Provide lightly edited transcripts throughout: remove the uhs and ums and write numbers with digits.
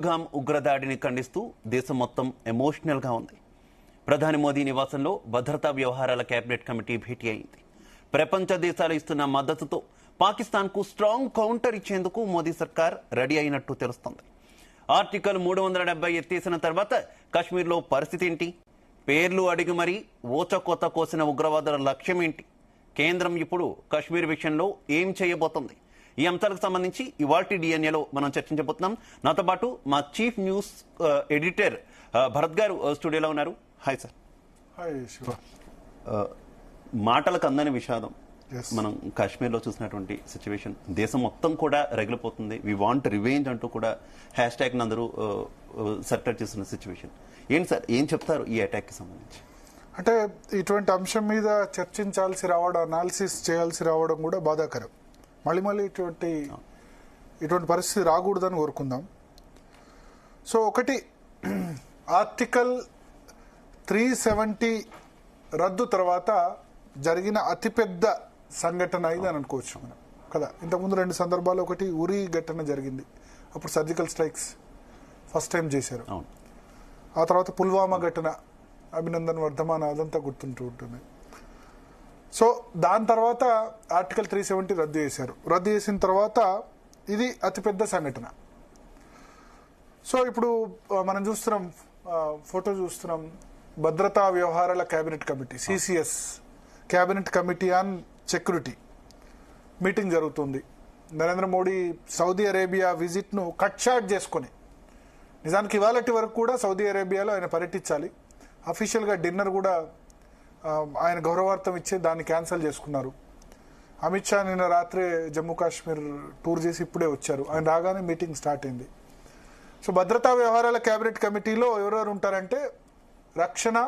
పహల్గామ్ ఉగ్రదాడిని ఖండిస్తూ దేశం మొత్తం ఎమోషనల్గా ఉంది. ప్రధాని మోదీ నివాసంలో భద్రతా వ్యవహారాల కేబినెట్ కమిటీ భేటీ అయింది. ప్రపంచ దేశాలు ఇస్తున్న మద్దతుతో పాకిస్తాన్కు స్ట్రాంగ్ కౌంటర్ ఇచ్చేందుకు మోదీ సర్కార్ రెడీ అయినట్టు తెలుస్తోంది. ఆర్టికల్ 370 ఎత్తేసిన తర్వాత కశ్మీర్లో పరిస్థితి ఏంటి? పేర్లు అడిగి మరీ ఊచకోత కోసిన ఉగ్రవాదుల లక్ష్యం ఏంటి? కేంద్రం ఇప్పుడు కశ్మీర్ విషయంలో ఏం చేయబోతోంది? ఈ అంశాలకు సంబంధించి ఇవాల్టి డిఎన్ఏలో మనం చర్చించబోతున్నాం. నాతో పాటు మా చీఫ్ న్యూస్ ఎడిటర్ భరత్ గారు స్టూడియోలో ఉన్నారు. Hi sir. హాయ్ శివ. మాటలకు అందని విషాదం మనం కాశ్మీర్లో చూసినటువంటి సిచ్యువేషన్ దేశం మొత్తం కూడా రగిలిపోతుంది. వి వాంట్ రివెంజ్ అంటూ కూడా హ్యాష్ ట్యాగ్ అందరూ సర్క్యులేట్ చేస్తున్న సిచ్యువేషన్ ఏంటి సార్? ఏం చెప్తారు ఈ అటాక్ కి సంబంధించి? అంటే ఇటువంటి అంశం మీద చర్చించాల్సి రావడం, అనాలిసిస్ చేయాల్సి రావడం కూడా బాధాకరం. మళ్ళీ ఇటువంటి పరిస్థితి రాకూడదని కోరుకుందాం. సో ఒకటి, ఆర్టికల్ 370 రద్దు తర్వాత జరిగిన అతిపెద్ద సంఘటన ఇది అని అనుకోవచ్చు మనం కదా. ఇంతకుముందు 2 సందర్భాలు, ఒకటి ఉరి ఘటన జరిగింది, అప్పుడు సర్జికల్ స్ట్రైక్స్ ఫస్ట్ టైం చేశారు. ఆ తర్వాత పుల్వామా ఘటన, అభినందన్ వర్ధమాన్, అదంతా గుర్తుంటూ ఉంటుంది. సో దాని తర్వాత ఆర్టికల్ 370 రద్దు చేశారు. రద్దు చేసిన తర్వాత ఇది అతిపెద్ద సంఘటన. సో ఇప్పుడు మనం చూస్తున్నాం, ఫోటో చూస్తున్నాం, భద్రతా వ్యవహారాల cabinet committee, CCS, cabinet committee on security meeting జరుగుతుంది. నరేంద్ర మోడీ సౌదీ అరేబియా విజిట్ను కట్ షార్ట్ చేసుకొని, నిజానికి ఇవాళటి వరకు కూడా సౌదీ అరేబియాలో ఆయన పర్యటించాలి. అఫీషియల్గా డిన్నర్ కూడా ఆయన గౌరవార్థం ఇచ్చి దాన్ని క్యాన్సిల్ చేసుకున్నారు. అమిత్ షా నిన్న రాత్రే జమ్మూ కాశ్మీర్ టూర్ చేసి ఇప్పుడే వచ్చారు. ఆయన రాగానే మీటింగ్ స్టార్ట్ అయింది. సో భద్రతా వ్యవహారాల కేబినెట్ కమిటీలో ఎవరెవరు ఉంటారంటే, రక్షణ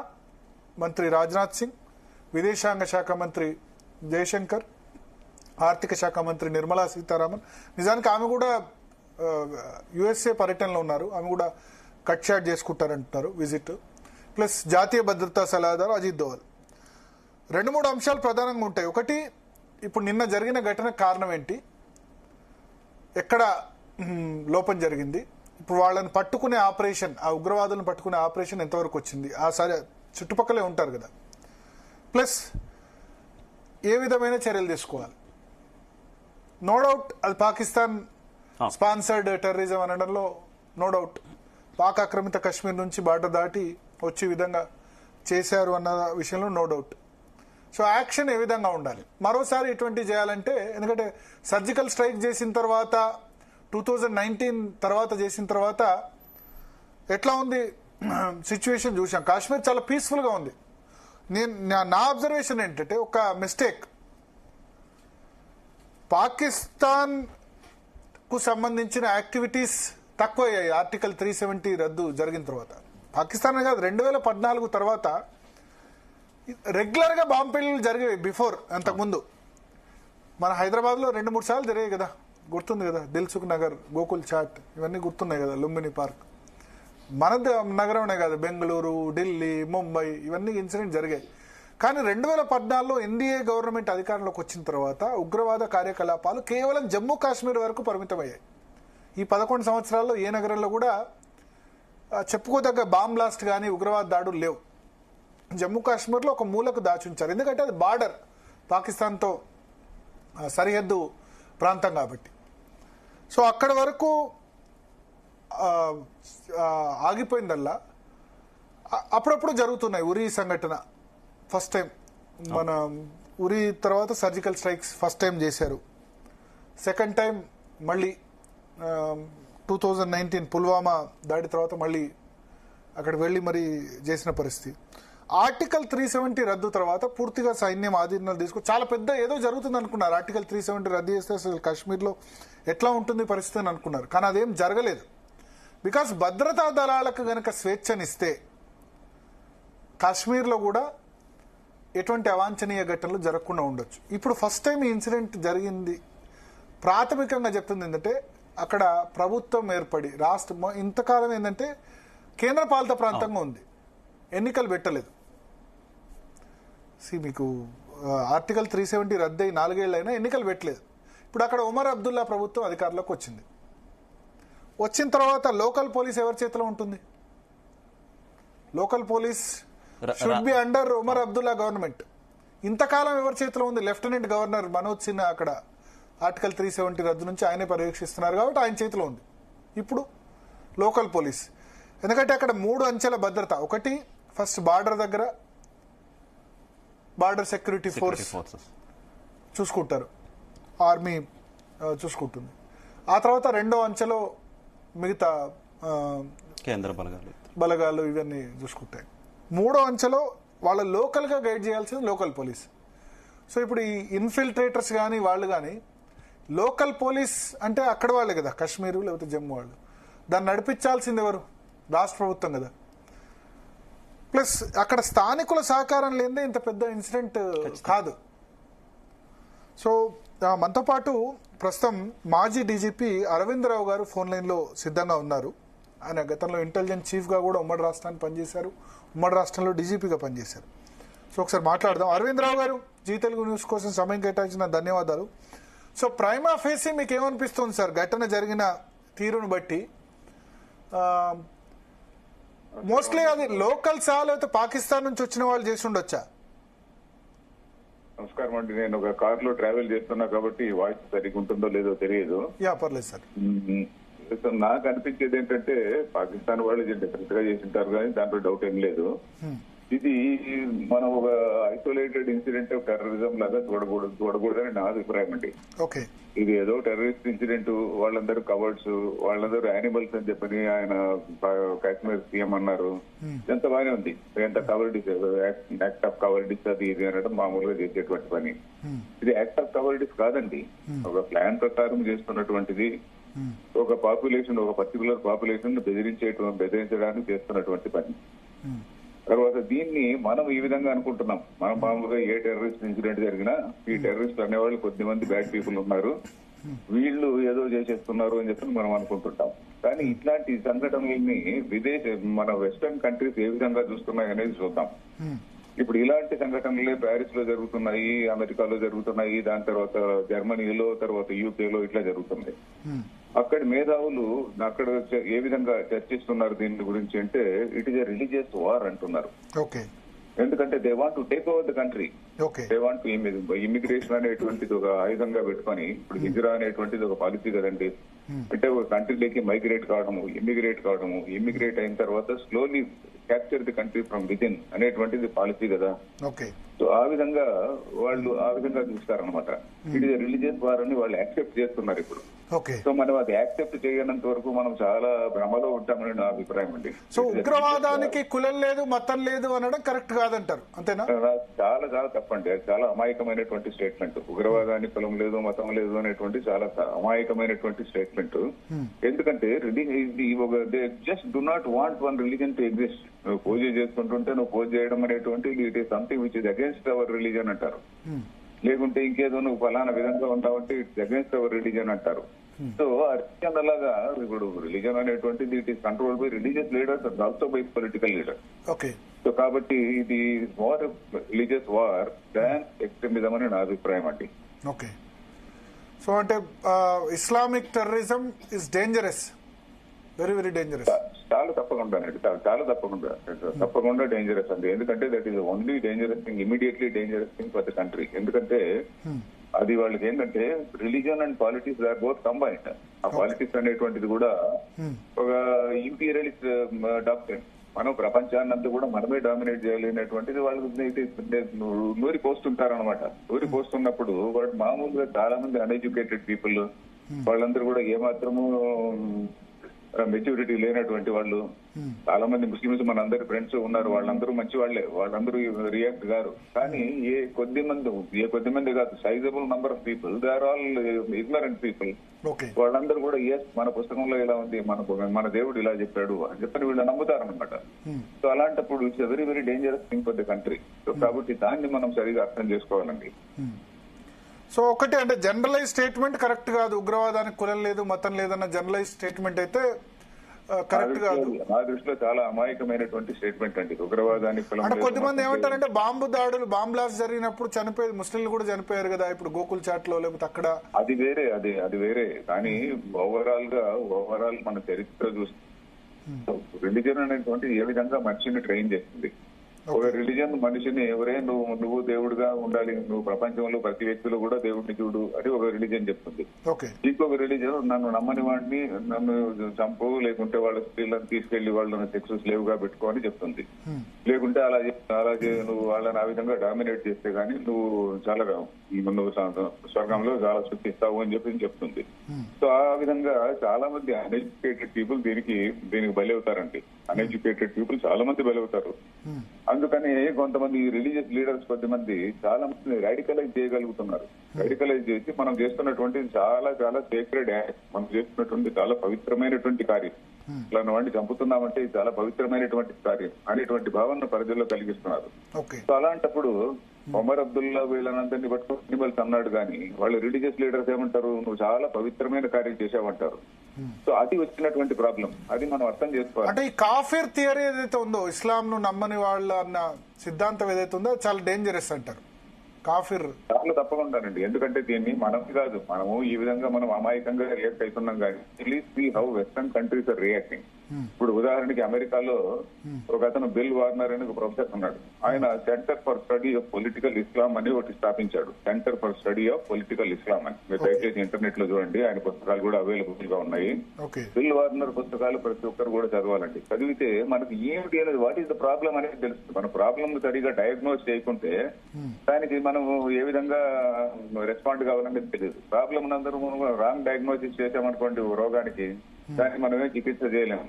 మంత్రి రాజ్నాథ్ సింగ్, విదేశాంగ శాఖ మంత్రి జయశంకర్, ఆర్థిక శాఖ మంత్రి నిర్మలా సీతారామన్. నిజానికి ఆమె కూడా యుఎస్ఏ పర్యటనలో ఉన్నారు, ఆమె కూడా కట్ షాట్ చేసుకుంటారంటున్నారు విజిట్. ప్లస్ జాతీయ భద్రతా సలహాదారు అజిత్ దోవల్. 2-3 అంశాలు ప్రధానంగా ఉంటాయి. ఒకటి, ఇప్పుడు నిన్న జరిగిన ఘటన కారణం ఏంటి, ఎక్కడ లోపం జరిగింది, ఇప్పుడు వాళ్ళని పట్టుకునే ఆపరేషన్, ఆ ఉగ్రవాదులను పట్టుకునే ఆపరేషన్ ఎంతవరకు వచ్చింది, ఆ సరే చుట్టుపక్కలే ఉంటారు కదా. ప్లస్ ఏ విధమైన చర్యలు తీసుకోవాలి. నో డౌట్ అది పాకిస్తాన్ స్పాన్సర్డ్ టెర్రరిజం అనడంలో నో డౌట్. పాక్ ఆక్రమిత కశ్మీర్ నుంచి బార్డర్ దాటి వచ్చే విధంగా చేశారు అన్న విషయంలో నో డౌట్. సో యాక్షన్ ఏ విధంగా ఉండాలి, మరోసారి ఇటువంటివి చేయాలంటే, ఎందుకంటే సర్జికల్ స్ట్రైక్ చేసిన తర్వాత 2019 తర్వాత చేసిన తర్వాత ఎట్లా ఉంది సిచ్యువేషన్ చూసాం. కాశ్మీర్ చాలా పీస్ఫుల్గా ఉంది. నా అబ్జర్వేషన్ ఏంటంటే, ఒక మిస్టేక్, పాకిస్తాన్ కు సంబంధించిన యాక్టివిటీస్ తక్కువ అయ్యాయి ఆర్టికల్ 370 రద్దు జరిగిన తర్వాత. పాకిస్తాన్ కాదు, 2014 తర్వాత రెగ్యులర్ గా బాంబు పెళ్లిలు జరిగాయి. బిఫోర్, అంతకుముందు మన హైదరాబాద్ లో 2-3 సార్లు జరిగాయి కదా, గుర్తుంది కదా. దిల్సుఖ్ నగర్, గోకుల్ చాట్, ఇవన్నీ గుర్తున్నాయి కదా. లుంబిని పార్క్, మన నగరమే కాదు, బెంగళూరు, ఢిల్లీ, ముంబై, ఇవన్నీ ఇన్సిడెంట్ జరిగాయి. కానీ 2014లో ఎన్డీఏ గవర్నమెంట్ అధికారంలోకి వచ్చిన తర్వాత ఉగ్రవాద కార్యకలాపాలు కేవలం జమ్మూ కాశ్మీర్ వరకు పరిమితమయ్యాయి. ఈ 11 సంవత్సరాల్లో ఏ నగరంలో కూడా చెప్పుకోదగ్గ బాంబ్ బ్లాస్ట్ కానీ ఉగ్రవాద దాడులు లేవు. జమ్మూ కాశ్మీర్లో ఒక మూలకు దాచుంచారు, ఎందుకంటే అది బార్డర్, పాకిస్తాన్తో సరిహద్దు ప్రాంతం కాబట్టి. సో అక్కడ వరకు ఆగిపోయిందల్లా. అప్పుడప్పుడు జరుగుతున్నాయి. ఉరి సంఘటన ఫస్ట్ టైం, మన ఉరి తర్వాత సర్జికల్ స్ట్రైక్స్ ఫస్ట్ టైం చేశారు. సెకండ్ టైం మళ్ళీ 2019 పుల్వామా దాడి తర్వాత మళ్ళీ అక్కడ వెళ్ళి మరి చేసిన పరిస్థితి. ఆర్టికల్ 370 రద్దు తర్వాత పూర్తిగా సైన్యం ఆధీనంలో తీసుకుని చాలా పెద్ద ఏదో జరుగుతుంది అనుకున్నారు. ఆర్టికల్ 370 రద్దు చేస్తే అసలు కాశ్మీర్లో ఎట్లా ఉంటుంది పరిస్థితి అని అనుకున్నారు. కానీ అదేం జరగలేదు. బికాస్ భద్రతా దళాలకు గనక స్వేచ్ఛనిస్తే కాశ్మీర్లో కూడా ఎటువంటి అవాంఛనీయ ఘటనలు జరగకుండా ఉండొచ్చు. ఇప్పుడు ఫస్ట్ టైం ఈ ఇన్సిడెంట్ జరిగింది. ప్రాథమికంగా చెప్తుంది ఏంటంటే, అక్కడ ప్రభుత్వం ఏర్పడి రాష్ట్రం ఇంతకాలం ఏంటంటే కేంద్ర పాలిత ప్రాంతంగా ఉంది, ఎన్నికలు పెట్టలేదు. మీకు ఆర్టికల్ 370 రద్దు అయి 4 ఏళ్ళైనా ఎన్నికలు పెట్టలేదు. ఇప్పుడు అక్కడ ఉమర్ అబ్దుల్లా ప్రభుత్వం అధికారంలోకి వచ్చింది. వచ్చిన తర్వాత లోకల్ పోలీస్ ఎవరి చేతిలో ఉంటుంది? Local police should be under Umar Abdullah government. ఇంతకాలం ఎవరి చేతిలో ఉంది? లెఫ్టినెంట్ గవర్నర్ మనోజ్ సిన్హా అక్కడ ఆర్టికల్ 370 రద్దు నుంచి ఆయనే పర్యవేక్షిస్తున్నారు కాబట్టి ఆయన చేతిలో ఉంది. ఇప్పుడు లోకల్ పోలీస్, ఎందుకంటే అక్కడ 3 అంచెల భద్రత. ఒకటి ఫస్ట్ బార్డర్ దగ్గర బార్డర్ సెక్యూరిటీ ఫోర్స్ చూసుకుంటారు, ఆర్మీ చూసుకుంటుంది. ఆ తర్వాత 2వ అంచెలో మిగతా కేంద్ర బలగాలు ఇవన్నీ చూసుకుంటాయి. 3వ అంచెలో వాళ్ళ లోకల్గా గైడ్ చేయాల్సింది లోకల్ పోలీస్. సో ఇప్పుడు ఈ ఇన్ఫిల్ట్రేటర్స్ కానీ వాళ్ళు కానీ లోకల్ పోలీస్ అంటే అక్కడ వాళ్ళే కదా, కాశ్మీరు లేకపోతే జమ్మూ వాళ్ళు. దాన్ని నడిపించాల్సింది ఎవరు? రాష్ట్ర ప్రభుత్వం కదా. ప్లస్ అక్కడ స్థానికుల సహకారం లేదే ఇంత పెద్ద ఇన్సిడెంట్ కాదు. సో మనతో పాటు ప్రస్తుతం మాజీ డీజీపీ అరవింద్ రావు గారు ఫోన్ లైన్లో సిద్ధంగా ఉన్నారు. ఆయన గతంలో ఇంటెలిజెన్స్ చీఫ్గా కూడా ఉమ్మడి రాష్ట్రాన్ని పనిచేశారు, ఉమ్మడి రాష్ట్రంలో డీజీపీగా పనిచేశారు. సో ఒకసారి మాట్లాడదాం. అరవింద్ రావు గారు, జీ తెలుగు న్యూస్ కోసం సమయం కేటాయించిన ధన్యవాదాలు. సో ప్రైమా ఫేసి మీకు ఏమనిపిస్తుంది సార్ ఘటన జరిగిన తీరును బట్టి? మోస్ట్లీ అది లోకల్సా లేకపోతే పాకిస్తాన్ నుంచి వచ్చిన వాళ్ళు చేసి ఉండొచ్చా? నమస్కారం అండి. నేను ఒక కార్ లో ట్రావెల్ చేస్తున్నా కాబట్టి వాయిస్ సరిగ్గా ఉంటుందో లేదో తెలియదు. పర్లేదు సార్. నాకు అనిపించేది ఏంటంటే పాకిస్తాన్ వాళ్ళు డెఫినెట్ గా చేసింటారు కానీ దాంట్లో డౌట్ ఏం లేదు. ఇది మనం ఒక ఐసోలేటెడ్ ఇన్సిడెంట్ ఆఫ్ టెర్రరిజం లాగా చూడకూడదని నా అభిప్రాయం అండి. ఇది ఏదో టెర్రరిస్ట్ ఇన్సిడెంట్, వాళ్ళందరూ కవర్డ్స్, వాళ్ళందరూ యానిమల్స్ అని చెప్పని ఆయన కాశ్మీర్ సీఎం అన్నారు. ఎంత బాగానే ఉంది, ఎంత కవర్డిస్, యాక్ట్ ఆఫ్ కవర్డిస్ అది ఇది అనడం మామూలుగా చేసేటువంటి పని. ఇది యాక్ట్ ఆఫ్ కవర్డిస్ కాదండి, ఒక ప్లాన్ ప్రకారం చేస్తున్నటువంటిది. ఒక పాపులేషన్, ఒక పర్టికులర్ పాపులేషన్ బెదిరించడానికి చేస్తున్నటువంటి పని. తర్వాత దీన్ని మనం ఈ విధంగా అనుకుంటున్నాం. మనం మామూలుగా ఏ టెర్రరిస్ట్ ఇన్సిడెంట్ జరిగినా ఈ టెర్రరిస్ట్ అనేవాళ్ళు కొద్దిమంది బ్యాడ్ పీపుల్ ఉన్నారు, వీళ్ళు ఏదో చేసేస్తున్నారు అని చెప్పి మనం అనుకుంటుంటాం. కానీ ఇట్లాంటి సంఘటనల్ని మన వెస్టర్న్ కంట్రీస్ ఏ విధంగా చూస్తున్నాయి అనేది చూద్దాం. ఇప్పుడు ఇలాంటి సంఘటనలే ప్యారిస్ లో జరుగుతున్నాయి, అమెరికాలో జరుగుతున్నాయి, దాని తర్వాత జర్మనీలో, తర్వాత యూకేలో ఇట్లా జరుగుతున్నాయి. అక్కడి మేధావులు అక్కడ ఏ విధంగా చర్చిస్తున్నారు దీని గురించి అంటే it is a religious war అంటున్నారు. ఎందుకంటే they want to take over the country, they want immigration అనేటువంటిది ఒక ఆయుధంగా పెట్టుకొని, ఇప్పుడు హిజ్రా అనేటువంటిది ఒక పాలసీ కదండి. అంటే ఒక కంట్రీలోకి మైగ్రేట్ కావడము, ఇమిగ్రేట్ అయిన తర్వాత slowly capture the country from within అనేటువంటిది పాలసీ కదా. సో ఆ విధంగా వాళ్ళు చూస్తారనమాట. ఇట్ ఇస్ రిలీజియస్ వార్ అని వాళ్ళు యాక్సెప్ట్ చేస్తున్నారు ఇప్పుడు. సో మనం అది యాక్సెప్ట్ చేయనంత వరకు మనం చాలా భ్రమలో ఉంటామని నా అభిప్రాయం అండి. సో ఉగ్రవాదానికి కులం లేదు, మతం లేదు అనడం కరెక్ట్ కాదంటారు, అంతేనా? చాలా చాలా తప్పండి. అది చాలా అమాయకమైనటువంటి స్టేట్మెంట్. ఉగ్రవాదానికి కులం లేదు, మతం లేదు అనేటువంటి చాలా అమాయకమైనటువంటి స్టేట్మెంట్. ఎందుకంటే just do not want one religion to exist. నువ్వు పూజ చేసుకుంటుంటే నువ్వు పూజ చేయడం అనేటువంటిది it is something which is against our religion అంటారు. లేకుంటే ఇంకేదో నువ్వు ఫలానా విధంగా ఉంటావంటే ఇట్స్ అగేన్స్ట్ అవర్ రిలీజన్ అంటారు. సో రిలీజన్ అలాగా, ఇప్పుడు రిలీజన్ అనేటువంటిది it is control by religious leaders and also by political leaders. So కాబట్టి ఇది మోర్ రిలీజియస్ వార్ దాన్ ఎక్స్ట్రీమిజం అని నా అభిప్రాయం అండి. సో అంటే Islamic terrorism is dangerous, very very dangerous. చాలా తప్పకుండా డేంజరస్ అండి. ఎందుకంటే that is only dangerous thing, immediately dangerous thing for the country. ఎందుకంటే అది వాళ్ళకి ఏంటంటే religion and politics are both combined. ఆ పాలిటిక్స్ అనేటువంటిది కూడా ఒక ఇంపీరియలిస్ట్ డాక్ట్రిన్. మనం ప్రపంచాన్ని అంతా కూడా మనమే డామినేట్ చేయాలి అనేటువంటిది వాళ్ళకి నూరి పోస్తుంటారనమాట. నూరి పోస్తున్నప్పుడు వాళ్ళు మామూలుగా చాలా మంది అన్ఎడ్యుకేటెడ్ పీపుల్, వాళ్ళందరూ కూడా ఏమాత్రము మెచ్యూరిటీ లేనటువంటి వాళ్ళు, చాలా మంది ముస్లిమ్స్ మన అందరి ఫ్రెండ్స్ ఉన్నారు, వాళ్ళందరూ మంచి వాళ్లే, వాళ్ళందరూ రియాక్ట్ గారు. కానీ ఏ కొద్ది మంది కాదు, sizable number of people, they are all ignorant people. వాళ్ళందరూ కూడా మన పుస్తకంలో ఇలా ఉంది, మన దేవుడు ఇలా చెప్పాడు అని చెప్పని వీళ్ళు నమ్ముతారనమాట. సో అలాంటప్పుడు it's very very dangerous thing for the country. So కాబట్టి దాన్ని మనం సరిగా అర్థం చేసుకోవాలండి. సో ఒకటి అంటే జనరలైజ్ స్టేట్మెంట్ కరెక్ట్ కాదు, ఉగ్రవాదానికి కులం లేదు, మతం లేదన్న జనరలైజ్ స్టేట్మెంట్ అయితే కరెక్ట్ కాదు. నా దృష్టిలో చాలా అమాయకమైనటువంటి స్టేట్మెంట్ అండి. ఉగ్రవాదాన్ని అంటే కొద్దిమంది ఏమంటారంటే బాంబు దాడులు, బాంబ్ బ్లాస్ట్ జరిగినప్పుడు చనిపోయేది ముస్లింలు కూడా చనిపోయారు కదా ఇప్పుడు గోకుల్ చాట్ లో, లేకపోతే అక్కడ. అది వేరే, అది వేరే. కానీ ఓవరాల్ మన చరిత్ర చూస్తే రిలీజన్ అనేటువంటి ఏ విధంగా మనిషిని ట్రైన్ చేస్తుంది. ఒక రిలీజన్ మనిషిని ఎవరే నువ్వు దేవుడిగా ఉండాలి, నువ్వు ప్రపంచంలో ప్రతి వ్యక్తిలో కూడా దేవుడిని చూడు అని ఒక రిలీజన్ చెప్తుంది. ఇంకొక రిలీజన్ నన్ను నమ్మని వాడిని నన్ను చంపు, లేకుంటే వాళ్ళ స్త్రీలను తీసుకెళ్లి వాళ్ళని సెక్స్ స్లేవ్ గా పెట్టుకో అని చెప్తుంది. లేకుంటే అలా నువ్వు వాళ్ళని ఆ విధంగా డామినేట్ చేస్తే గానీ నువ్వు చాలా నువ్వు స్వర్గంలో చాలా సృష్టిస్తావు అని చెప్తుంది. సో ఆ విధంగా చాలా మంది అన్ఎడ్యుకేటెడ్ పీపుల్ దీనికి బలి అవుతారండి. అన్ఎడ్యుకేటెడ్ పీపుల్ చాలా మంది బలి అవుతారు. అందుకని కొంతమంది రిలీజియస్ లీడర్స్ కొద్దిమంది చాలా మంది రాడికలైజ్ చేయగలుగుతున్నారు. రాడికలైజ్ చేసి మనం చేస్తున్నటువంటి చాలా చాలా సేక్రెడ్ యాక్ట్, మనం చేస్తున్నటువంటి చాలా పవిత్రమైనటువంటి కార్యం, ఇలా వాడిని చంపుతున్నామంటే ఇది చాలా పవిత్రమైనటువంటి కార్యం అనేటువంటి భావన ప్రజల్లో కలిగిస్తున్నారు. సో అలాంటప్పుడు ఒమర్ అబ్దుల్లా వీళ్ళనందరినీ పట్టుకుని ఎనిమల్స్ అన్నాడు కానీ వాళ్ళు రిలీజియస్ లీడర్స్ ఏమంటారు, నువ్వు చాలా పవిత్రమైన కార్యం చేశావంటారు. సో అది వచ్చినటువంటి ప్రాబ్లం, అది మనం అర్థం చేసుకోవాలి. అంటే ఈ కాఫిర్ థియరీ ఏదైతే ఉందో, ఇస్లాం ను నమ్మని వాళ్ళ అన్న సిద్ధాంతం ఏదైతే ఉందో చాలా డేంజరస్ అంటారు. కాఫిర్ చాలా తప్పకుండానండి. ఎందుకంటే దీన్ని మనం కాదు, మనము ఈ విధంగా మనం అమాయకంగా రియాక్ట్ అవుతున్నాం కానీ please see how western countries are reacting. ఇప్పుడు ఉదాహరణకి అమెరికాలో ఒక అతను బిల్ వార్నర్ అని ఒక ప్రొఫెసర్ ఉన్నాడు. ఆయన centre for study of political Islam అని ఒకటి స్థాపించాడు. Centre for study of political Islam అని మీరు దయచేసి ఇంటర్నెట్ లో చూడండి, ఆయన పుస్తకాలు కూడా అవైలబుల్ గా ఉన్నాయి. బిల్ వార్నర్ పుస్తకాలు ప్రతి ఒక్కరు కూడా చదవాలండి. చదివితే మనకి ఏమిటి అనేది, వాట్ ఈస్ ద ప్రాబ్లం అనేది తెలుస్తుంది. మన ప్రాబ్లం సరిగా డయాగ్నోస్ చేయకుంటే దానికి మనం ఏ విధంగా రెస్పాండ్ కావాలనేది తెలియదు. ప్రాబ్లం అందరూ రాంగ్ డయాగ్నోసిస్ చేసామనుకోండి రోగానికి, దాన్ని మనమే చికిత్స చేయలేము.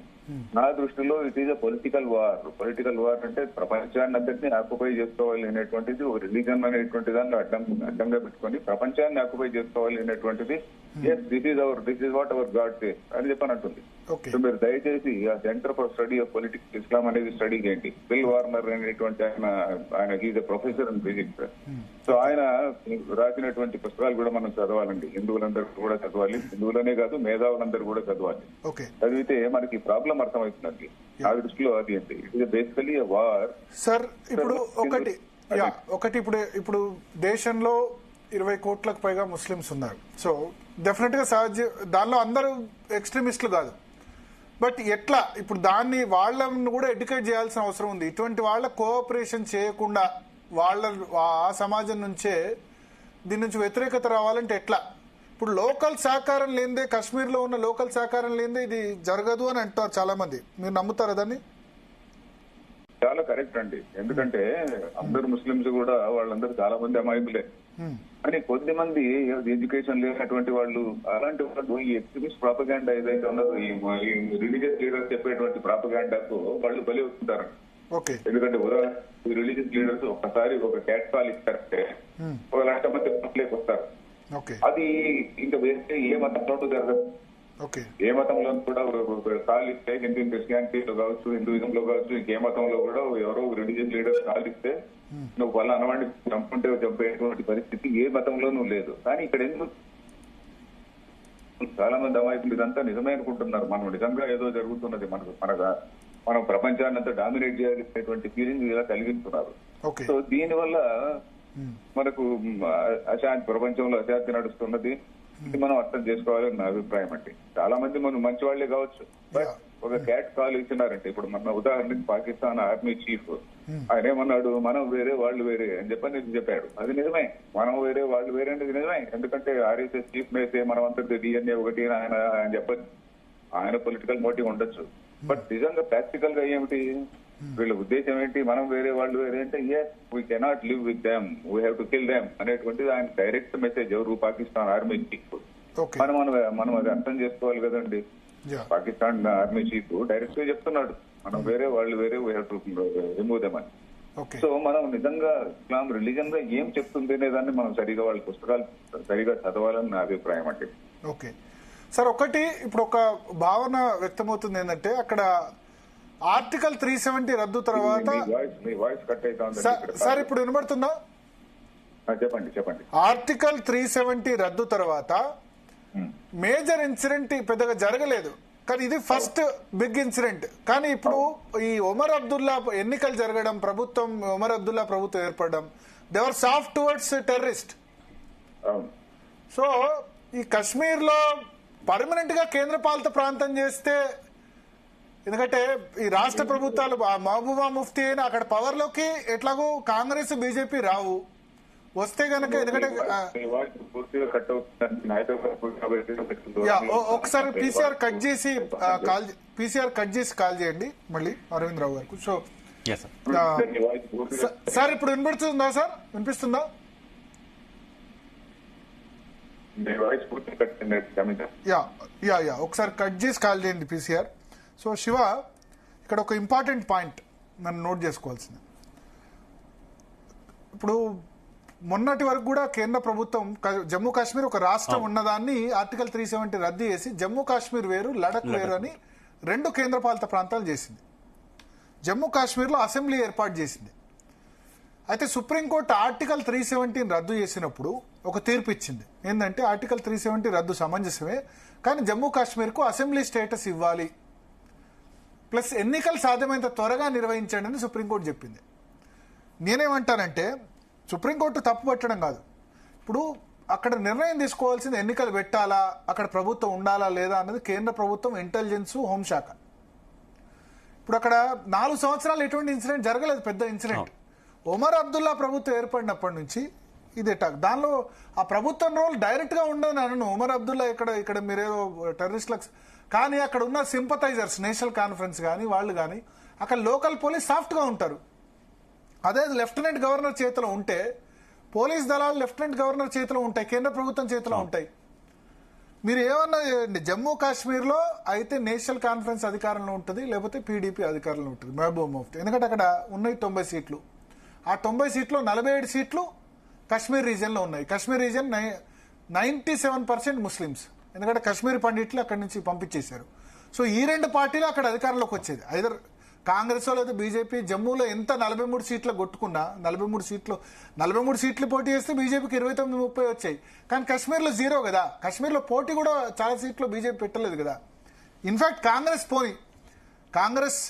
నా దృష్టిలో it is a political war. Political war అంటే ప్రపంచాన్ని అంతటినీ ఆక్యుపై చేసుకోవాలి అనేటువంటిది, ఒక రిలీజన్ అనేటువంటి దాన్ని అడ్డంగా పెట్టుకొని ప్రపంచాన్ని ఆక్యుపై చేసుకోవాలి అనేటువంటిది, this is what our God says అని చెప్పనంటుంది. సో మీరు దయచేసి ఆ centre for study of political Islam అనేది స్టడీ చేయండి. బిల్ వార్నర్ అనేటువంటి ఆయన is a professor in physics. So ఆయన రాసినటువంటి పుస్తకాలు కూడా మనం చదవాలండి. హిందువులందరూ కూడా చదవాలి, హిందువులనే కాదు మేధావులందరూ కూడా చదవాలి. చదివితే మనకి ప్రాబ్లం అర్థమవుతుందండి. నా దృష్టిలో అది ఏంటి, it is basically a war. Sir ఇప్పుడు ఒకటి ఇప్పుడు దేశంలో 20 కోట్లకు పైగా ముస్లిమ్స్ ఉన్నారు. సో డెఫినెట్ గా దానిలో అందరూ ఎక్స్ట్రీమిస్టులు కాదు. బట్ ఎట్లా ఇప్పుడు దాన్ని వాళ్ళని కూడా ఎడ్యుకేట్ చేయాల్సిన అవసరం ఉంది. ఇటువంటి వాళ్ళ కోఆపరేషన్ చేయకుండా ఆ సమాజం నుంచే దీని నుంచి వ్యతిరేకత రావాలంటే ఎట్లా? ఇప్పుడు లోకల్ సహకారం లేనిదే, కాశ్మీర్ లో ఉన్న లోకల్ సహకారం లేనిదే ఇది జరగదు అని అంటారు చాలా మంది. మీరు నమ్ముతారా దాన్ని? చాలా కరెక్ట్ అండి. ఎందుకంటే అందరు ముస్లింస్ కూడా వాళ్ళందరూ చాలా మంది అమాయకులే. అని కొద్ది మంది ఎడ్యుకేషన్ లేనటువంటి వాళ్ళు, అలాంటి వాళ్ళు ఈ ఎక్స్ట్రీమిస్ట్ ప్రాపగాండా ఏదైతే ఉన్నదో, ఈ రిలీజియస్ లీడర్స్ చెప్పేటువంటి ప్రాపగాండాకు వాళ్ళు బలి అవుతుంటారు. ఎందుకంటే ఈ రిలీజియస్ లీడర్స్ ఒక్కసారి ఒక క్యాట్ కాల్ ఇస్తారంటే 1 లక్ష మంది పట్లేకి వస్తారు. అది ఇంకా వేస్తే ఏ మతంలోనూ జరగదు. ఏ మతంలో కూడా కాల్ ఇస్తే, హిందూ క్రిస్టియానిటీలో కావచ్చు, హిందూయిజంలో కావచ్చు, ఇంకే మతంలో కూడా ఎవరో రిలీజియస్ లీడర్స్ కాల్ ఇస్తే నువ్వు వాళ్ళ అనవాడిని చంపుకుంటే చంపేటువంటి పరిస్థితి ఏ మతంలోనూ లేదు. కానీ ఇక్కడ ఎందుకు చాలా మంది అమాయకులు ఇదంతా నిజమే అనుకుంటున్నారు. మనం నిజంగా ఏదో జరుగుతున్నది, మనం ప్రపంచాన్ని అంతా డామినేట్ చేయాలనేటువంటి ఫీలింగ్ ఇలా కలిగిస్తున్నారు. సో దీనివల్ల మనకు అశాంతి, ప్రపంచంలో అశాంతి నడుస్తున్నది. ఇది మనం అర్థం చేసుకోవాలని నా అభిప్రాయం అండి. చాలా మంది మనం మంచి వాళ్లే కావచ్చు, బట్ ఒక క్యాట్ కాల్ ఇచ్చినారంటే, ఇప్పుడు మన ఉదాహరణకి పాకిస్తాన్ ఆర్మీ చీఫ్ ఆయన ఏమన్నాడు, మనం వేరే వాళ్ళు వేరే అని చెప్పాడు. అది నిజమే, మనం వేరే వాళ్ళు వేరే అనేది నిజమే. ఎందుకంటే ఆర్ఎస్ఎస్ చీఫ్ అయితే మనం అంతా డిఎన్ఏ ఒకటి ఆయన చెప్పచ్చు, ఆయన పొలిటికల్ మోటివ్ ఉండొచ్చు. బట్ నిజంగా ప్రాక్టికల్ గా ఏమిటి, వీళ్ళ ఉద్దేశం ఏంటి, మనం వేరే వాళ్ళు వేరే అంటే we cannot live with them, we have to kill them అనేటువంటిది ఆయన డైరెక్ట్ మెసేజ్. ఎవరు పాకిస్తాన్ ఆర్మీ చీఫ్. మనం అది అర్థం చేసుకోవాలి కదండి. పాకిస్తాన్ ఆర్మీ చీఫ్ డైరెక్ట్ గా చెప్తున్నాడు, మనం వేరే వాళ్ళు వేరే, we have to remove them అని. సో మనం నిజంగా ఇస్లాం రిలీజన్ గా ఏం చెప్తుంది అనేదాన్ని మనం సరిగా వాళ్ళ పుస్తకాలు సరిగా చదవాలని నా అభిప్రాయం అండి. ఓకే సార్, ఒకటి ఇప్పుడు ఒక భావన వ్యక్తమవుతుంది ఏంటంటే, అక్కడ ఆర్టికల్ 370 రద్దు తర్వాత, సార్ ఇప్పుడు వినబడుతుందా? చెప్పండి. ఆర్టికల్ 370 రద్దు తర్వాత మేజర్ ఇన్సిడెంట్ పెద్దగా జరగలేదు. కానీ ఇది ఫస్ట్ బిగ్ ఇన్సిడెంట్. కానీ ఇప్పుడు ఈ ఒమర్ అబ్దుల్లా ఎన్నికలు జరగడం, ఒమర్ అబ్దుల్లా ప్రభుత్వం ఏర్పడడం, దేవర్ సాఫ్ట్ టువర్డ్స్ టెర్రరిస్ట్. అవును. సో ఈ కశ్మీర్ లో పర్మనెంట్ గా కేంద్ర పాలిత ప్రాంతం చేస్తే, ఎందుకంటే ఈ రాష్ట్ర ప్రభుత్వాలు మహబూబా ముఫ్తీ అయినా అక్కడ పవర్ లోకి ఎట్లాగో కాంగ్రెస్ బీజేపీ రావు. వస్తే గనక ఎందుకంటే పూర్తిగా కట్ అవుతుంది. ఒకసారి పీసీఆర్ కట్ చేసి కాల్ చేయండి మళ్ళీ అరవింద్ రావు గారికి. సో సార్ ఇప్పుడు వినిపిస్తుందా? సార్ వినిపిస్తుందా? యా ఒకసారి కట్ చేసి కాల్ చేయండి పీసీఆర్. సో శివ, ఇక్కడ ఒక ఇంపార్టెంట్ పాయింట్ మనం నోట్ చేసుకోవాల్సింది. ఇప్పుడు మొన్నటి వరకు కూడా కేంద్ర ప్రభుత్వం జమ్మూ కాశ్మీర్ ఒక రాష్ట్రం ఉన్నదాన్ని ఆర్టికల్ 370 రద్దు చేసి జమ్మూ కాశ్మీర్ వేరు, లడక్ వేరు అని 2 కేంద్రపాలిత ప్రాంతాలు చేసింది. జమ్మూ కాశ్మీర్లో అసెంబ్లీ ఏర్పాటు చేసింది. అయితే సుప్రీంకోర్టు ఆర్టికల్ 370 రద్దు చేసినప్పుడు ఒక తీర్పు ఇచ్చింది. ఏంటంటే ఆర్టికల్ 370 రద్దు సమంజసమే, కానీ జమ్మూ కాశ్మీర్కు అసెంబ్లీ స్టేటస్ ఇవ్వాలి, ప్లస్ ఎన్నికలు సాధ్యమైనంత త్వరగా నిర్వహించండి అని సుప్రీంకోర్టు చెప్పింది. నేనేమంటానంటే సుప్రీంకోర్టు తప్పు పట్టడం కాదు, ఇప్పుడు అక్కడ నిర్ణయం తీసుకోవాల్సింది ఎన్నికలు పెట్టాలా, అక్కడ ప్రభుత్వం ఉండాలా లేదా అన్నది కేంద్ర ప్రభుత్వం, ఇంటెలిజెన్స్, హోంశాఖ. ఇప్పుడు అక్కడ 4 సంవత్సరాలు ఎటువంటి ఇన్సిడెంట్ జరగలేదు, పెద్ద ఇన్సిడెంట్. ఒమర్ అబ్దుల్లా ప్రభుత్వం ఏర్పడినప్పటి నుంచి ఇదే టాక్. దానిలో ఆ ప్రభుత్వం రోల్ డైరెక్ట్ గా ఉండదు. నన్ను ఒమర్ అబ్దుల్లా ఇక్కడ మీరేదో టెర్రరిస్టులకు, కానీ అక్కడ ఉన్న సింపథైజర్స్, నేషనల్ కాన్ఫరెన్స్ కానీ వాళ్ళు కానీ అక్కడ లోకల్ పోలీస్ సాఫ్ట్ గా ఉంటారు. అదే లెఫ్టినెంట్ గవర్నర్ చేతిలో ఉంటే, పోలీస్ దళాలు లెఫ్టినెంట్ గవర్నర్ చేతిలో ఉంటాయి, కేంద్ర ప్రభుత్వం చేతిలో ఉంటాయి. మీరు ఏమన్నా జమ్మూ కాశ్మీర్ లో అయితే నేషనల్ కాన్ఫరెన్స్ అధికారంలో ఉంటుంది, లేకపోతే పీడీపీ అధికారంలో ఉంటుంది, మహబూబా ముఫ్తీ. ఎందుకంటే అక్కడ ఉన్నాయి 90 సీట్లు. ఆ 90 సీట్లో 47 సీట్లు కశ్మీర్ రీజియన్ లో ఉన్నాయి. కశ్మీర్ రీజియన్ 97% ముస్లిమ్స్, ఎందుకంటే కశ్మీర్ పండిట్లు అక్కడి నుంచి పంపించేశారు. సో ఈ 2 పార్టీలు అక్కడ అధికారంలోకి వచ్చేది, ఐదర్ కాంగ్రెస్ లేదా బీజేపీ. జమ్మూలో ఎంత 43 సీట్లు కొట్టుకున్నా, 43 సీట్లు పోటీ చేస్తే బీజేపీకి 29-30 వచ్చాయి. కానీ కశ్మీర్లో 0 కదా. కశ్మీర్లో పోటీ కూడా చాలా సీట్లు బీజేపీ పెట్టలేదు కదా. ఇన్ఫాక్ట్ కాంగ్రెస్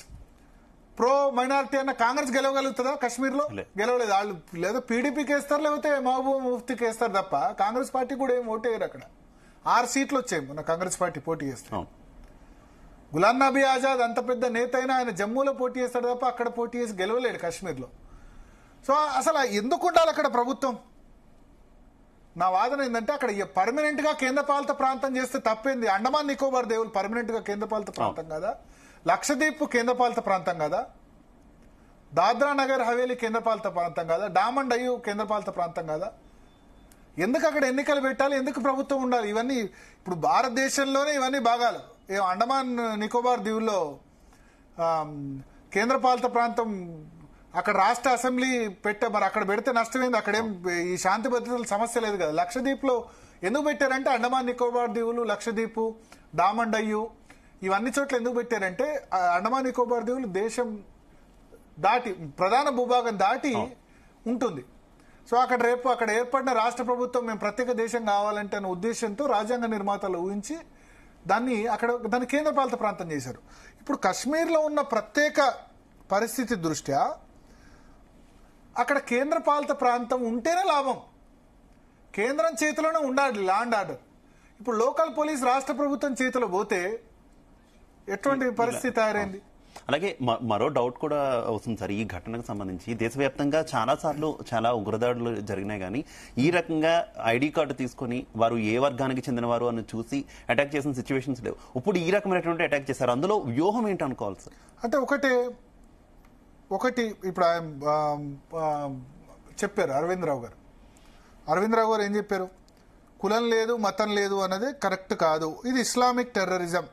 ప్రో మైనారిటీ అన్న కాంగ్రెస్ గెలవగలుగుతుందా కశ్మీర్లో? గెలవలేదు. వాళ్ళు లేదా పీడీపీకి వేస్తారు, లేకపోతే మహబూబా ముఫ్తీకి వేస్తారు తప్ప కాంగ్రెస్ పార్టీ కూడా ఏం ఓటేయరు. అక్కడ 6 సీట్లు వచ్చాయి మన కాంగ్రెస్ పార్టీ పోటీ చేస్తే. గులాం నబీ ఆజాద్ అంత పెద్ద నేత అయినా ఆయన జమ్మూలో పోటీ చేస్తాడు తప్ప అక్కడ పోటీ చేసి గెలవలేడు కశ్మీర్లో. సో అసలు ఎందుకు ఉండాలి అక్కడ ప్రభుత్వం? నా వాదన ఏంటంటే అక్కడ పర్మనెంట్ గా కేంద్రపాలిత ప్రాంతం చేస్తే తప్పేంది? అండమాన్ నికోబార్ దీవులు పర్మనెంట్ గా కేంద్రపాలిత ప్రాంతం కదా, లక్షద్వీప్ కేంద్రపాలిత ప్రాంతం కదా, దాద్రా నగర్ హవేలీ కేంద్రపాలిత ప్రాంతం కదా, డామన్ డయ్యూ కేంద్రపాలిత ప్రాంతం కదా. ఎందుకు అక్కడ ఎన్నికలు పెట్టాలి? ఎందుకు ప్రభుత్వం ఉండాలి? ఇవన్నీ ఇప్పుడు భారతదేశంలోనే ఇవన్నీ భాగాలు. అండమాన్ నికోబార్ దీవుల్లో కేంద్రపాలిత ప్రాంతం అక్కడ రాష్ట్ర అసెంబ్లీ మరి అక్కడ పెడితే నష్టమైంది. అక్కడేం ఈ శాంతి భద్రతల సమస్య లేదు కదా. లక్షద్వీప్ లో ఎందుకు పెట్టారంటే అండమాన్ నికోబార్ దీవులు, లక్షద్వీప్, డామన్ డయ్యూ ఇవన్నీ చోట్ల ఎందుకు పెట్టారంటే అండమాన్ నికోబార్ దీవులు దేశం దాటి, ప్రధాన భూభాగం దాటి ఉంటుంది. సో అక్కడ ఏర్పడిన రాష్ట్ర ప్రభుత్వం మేము ప్రత్యేక దేశం కావాలంటే అనే ఉద్దేశంతో రాజ్యాంగ నిర్మాతలు ఊహించి దాన్ని కేంద్రపాలిత ప్రాంతం చేశారు. ఇప్పుడు కశ్మీర్లో ఉన్న ప్రత్యేక పరిస్థితి దృష్ట్యా అక్కడ కేంద్రపాలిత ప్రాంతం ఉంటేనే లాభం. కేంద్రం చేతిలోనే ఉండాలి లా అండ్ ఆర్డర్. ఇప్పుడు లోకల్ పోలీస్ రాష్ట్ర ప్రభుత్వం చేతిలో పోతే ఎటువంటి పరిస్థితి తయారైంది? అలాగే మరో డౌట్ కూడా వస్తుంది సార్. ఈ ఘటనకు సంబంధించి దేశవ్యాప్తంగా చాలా ఉగ్రదాడులు జరిగినాయి, కానీ ఈ రకంగా ఐడి కార్డు తీసుకుని వారు ఏ వర్గానికి చెందినవారు అని చూసి అటాక్ చేసిన సిచ్యువేషన్స్ లేవు. ఇప్పుడు ఈ రకమైనటువంటి అటాక్ చేశారు, అందులో వ్యూహం ఏంటి అనుకోవాలి సార్? అంటే ఒకటి ఇప్పుడు చెప్పారు అరవింద్ రావు గారు ఏం చెప్పారు? కులం లేదు, మతం లేదు అన్నది కరెక్ట్ కాదు, ఇది ఇస్లామిక్ టెర్రరిజం.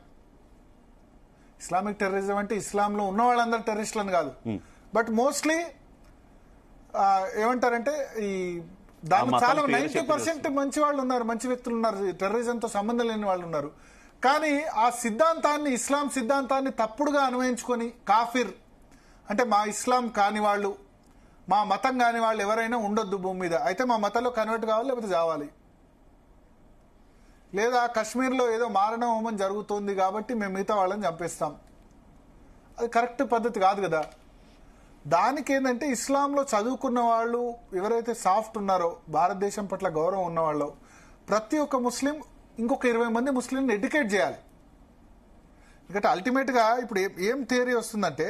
ఇస్లామిక్ టెర్రరిజం అంటే ఇస్లాంలో ఉన్న వాళ్ళందరూ టెర్రరిస్టులని కాదు, బట్ మోస్ట్లీ ఏమంటారంటే ఈ దాంట్లో చాలా 90% మంచి వాళ్ళు ఉన్నారు, మంచి వ్యక్తులు ఉన్నారు, టెర్రరిజంతో సంబంధం లేని వాళ్ళు ఉన్నారు. కానీ ఆ సిద్ధాంతాన్ని, ఇస్లాం సిద్ధాంతాన్ని తప్పుడుగా అన్వయించుకొని కాఫిర్ అంటే మా ఇస్లాం కాని వాళ్ళు, మా మతం కాని వాళ్ళు ఎవరైనా ఉండొద్దు భూమి మీద, అయితే మా మతంలో కన్వర్ట్ కావాలి లేకపోతే చావాలి. లేదా కశ్మీర్లో ఏదో మారణ హోమం జరుగుతోంది కాబట్టి మేము మిగతా వాళ్ళని చంపేస్తాం. అది కరెక్ట్ పద్ధతి కాదు కదా. దానికి ఏంటంటే ఇస్లాంలో చదువుకున్న వాళ్ళు ఎవరైతే సాఫ్ట్ ఉన్నారో, భారతదేశం పట్ల గౌరవం ఉన్నవాళ్ళు, ప్రతి ఒక్క ముస్లిం ఇంకొక 20 మంది ముస్లింని ఎడ్యుకేట్ చేయాలి. ఎందుకంటే అల్టిమేట్గా ఇప్పుడు ఏం థియరీ వస్తుందంటే,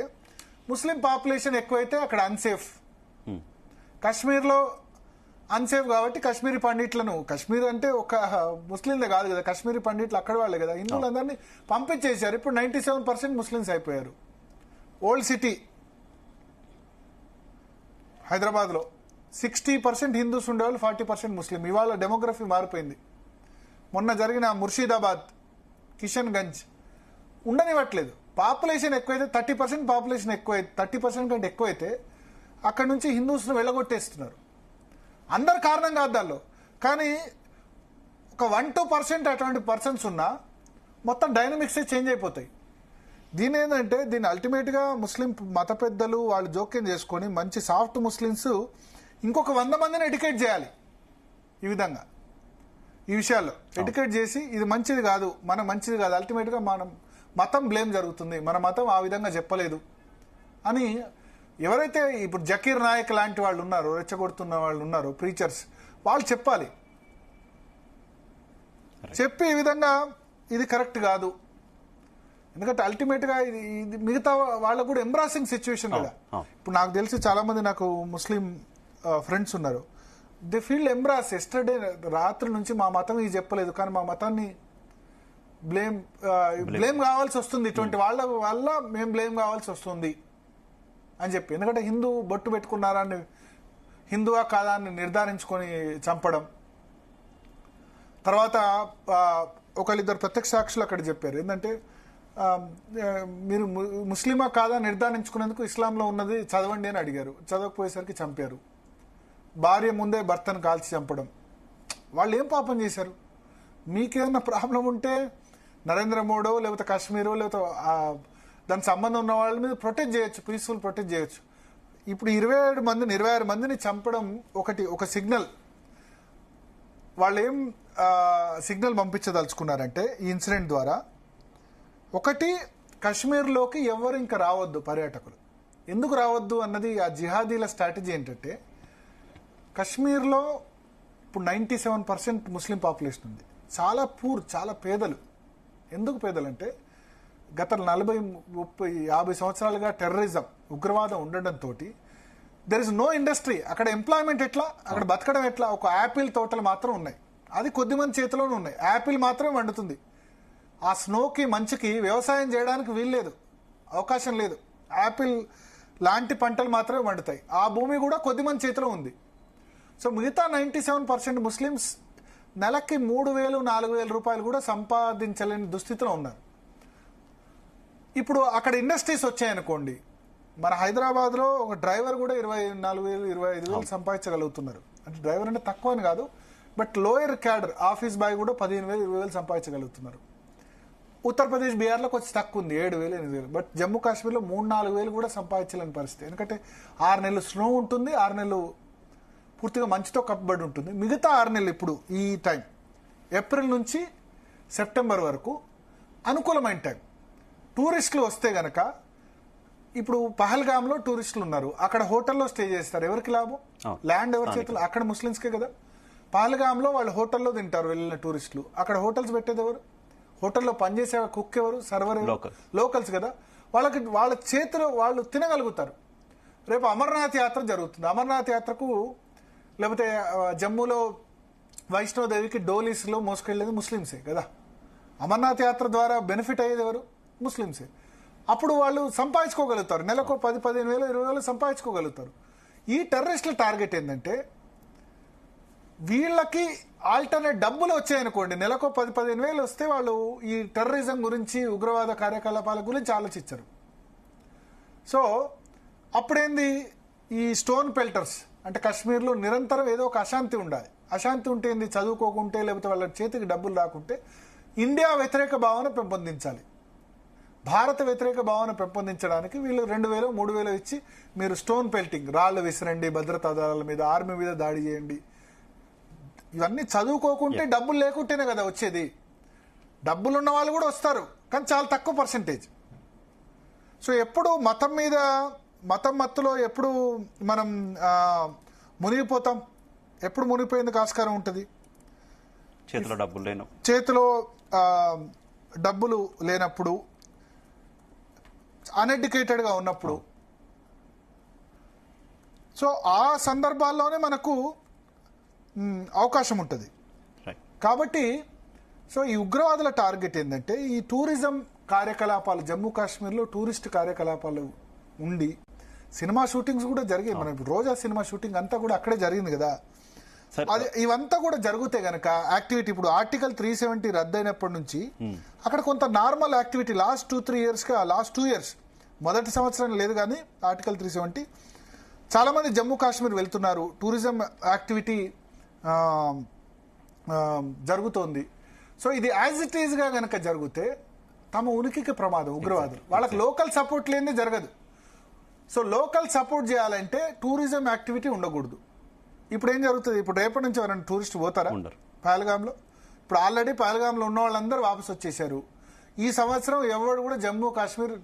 ముస్లిం పాపులేషన్ ఎక్కువైతే అక్కడ అన్సేఫ్, కాశ్మీర్లో అన్సేఫ్ కాబట్టి కాశ్మీరీ పండిట్లను, కాశ్మీర్ అంటే ఒక ముస్లింలే కాదు కదా, కాశ్మీరీ పండిట్లు అక్కడ వాళ్ళే కదా, హిందువులందరినీ పంపించేశారు. ఇప్పుడు 97% ముస్లిమ్స్ అయిపోయారు. ఓల్డ్ సిటీ హైదరాబాద్లో 60% హిందూస్ ఉండేవాళ్ళు, 40% ముస్లిం. ఇవాళ డెమోగ్రఫీ మారిపోయింది. మొన్న జరిగిన ముర్షిదాబాద్, కిషన్ గంజ్ ఉండనివ్వట్లేదు. పాపులేషన్ ఎక్కువైతే 30% పాపులేషన్ ఎక్కువైతే 30% కంటే ఎక్కువైతే అక్కడ నుంచి హిందూస్ను వెళ్ళగొట్టేస్తున్నారు. అందరు కారణం కాదు దానిలో, కానీ ఒక 1-2% అటువంటి పర్సన్స్ ఉన్నా మొత్తం డైనమిక్సే చేంజ్ అయిపోతాయి. దీని ఏంటంటే, దీన్ని అల్టిమేట్గా ముస్లిం మత పెద్దలు వాళ్ళు జోక్యం చేసుకొని మంచి సాఫ్ట్ ముస్లిమ్స్ ఇంకొక 100 మందిని ఎడ్యుకేట్ చేయాలి. ఈ విధంగా ఈ విషయాల్లో ఎడ్యుకేట్ చేసి ఇది మంచిది కాదు, మనం మంచిది కాదు, అల్టిమేట్గా మనం మతం బ్లేమ్ జరుగుతుంది, మన మతం ఆ విధంగా చెప్పలేదు అని ఎవరైతే ఇప్పుడు జకీర్ నాయక్ లాంటి వాళ్ళు ఉన్నారు, రెచ్చగొడుతున్న వాళ్ళు ఉన్నారు, ప్రీచర్స్, వాళ్ళు చెప్పాలి. చెప్పి ఈ విధంగా ఇది కరెక్ట్ కాదు. ఎందుకంటే అల్టిమేట్గా ఇది మిగతా వాళ్ళకు కూడా ఎంబ్రాసింగ్ సిచ్యువేషన్ కదా. ఇప్పుడు నాకు తెలిసి చాలా మంది నాకు ముస్లిం ఫ్రెండ్స్ ఉన్నారు. They feel embrace. ఎస్టర్డే రాత్రి నుంచి మా మతం ఇది చెప్పలేదు, కానీ మా మతాన్ని బ్లేమ్ కావాల్సి వస్తుంది, ఇటువంటి వాళ్ళ వల్ల మేము బ్లేమ్ కావాల్సి వస్తుంది అని చెప్పి. ఎందుకంటే హిందూ బొట్టు పెట్టుకున్నారా అని, హిందువా కాదా అని నిర్ధారించుకొని చంపడం. తర్వాత ఒకళ్ళిద్దరు ప్రత్యక్ష సాక్షులు అక్కడ చెప్పారు ఏంటంటే, మీరు ముస్లిమా కాదా నిర్ధారించుకునేందుకు ఇస్లాంలో ఉన్నది చదవండి అని అడిగారు. చదవకపోయేసరికి చంపారు. భార్య ముందే భర్తను కాల్చి చంపడం. వాళ్ళు ఏం పాపం చేశారు? మీకేదన్నా ప్రాబ్లం ఉంటే నరేంద్ర మోడో లేకపోతే కాశ్మీరో లేకపోతే దానికి సంబంధం ఉన్న వాళ్ళ మీద ప్రొటెక్ట్ చేయొచ్చు, పీస్ఫుల్ ప్రొటెక్ట్ చేయొచ్చు. ఇప్పుడు 26 మందిని చంపడం ఒక సిగ్నల్. వాళ్ళు ఏం సిగ్నల్ పంపించదలుచుకున్నారంటే ఈ ఇన్సిడెంట్ ద్వారా, ఒకటి, కాశ్మీర్లోకి ఎవరు ఇంకా రావద్దు పర్యాటకులు. ఎందుకు రావద్దు అన్నది ఆ జిహాదీల స్ట్రాటజీ ఏంటంటే, కాశ్మీర్లో ఇప్పుడు 97% ముస్లిం పాపులేషన్ ఉంది. చాలా చాలా పేదలు. ఎందుకు పేదలంటే, గత 40, 30, 50 సంవత్సరాలుగా టెర్రరిజం, ఉగ్రవాదం ఉండడంతో దెర్ ఇస్ నో ఇండస్ట్రీ. అక్కడ ఎంప్లాయ్మెంట్ ఎట్లా, అక్కడ బతకడం ఎట్లా? ఒక యాపిల్ తోటలు మాత్రం ఉన్నాయి, అది కొద్దిమంది చేతిలోనే ఉన్నాయి. యాపిల్ మాత్రమే వండుతుంది. ఆ స్నోకి మంచుకి వ్యవసాయం చేయడానికి వీల్లేదు, అవకాశం లేదు. యాపిల్ లాంటి పంటలు మాత్రమే వండుతాయి. ఆ భూమి కూడా కొద్దిమంది చేతిలో ఉంది. సో మిగతా 97% ముస్లిమ్స్ నెలకి 3,000-4,000 రూపాయలు కూడా సంపాదించలేని దుస్థితిలో ఉన్నారు. ఇప్పుడు అక్కడ ఇండస్ట్రీస్ వచ్చాయనుకోండి, మన హైదరాబాద్లో ఒక డ్రైవర్ కూడా 24,000, 25,000 సంపాదించగలుగుతున్నారు. అంటే డ్రైవర్ అంటే తక్కువ అని కాదు, but lower cadre office boy కూడా 15,000, 20,000 సంపాదించగలుగుతున్నారు. ఉత్తరప్రదేశ్, బీహార్లో కొంచెం తక్కువ ఉంది, 7,000, 8,000. బట్ జమ్మూ కాశ్మీర్లో 3-4,000 కూడా సంపాదించలేని పరిస్థితి. ఎందుకంటే 6 నెలలు స్నో ఉంటుంది, 6 నెలలు పూర్తిగా మంచుతో కప్పబడి ఉంటుంది. మిగతా 6 నెలలు ఇప్పుడు ఈ టైం ఏప్రిల్ నుంచి సెప్టెంబర్ వరకు అనుకూలమైన టైం. టూరిస్టులు వస్తే గనక, ఇప్పుడు పహల్గామ్లో టూరిస్టులు ఉన్నారు, అక్కడ హోటల్లో స్టే చేస్తారు. ఎవరికి లాభం? ల్యాండ్ ఎవరి చేతులు? అక్కడ ముస్లిమ్స్కే కదా. పహల్గామ్లో వాళ్ళు హోటల్లో తింటారు వెళ్ళిన టూరిస్టులు. అక్కడ హోటల్స్ పెట్టేది ఎవరు? హోటల్లో పనిచేసే కుక్ ఎవరు? సర్వర్ ఎవరు? లోకల్స్ కదా. వాళ్ళ చేతిలో వాళ్ళు తినగలుగుతారు. రేపు అమర్నాథ్ యాత్ర జరుగుతుంది. అమర్నాథ్ యాత్రకు లేకపోతే జమ్మూలో వైష్ణోదేవికి డోలీస్లో మోసుకెళ్లేది ముస్లిమ్సే కదా. అమర్నాథ్ యాత్ర ద్వారా బెనిఫిట్ అయ్యేది ఎవరు? ముస్లిమ్సే. అప్పుడు వాళ్ళు సంపాదించుకోగలుగుతారు, నెలకు 10,000-15,000, 20,000 సంపాదించుకోగలుగుతారు. ఈ టెర్రరిస్టుల టార్గెట్ ఏంటంటే, వీళ్ళకి ఆల్టర్నేట్ డబ్బులు వచ్చాయనుకోండి, నెలకు 10,000-15,000 వస్తే వాళ్ళు ఈ టెర్రరిజం గురించి, ఉగ్రవాద కార్యకలాపాల గురించి ఆలోచించరు. సో అప్పుడేంది, ఈ స్టోన్ పెల్టర్స్ అంటే కాశ్మీర్లో నిరంతరం ఏదో ఒక అశాంతి ఉండాలి. అశాంతి ఉంటే ఏంది, చదువుకోకుంటే లేకపోతే వాళ్ళ చేతికి డబ్బులు రాకుంటే ఇండియా వ్యతిరేక భావన పెంపొందించాలి. భారత వ్యతిరేక భావన పెంపొందించడానికి వీళ్ళు 2,000, 3,000 ఇచ్చి మీరు స్టోన్ పెల్టింగ్, రాళ్లు విసిరండి, భద్రతా దళాల మీద, ఆర్మీ మీద దాడి చేయండి, ఇవన్నీ చదువుకోకుంటే డబ్బులు లేకుంటేనే కదా వచ్చేది. డబ్బులు ఉన్న వాళ్ళు కూడా వస్తారు, కానీ చాలా తక్కువ పర్సెంటేజ్. సో ఎప్పుడు మతం మీద, మతం మత్తులో ఎప్పుడు మనం మునిగిపోతాం, ఎప్పుడు మునిగిపోయేందుకు ఆస్కారం ఉంటుంది? చేతిలో డబ్బులు లేను, చేతిలో డబ్బులు లేనప్పుడు, అన్ఎడ్యుకేటెడ్గా ఉన్నప్పుడు. సో ఆ సందర్భాల్లోనే మనకు అవకాశం ఉంటుంది. కాబట్టి సో ఈ ఉగ్రవాదుల టార్గెట్ ఏంటంటే ఈ టూరిజం కార్యకలాపాలు, జమ్మూ కాశ్మీర్లో టూరిస్ట్ కార్యకలాపాలు ఉండి సినిమా షూటింగ్స్ కూడా జరిగాయి. మనం ఇప్పుడు రోజా సినిమా షూటింగ్ అంతా కూడా అక్కడే జరిగింది కదా. అది ఇవంతా కూడా జరిగితే గనక యాక్టివిటీ, ఇప్పుడు ఆర్టికల్ 370 రద్దయినప్పటి నుంచి అక్కడ కొంత నార్మల్ యాక్టివిటీ లాస్ట్ 2-3 years గా, లాస్ట్ 2 years, మొదటి సంవత్సరం లేదు కానీ ఆర్టికల్ 370 చాలా మంది జమ్మూ కాశ్మీర్ వెళ్తున్నారు, టూరిజం యాక్టివిటీ జరుగుతోంది. సో ఇది యాజ్ ఇట్ ఈజ్ గా గనక జరిగితే తమ ఉనికికి ప్రమాదం. ఉగ్రవాదులు వాళ్ళకి లోకల్ సపోర్ట్ లేనిదే జరగదు. సో లోకల్ సపోర్ట్ చేయాలంటే టూరిజం యాక్టివిటీ ఉండకూడదు. ఇప్పుడు ఏం జరుగుతుంది? ఇప్పుడు రేపటి నుంచి ఎవరైనా టూరిస్ట్ పోతారా పహల్గామ్లో? ఇప్పుడు ఆల్రెడీ పహల్గామ్లో ఉన్న వాళ్ళందరూ వాపసు వచ్చేసారు. ఈ సంవత్సరం ఎవరు కూడా జమ్మూ కాశ్మీర్,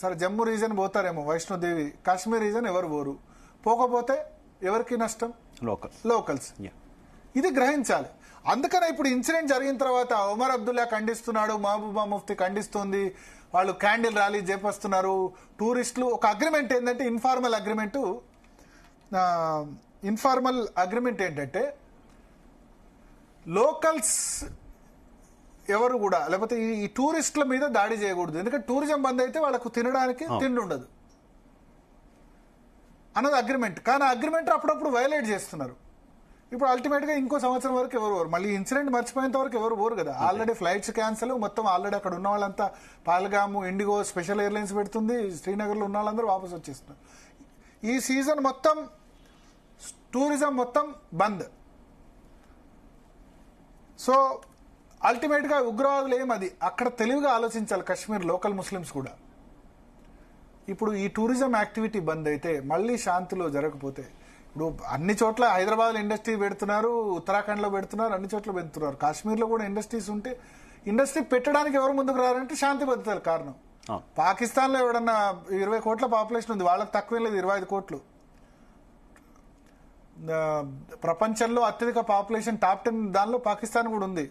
సరే జమ్మూ రీజన్ పోతారేమో, వైష్ణోదేవి కాశ్మీర్ రీజన్ ఎవరు పోరు. పోకపోతే ఎవరికి నష్టం? లోకల్స్. ఇది గ్రహించాలి. అందుకనే ఇప్పుడు ఇన్సిడెంట్ జరిగిన తర్వాత ఒమర్ అబ్దుల్లా ఖండిస్తున్నాడు, మహబూబా ముఫ్తీ ఖండిస్తుంది, వాళ్ళు క్యాండిల్ ర్యాలీ చేపస్తున్నారు. టూరిస్టులు ఒక అగ్రిమెంట్ ఏంటంటే ఇన్ఫార్మల్ అగ్రిమెంట్ ఏంటంటే లోకల్స్ ఎవరు కూడా, లేకపోతే ఈ టూరిస్టుల మీద దాడి చేయకూడదు. ఎందుకంటే టూరిజం బంద్ అయితే వాళ్ళకు తినడానికి తిండి ఉండదు అన్నది అగ్రిమెంట్. కానీ అగ్రిమెంట్ అప్పుడప్పుడు వైలేట్ చేస్తున్నారు. ఇప్పుడు అల్టిమేట్ గా ఇంకో సంవత్సరం వరకు ఎవరు పోరు, మళ్ళీ ఇన్సిడెంట్ మర్చిపోయేంత వరకు ఎవరు పోరు కదా. ఆల్రెడీ ఫ్లైట్స్ క్యాన్సల్, మొత్తం ఆల్రెడీ అక్కడ ఉన్న వాళ్ళంతా పాల్గాము, ఇండిగో, స్పెషల్ ఎయిర్లైన్స్ పెడుతుంది, శ్రీనగర్ లో ఉన్న వాళ్ళందరూ వాపసు వచ్చేస్తున్నారు. ఈ సీజన్ మొత్తం టూరిజం మొత్తం బంద్. సో అల్టిమేట్ గా ఉగ్రవాదులు ఏమది అక్కడ తెలివిగా ఆలోచించాలి. కశ్మీర్ లోకల్ ముస్లిమ్స్ కూడా ఇప్పుడు ఈ టూరిజం యాక్టివిటీ బంద్ అయితే మళ్ళీ శాంతిలో జరగకపోతే, ఇప్పుడు అన్ని చోట్ల హైదరాబాద్ లో ఇండస్ట్రీ పెడుతున్నారు, ఉత్తరాఖండ్ లో పెడుతున్నారు, అన్ని చోట్ల పెడుతున్నారు. కాశ్మీర్ లో కూడా ఇండస్ట్రీస్ ఉంటే ఇండస్ట్రీ పెట్టడానికి ఎవరు ముందుకు రారంటే శాంతి భద్రతల కారణం. పాకిస్తాన్ లో ఎవడన్నా 20 కోట్ల పాపులేషన్ ఉంది, వాళ్ళకి తక్కువేం లేదు 25 కోట్లు. ప్రపంచంలో అత్యధిక పాపులేషన్ టాప్ 10 దానిలో పాకిస్తాన్ కూడా ఉంది.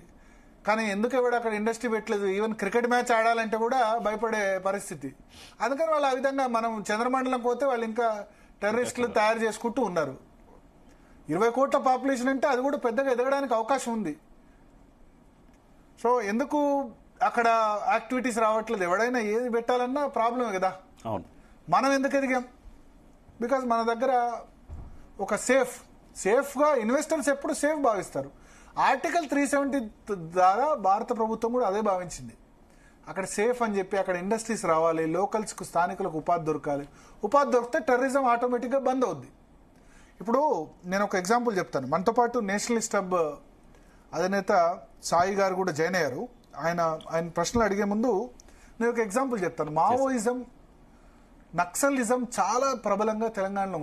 కానీ ఎందుకు ఎవడు అక్కడ ఇండస్ట్రీ పెట్టలేదు? ఈవెన్ క్రికెట్ మ్యాచ్ ఆడాలంటే కూడా భయపడే పరిస్థితి. అందుకని వాళ్ళు ఆ విధంగా, మనం చంద్రమండలం పోతే వాళ్ళు ఇంకా టెర్రరిస్టులు తయారు చేసుకుంటూ ఉన్నారు. 20 కోట్ల పాపులేషన్ అంటే అది కూడా పెద్దగా ఎదగడానికి అవకాశం ఉంది. సో ఎందుకు అక్కడ యాక్టివిటీస్ రావట్లేదు? ఎవడైనా ఏది పెట్టాలన్నా ప్రాబ్లమే కదా. మనం ఎందుకు ఎదిగాం? బికాజ్ మన దగ్గర ఒక సేఫ్గా ఇన్వెస్టర్స్ ఎప్పుడు సేఫ్ భావిస్తారు. ఆర్టికల్ 370 ద్వారా భారత ప్రభుత్వం కూడా అదే భావించింది. అక్కడ సేఫ్ అని చెప్పి అక్కడ ఇండస్ట్రీస్ రావాలి, లోకల్స్కు, స్థానికులకు ఉపాధి దొరకాలి. ఉపాధి దొరికితే టెర్రరిజం ఆటోమేటిక్గా బంద్ అవుద్ది. ఇప్పుడు నేను ఒక ఎగ్జాంపుల్ చెప్తాను. మనతో పాటు నేషనలిస్ట్ హబ్ అధినేత సాయి గారు కూడా జాయిన్ అయ్యారు. ఆయన ప్రశ్నలు అడిగే ముందు నేను ఒక ఎగ్జాంపుల్ చెప్తాను. మావోయిజం, నక్సలిజం చాలా ప్రబలంగా తెలంగాణలో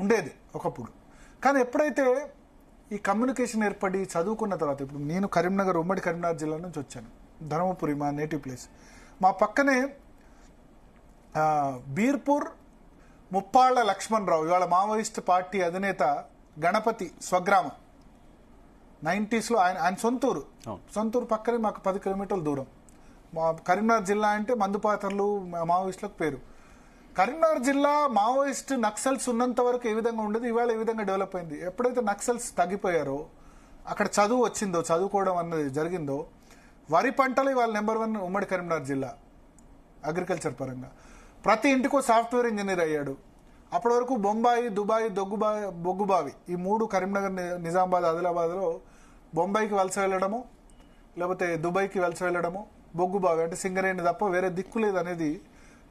ఉండేది ఒకప్పుడు. కానీ ఎప్పుడైతే ఈ కమ్యూనికేషన్ ఏర్పడి చదువుకున్న తర్వాత, ఇప్పుడు నేను కరీంనగర్, ఉమ్మడి కరీంనగర్ జిల్లా నుంచి వచ్చాను, ధర్మపురి మా నేటివ్ ప్లేస్. మా పక్కనే బీర్పూర్ ముప్పాళ్ల లక్ష్మణరావు, ఇవాళ మావోయిస్ట్ పార్టీ అధినేత, గణపతి స్వగ్రామం. 90s లో ఆయన సొంతూరు పక్కనే మాకు 10 కిలోమీటర్ల దూరం. మా కరీంనగర్ జిల్లా అంటే మందుపాత్రలు, మావోయిస్టులకు పేరు. కరీంనగర్ జిల్లా మావోయిస్ట్ నక్సల్స్ ఉన్నంత వరకు ఏ విధంగా ఉండేది, ఇవాళ ఏ విధంగా డెవలప్ అయింది. ఎప్పుడైతే నక్సల్స్ తగ్గిపోయారో, అక్కడ చదువు వచ్చిందో, చదువుకోవడం అన్నది జరిగిందో, వరి పంటలు ఇవాళ నెంబర్ 1 ఉమ్మడి కరీంనగర్ జిల్లా అగ్రికల్చర్ పరంగా. ప్రతి ఇంటికో సాఫ్ట్వేర్ ఇంజనీర్ అయ్యాడు. అప్పటి వరకు బొంబాయి, దుబాయ్, బొగ్గుబావి, ఈ 3 కరీంనగర్, నిజామాబాద్, ఆదిలాబాద్లో బొంబాయికి వలస వెళ్ళడము, లేకపోతే దుబాయ్కి వలస వెళ్ళడము, బొగ్గుబావి అంటే సింగరేణి తప్ప వేరే దిక్కు లేదు అనేది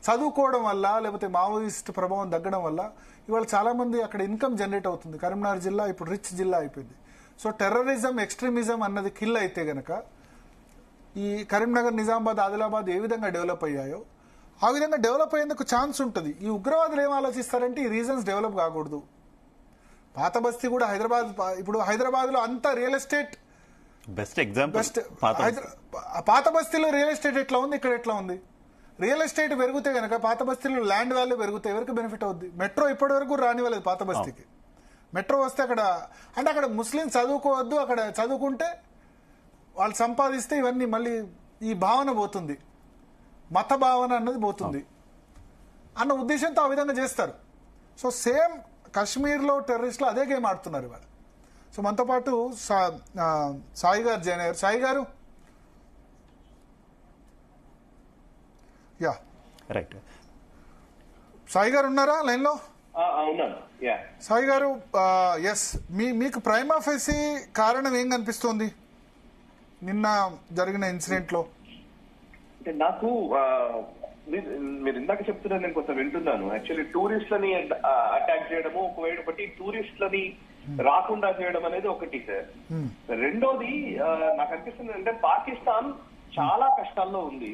చదువుకోవడం వల్ల, లేకపోతే మావోయిస్ట్ ప్రభావం తగ్గడం వల్ల ఇవాళ చాలా మంది అక్కడ ఇన్కమ్ జనరేట్ అవుతుంది. కరీంనగర్ జిల్లా ఇప్పుడు రిచ్ జిల్లా అయిపోయింది. సో టెర్రరిజం, ఎక్స్ట్రీమిజం అన్నది కిల్ అయితే గనక ఈ కరీంనగర్, నిజామాబాద్, ఆదిలాబాద్ ఏ విధంగా డెవలప్ అయ్యాయో ఆ విధంగా డెవలప్ అయ్యేందుకు ఛాన్స్ ఉంటుంది. ఈ ఉగ్రవాదులు ఏం ఆలోచిస్తారంటే ఈ రీజన్స్ డెవలప్ కాకూడదు. పాత బస్తీ కూడా ఇప్పుడు హైదరాబాద్లో అంతా real estate best example. Best. పాత బస్తీలో రియల్ ఎస్టేట్ ఎట్లా ఉంది, ఇక్కడ ఎట్లా ఉంది? రియల్ ఎస్టేట్ పెరిగితే కనుక పాత బస్తీలో ల్యాండ్ వాల్యూ పెరిగితే ఎవరికి బెనిఫిట్ అవుద్ది? మెట్రో ఇప్పటి వరకు రానివ్వలేదు పాత బస్తీకి. మెట్రో వస్తే అక్కడ ముస్లిం చదువుకోవద్దు, అక్కడ చదువుకుంటే వాళ్ళు సంపాదిస్తే ఇవన్నీ మళ్ళీ ఈ భావన పోతుంది, మత భావన అన్నది పోతుంది అన్న ఉద్దేశంతో ఆ విధంగా చేస్తారు. సో సేమ్ కాశ్మీర్లో టెర్రరిస్టులు అదే గేమ్ ఆడుతున్నారు ఇవాళ. సో మనతో పాటు సాయి గారు జాయిన్ అయ్యారు. సాయి గారు, యా రైట్. సాయి గారు ఉన్నారా లైన్లో? సాయి గారు, ఎస్, మీకు ప్రైమా ఫేసి కారణం ఏం కనిపిస్తోంది నిన్న జరిగిన ఇన్సిడెంట్ లో? అంటే నాకు మీరు ఇందాక చెప్తున్నారు, నేను కొంచెం వింటున్నాను. యాక్చువల్లీ టూరిస్టులని అటాక్ చేయడము ఒకటి, టూరిస్టులని రాకుండా చేయడం అనేది ఒకటి సార్. రెండోది నాకు అనిపిస్తుంది అంటే పాకిస్తాన్ చాలా కష్టాల్లో ఉంది.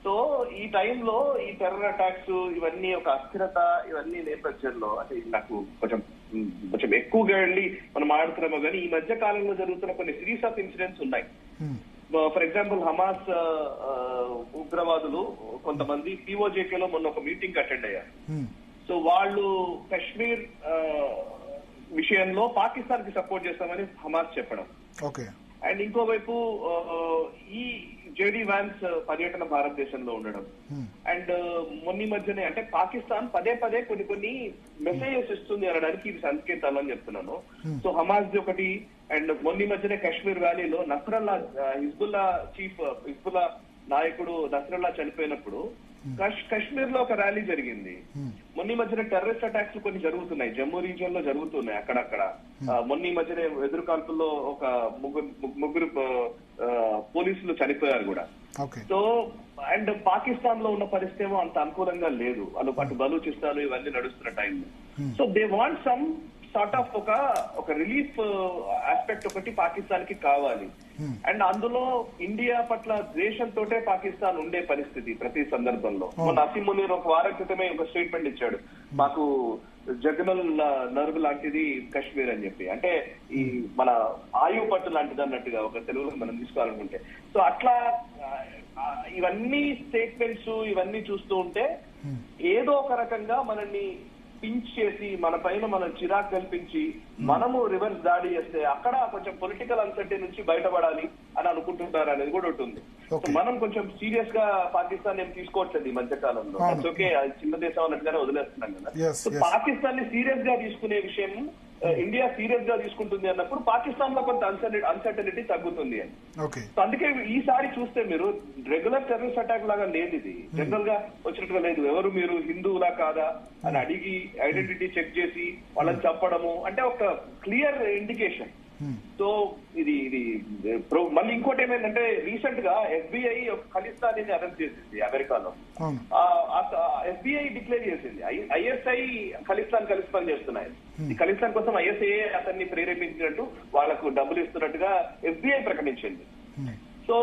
సో ఈ టైంలో ఈ టెర్రర్ అటాక్స్ ఇవన్నీ ఒక అస్థిరత ఇవన్నీ నేపథ్యంలో అంటే నాకు కొంచెం ఎక్కువగా వెళ్ళి మనం ఆడుతున్నామో కానీ ఈ మధ్య కాలంలో జరుగుతున్న కొన్ని సిరీస్ ఆఫ్ ఇన్సిడెంట్స్ ఉన్నాయి. ఫర్ ఎగ్జాంపుల్ హమాస్ ఉగ్రవాదులు కొంతమంది పిఓజేకేలో మొన్న ఒక మీటింగ్ అటెండ్ అయ్యారు. సో వాళ్ళు కశ్మీర్ విషయంలో పాకిస్తాన్ కి సపోర్ట్ చేస్తామని హమాస్ చెప్పడం. అండ్ ఇంకోవైపు ఈ జేడీ వ్యాన్స్ పర్యటన భారతదేశంలో ఉండడం. అండ్ మొన్న మధ్యనే అంటే పాకిస్తాన్ పదే కొన్ని మెసేజెస్ ఇస్తుంది అనడానికి ఇది సంకేతాలు అని చెప్తున్నాను. సో హమాస్ ఒకటి, అండ్ మొన్న మధ్యనే కాశ్మీర్ వ్యాలీలో నస్రల్లా హిజ్బుల్లా నాయకుడు నస్రల్లా చనిపోయినప్పుడు కాశ్మీర్ లో ఒక ర్యాలీ జరిగింది. మొన్న మధ్యన టెర్రరిస్ట్ అటాక్స్ కొన్ని జరుగుతున్నాయి, జమ్మూ రీజియన్ లో జరుగుతున్నాయి అక్కడక్కడ. మొన్న మధ్యనే ఎదురు కాల్పుల్లో ఒక ముగ్గురు పోలీసులు చనిపోయారు కూడా. సో అండ్ పాకిస్తాన్ లో ఉన్న పరిస్థితి ఏమో అంత అనుకూలంగా లేదు, వాళ్ళు అటు బలూచిస్తాన్ ఇవన్నీ నడుస్తున్న టైంలో. So they want some sort of ఒక రిలీఫ్ ఆస్పెక్ట్ ఒకటి పాకిస్తాన్ కి కావాలి. అండ్ అందులో ఇండియా పట్ల ద్వేషంతోటే పాకిస్తాన్ ఉండే పరిస్థితి ప్రతి సందర్భంలో. మొన్న అసీం మునీర్ ఒక వారం క్రితమే ఒక స్టేట్మెంట్ ఇచ్చాడు, మాకు జగనల్ నర్వ్ లాంటిది కాశ్మీర్ అని చెప్పి. అంటే ఈ మన ఆయువు పట్టు లాంటిది అన్నట్టుగా ఒక తెలుగులో మనం తీసుకోవాలనుకుంటే. సో అట్లా ఇవన్నీ స్టేట్మెంట్స్ ఇవన్నీ చూస్తూ ఉంటే ఏదో ఒక రకంగా మనల్ని పించ్ చేసి మన పైన మనం చిరాకు కల్పించి మనము రివర్స్ దాడి చేస్తే అక్కడ కొంచెం పొలిటికల్ అన్సర్టీ నుంచి బయటపడాలి అని అనుకుంటున్నారు అనేది కూడా ఉంటుంది. మనం కొంచెం సీరియస్ గా పాకిస్తాన్ ఏం తీసుకోవట్లేదు ఈ మధ్య కాలంలో. ఓకే, చిన్న దేశం అన్నట్టుగానే వదిలేస్తున్నాం కదా. సో పాకిస్తాన్ ని సీరియస్ గా తీసుకునే విషయం ఇండియా సీరియస్ గా తీసుకుంటుంది అన్నప్పుడు పాకిస్తాన్ లో కొంత అన్సర్టనిటీ తగ్గుతుంది అని. సో అందుకే ఈసారి చూస్తే మీరు రెగ్యులర్ టెర్రరిస్ట్ అటాక్ లాగా లేదు, ఇది జనరల్ గా వచ్చినట్టుగా లేదు. ఎవరు మీరు హిందువులా కాదా అని అడిగి ఐడెంటిటీ చెక్ చేసి వాళ్ళని చంపడము అంటే ఒక క్లియర్ ఇండికేషన్. సో ఇది మళ్ళీ ఇంకోటి ఏమైందంటే రీసెంట్ గా FBI ఖలిస్తానీ అరెస్ట్ చేసింది అమెరికాలో. FBI డిక్లేర్ చేసింది ISI ఖలిస్తాన్ పని చేస్తున్నాయి. ఈ ఖలిస్తాన్ కోసం ISI అతన్ని ప్రేరేపించినట్టు వాళ్లకు డబ్బులు ఇస్తున్నట్టుగా FBI ప్రకటించింది. సో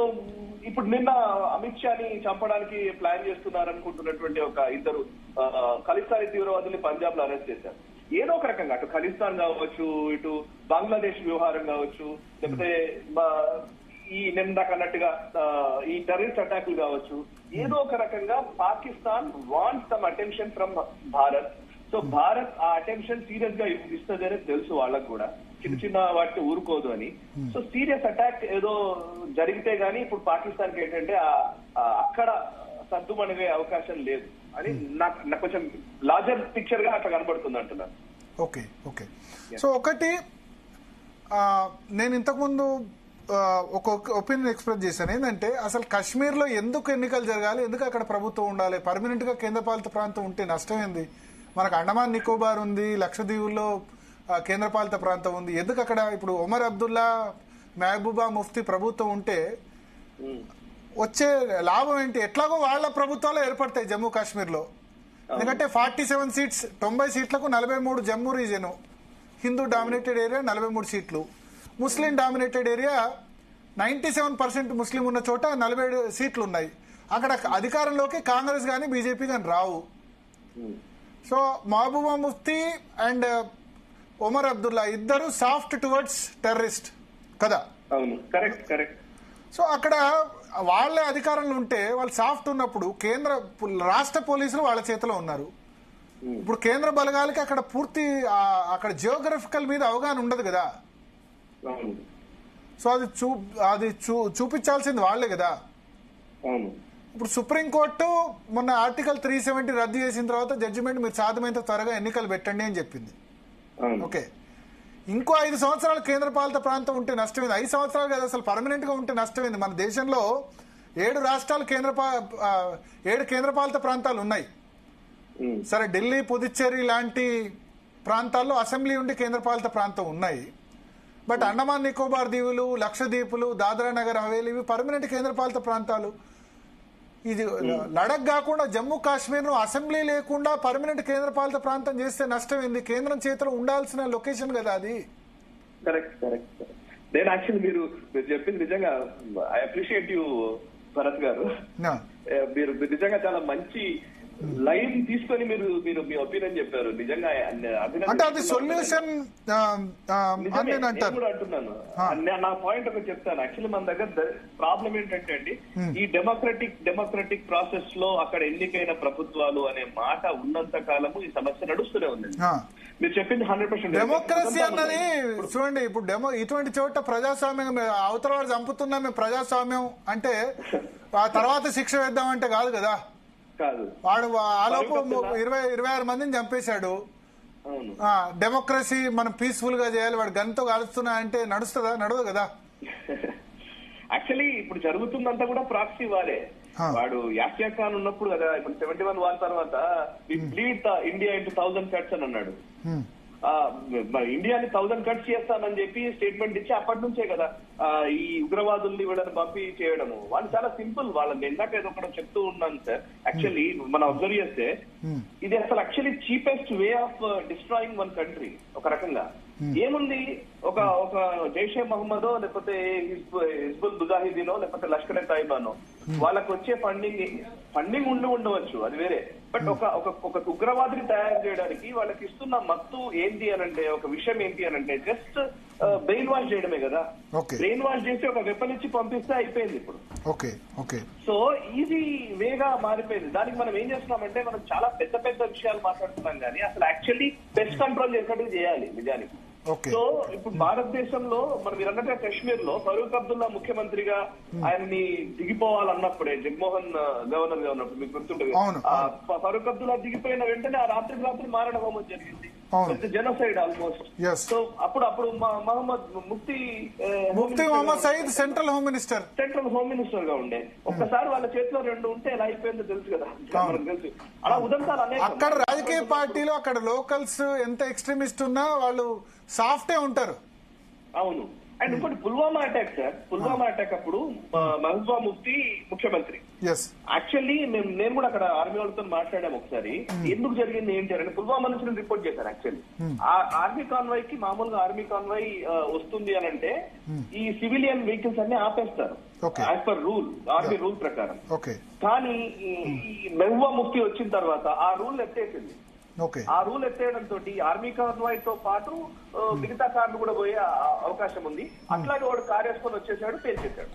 ఇప్పుడు నిన్న అమిత్ షాని చంపడానికి ప్లాన్ చేస్తున్నారనుకుంటున్నటువంటి ఒక ఇద్దరు ఖలిస్తానీ తీవ్రవాదుల్ని పంజాబ్ లో అరెస్ట్ చేశారు. ఏదో ఒక రకంగా అటు ఖలిస్తాన్ కావచ్చు, ఇటు బంగ్లాదేశ్ వ్యవహారం కావచ్చు, లేకపోతే ఈ నిందాక అన్నట్టుగా ఈ టెర్రరిస్ట్ అటాకులు కావచ్చు, ఏదో ఒక రకంగా Pakistan wants some attention from Bharat. So Bharat ఆ అటెన్షన్ సీరియస్ గా ఇస్తుంది అనేది తెలుసు వాళ్ళకు కూడా, చిన్న వాటిని ఊరుకోదు అని. సో సీరియస్ అటాక్ ఏదో జరిగితే గానీ ఇప్పుడు పాకిస్తాన్ కి ఏంటంటే అక్కడ సర్దుమణిగే అవకాశం లేదు అని నాకు కొంచెం లార్జర్ పిక్చర్ గా అట్లా కనబడుతుంది అంటున్నాను. ఓకే. సో ఒకటి నేను ఇంతకుముందు ఒక ఒపీనియన్ ఎక్స్ప్రెస్ చేశాను, ఏంటంటే అసలు కాశ్మీర్లో ఎందుకు ఎన్నికలు జరగాలి, ఎందుకు అక్కడ ప్రభుత్వం ఉండాలి, పర్మనెంట్ గా కేంద్రపాలిత ప్రాంతం ఉంటే నష్టం ఏంది? మనకు అండమాన్ నికోబార్ ఉంది, లక్షద్వీపుల్లో కేంద్రపాలిత ప్రాంతం ఉంది, ఎందుకు అక్కడ ఇప్పుడు ఒమర్ అబ్దుల్లా, మహబూబా ముఫ్తీ ప్రభుత్వం ఉంటే వచ్చే లాభం ఏంటి? ఎట్లాగో వాళ్ళ ప్రభుత్వాలు ఏర్పడతాయి జమ్మూ కాశ్మీర్ లో. ఎందుకంటే 47 సీట్స్ 90 సీట్లకు 43 Jammu region Hindu dominated area, 43 సీట్లు ముస్లిం డామినేటెడ్ ఏరియా, 97% ముస్లిం ఉన్న చోట 47 సీట్లు ఉన్నాయి. అక్కడ అధికారంలోకి కాంగ్రెస్ కానీ బీజేపీ కానీ రావు. సో మహబూబా ముఫ్తీ అండ్ ఒమర్ అబ్దుల్లా ఇద్దరు సాఫ్ట్ టువర్డ్స్ టెర్రరిస్ట్ కదా. అవును, కరెక్ట్ కరెక్ట్. సో అక్కడ వాళ్ళే అధికారంలో ఉంటే వాళ్ళు సాఫ్ట్ ఉన్నప్పుడు రాష్ట్ర పోలీసులు వాళ్ళ చేతిలో ఉన్నారు. ఇప్పుడు కేంద్ర బలగాలకి అక్కడ పూర్తి అక్కడ జియోగ్రఫికల్ మీద అవగాహన ఉండదు కదా. అవును సో అది చూపించాల్సింది వాళ్లే కదా. అవును. ఇప్పుడు సుప్రీంకోర్టు మొన్న ఆర్టికల్ 370 రద్దు చేసిన తర్వాత జడ్జిమెంట్ మీరు సాధ్యమైనంత త్వరగా ఎన్నికలు పెట్టండి అని చెప్పింది. ఓకే, ఇంకో 5 సంవత్సరాలు కేంద్రపాలిత ప్రాంతం ఉంటే నష్టమైంది. 5 సంవత్సరాలు కదా, అసలు పర్మనెంట్ గా ఉంటే నష్టమైంది. మన దేశంలో 7 రాష్ట్రాలు 7 కేంద్రపాలిత ప్రాంతాలు ఉన్నాయి. సరే, ఢిల్లీ, పుదుచ్చేరి లాంటి ప్రాంతాల్లో అసెంబ్లీ ఉండి కేంద్రపాలిత ప్రాంతం ఉన్నాయి. బట్ అండమాన్ నికోబార్ దీవులు, లక్షద్వీపులు, దాద్రా నగర్ హవేలీ ఇవి పర్మనెంట్ కేంద్రపాలిత ప్రాంతాలు. ఇది లడక్ కాకుండా జమ్మూ కాశ్మీర్ ను అసెంబ్లీ లేకుండా పర్మనెంట్ కేంద్రపాలిత ప్రాంతం చేస్తే నష్టం ఏంది? కేంద్రం చేతిలో ఉండాల్సిన లొకేషన్ కదా అది. Correct correct. నేను యాక్చువల్లీ మీరు చెప్పింది నిజంగా ఐ అప్రిషియేట్ యూ భరత్ గారు. మీరు నిజంగా చాలా మంచి లైన్ తీసుకొని మీరు మీ ఒపీనియన్ చెప్పారు. నిజంగా అంటే అది సొల్యూషన్ అంటున్నాను. నా పాయింట్ ఒకటి చెప్తాను. యాక్చువల్లీ మన దగ్గర ప్రాబ్లం ఏంటంటే అండి, ఈ డెమోక్రటిక్ ప్రాసెస్ లో అక్కడ ఎన్నికైన ప్రభుత్వాలు అనే మాట ఉన్నంత కాలము ఈ సమస్య నడుస్తూనే ఉంది. మీరు చెప్పింది 100%. డెమోక్రసీ అన్నది చూడండి, ఇప్పుడు ఇటువంటి చోట ప్రజాస్వామ్యం అవతల వాడు చంపుతున్నా మేము ప్రజాస్వామ్యం అంటే ఆ తర్వాత శిక్ష వేద్దామంటే కాదు కదా. వాడు ఆలోపు 26 మందిని చంపేశాడు. డెమోక్రసీ మనం పీస్ఫుల్ గా చేయాలి, వాడు గన్తో కాలుస్తున్నా అంటే నడుస్తుందా? నడవదు కదా. యాక్చువల్లీ ఇప్పుడు జరుగుతుందంతా కూడా ప్రాక్సీ వారే. వాడు యాసియా ఖాన్ ఉన్నప్పుడు కదా, ఇప్పుడు 71 వార్ తర్వాత ఇండియా ఇంటూ 1000 కట్స్ అని అన్నాడు. ఇండియాని 1000 కట్స్ చేస్తానని చెప్పి స్టేట్మెంట్ ఇచ్చి అప్పటి నుంచే కదా ఈ ఉగ్రవాదుల్ని వీళ్ళని పంపి చేయడము. వాళ్ళు చాలా సింపుల్. వాళ్ళని ఇందాక ఏదో ఒకటి చెప్తూ ఉన్నాను సార్. యాక్చువల్లీ మనం అబ్జర్వ్ చేస్తే ఇది అసలు actually cheapest way of destroying one country. ఒక రకంగా ఏముంది, ఒక జైషే మహమ్మదో లేకపోతే హిజ్బుల్ ముజాహిదీనో లేకపోతే లష్కర్ తైబానో వాళ్ళకి వచ్చే ఫండింగ్ ఉండవచ్చు, అది వేరే. బట్ ఒక ఉగ్రవాదిని తయారు చేయడానికి వాళ్ళకి ఇస్తున్న మత్తు ఏంటి అనంటే, ఒక విషయం ఏంటి అనంటే జస్ట్ బ్రెయిన్ వాష్ చేయడమే కదా. బ్రెయిన్ వాష్ చేసి ఒక వెపన్ ఇచ్చి పంపిస్తే అయిపోయింది ఇప్పుడు. సో ఈజీ వేగా మారిపోయింది. దానికి మనం ఏం చేస్తున్నామంటే, మనం చాలా పెద్ద విషయాలు మాట్లాడుతున్నాం కానీ అసలు యాక్చువల్లీ పెస్ట్ కంట్రోల్ చేసినట్టు చేయాలి నిజానికి. సో ఇప్పుడు భారతదేశంలో మనం మీరు అన్నట్టుగా కాశ్మీర్ లో ఫరూక్ అబ్దుల్లా ముఖ్యమంత్రిగా ఆయన్ని దిగిపోవాలన్నప్పుడే, జగన్మోహన్ గవర్నర్ గా ఉన్నప్పుడు మీకు గుర్తుంటుంది, ఫరూక్ అబ్దుల్లా దిగిపోయిన వెంటనే ఆ రాత్రి మారణ హోమం జరిగింది. Genocide almost. సో అప్పుడు Mohammad Mufti Mohammad Sayeed central home minister గా ఉండే. ఒక్కసారి వాళ్ళ చేతిలో 2 ఉంటే ఎలా అయిపోయిందో తెలుసు కదా, మనకు తెలుసు. అలా ఉదంతాలు అనేక. అక్కడ రాజకీయ పార్టీలు, అక్కడ లోకల్స్ ఎంత ఎక్స్ట్రీమిస్ట్ ఉన్నా వాళ్ళు సాఫ్టే ఉంటారు. అవును. అండ్ ఇంకోటి Pulwama attack sir. Pulwama attack అప్పుడు మహబూబా ముఫ్తీ ముఖ్యమంత్రి. యాక్చువల్లీ నేను కూడా అక్కడ ఆర్మీ వాళ్ళతో మాట్లాడాము ఒకసారి. ఎందుకు జరిగింది ఏంటి అంటే, పుల్వామా నుంచి రిపోర్ట్ చేశారు. యాక్చువల్లీ ఆర్మీ కాన్వాయ్ కి, మామూలుగా ఆర్మీ కాన్వాయ్ వస్తుంది అని అంటే ఈ సివిలియన్ వెహికల్స్ అన్ని ఆపేస్తారు as per rule, army rule ప్రకారం. కానీ ఈ మహబూబా ముఫ్తీ వచ్చిన తర్వాత ఆ రూల్ ఎత్తేసింది. ఆ రూల్ ఎత్తేయడంతో ఆర్మీ కాన్వాయ్ తో పాటు మిగతా కార్లు కూడా పోయే అవకాశం ఉంది. అట్లాగే వాడు కారు వేసుకొని వచ్చేసాడు, పేల్చేశాడు.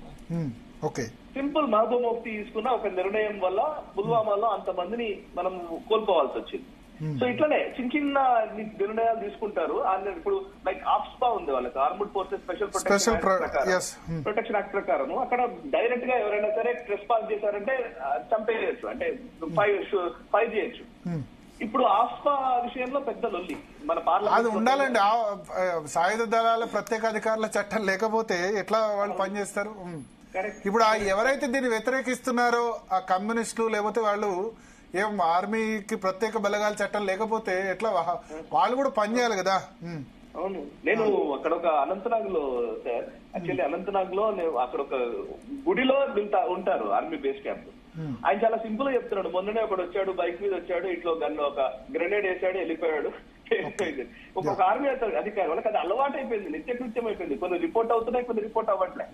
సింపుల్. మహబూబా ముఫ్తీ తీసుకున్న ఒక నిర్ణయం వల్ల పుల్వామాలో అంతమందిని మనం కోల్పోవాల్సి వచ్చింది. సో ఇట్లనే చిన్న నిర్ణయాలు తీసుకుంటారు. ఇప్పుడు లైక్ ఆఫ్స్పా ఉంది వాళ్ళకి, armed forces special protection act ప్రకారం అక్కడ డైరెక్ట్ గా ఎవరైనా సరే ట్రెస్పాస్ చేశారంటే చంపేయచ్చు, అంటే ఫైర్ చేయొచ్చు. ఇప్పుడు ఆఫ్స్పా విషయంలో పెద్ద లొల్లి మన పార్లమెంట్. అది ఉండాలండి. సాయుధ దళాల ప్రత్యేక అధికారుల చట్టం లేకపోతే ఎట్లా వాళ్ళు పనిచేస్తారు? ఇప్పుడు ఎవరైతే దీన్ని వ్యతిరేకిస్తున్నారో ఆ కమ్యూనిస్టులు, లేకపోతే వాళ్ళు ఏం ఆర్మీకి ప్రత్యేక బలగాల చట్టం లేకపోతే ఎట్లా వాళ్ళు కూడా పనిచేయాలి కదా. అవును. నేను అక్కడ ఒక అనంతనాగ్ లో సార్, యాక్చువల్లీ అనంతనాగ్ లో అక్కడ ఒక గుడిలో ఉంటారు ఆర్మీ బేస్ క్యాంప్. ఆయన చాలా సింపుల్ గా చెప్తున్నాడు. మొన్ననే ఒకడు వచ్చాడు, బైక్ మీద వచ్చాడు, ఇట్లా ఒక గ్రెనేడ్ వేసాడు, వెళ్ళిపోయాడు. ఒక్కొక్క ఆర్మీ అధికారి వాళ్ళకి అది అలవాటు అయిపోయింది, నిత్యకృత్యం అయిపోయింది. కొన్ని రిపోర్ట్ అవుతున్నాయి, కొన్ని రిపోర్ట్ అవ్వట్లే.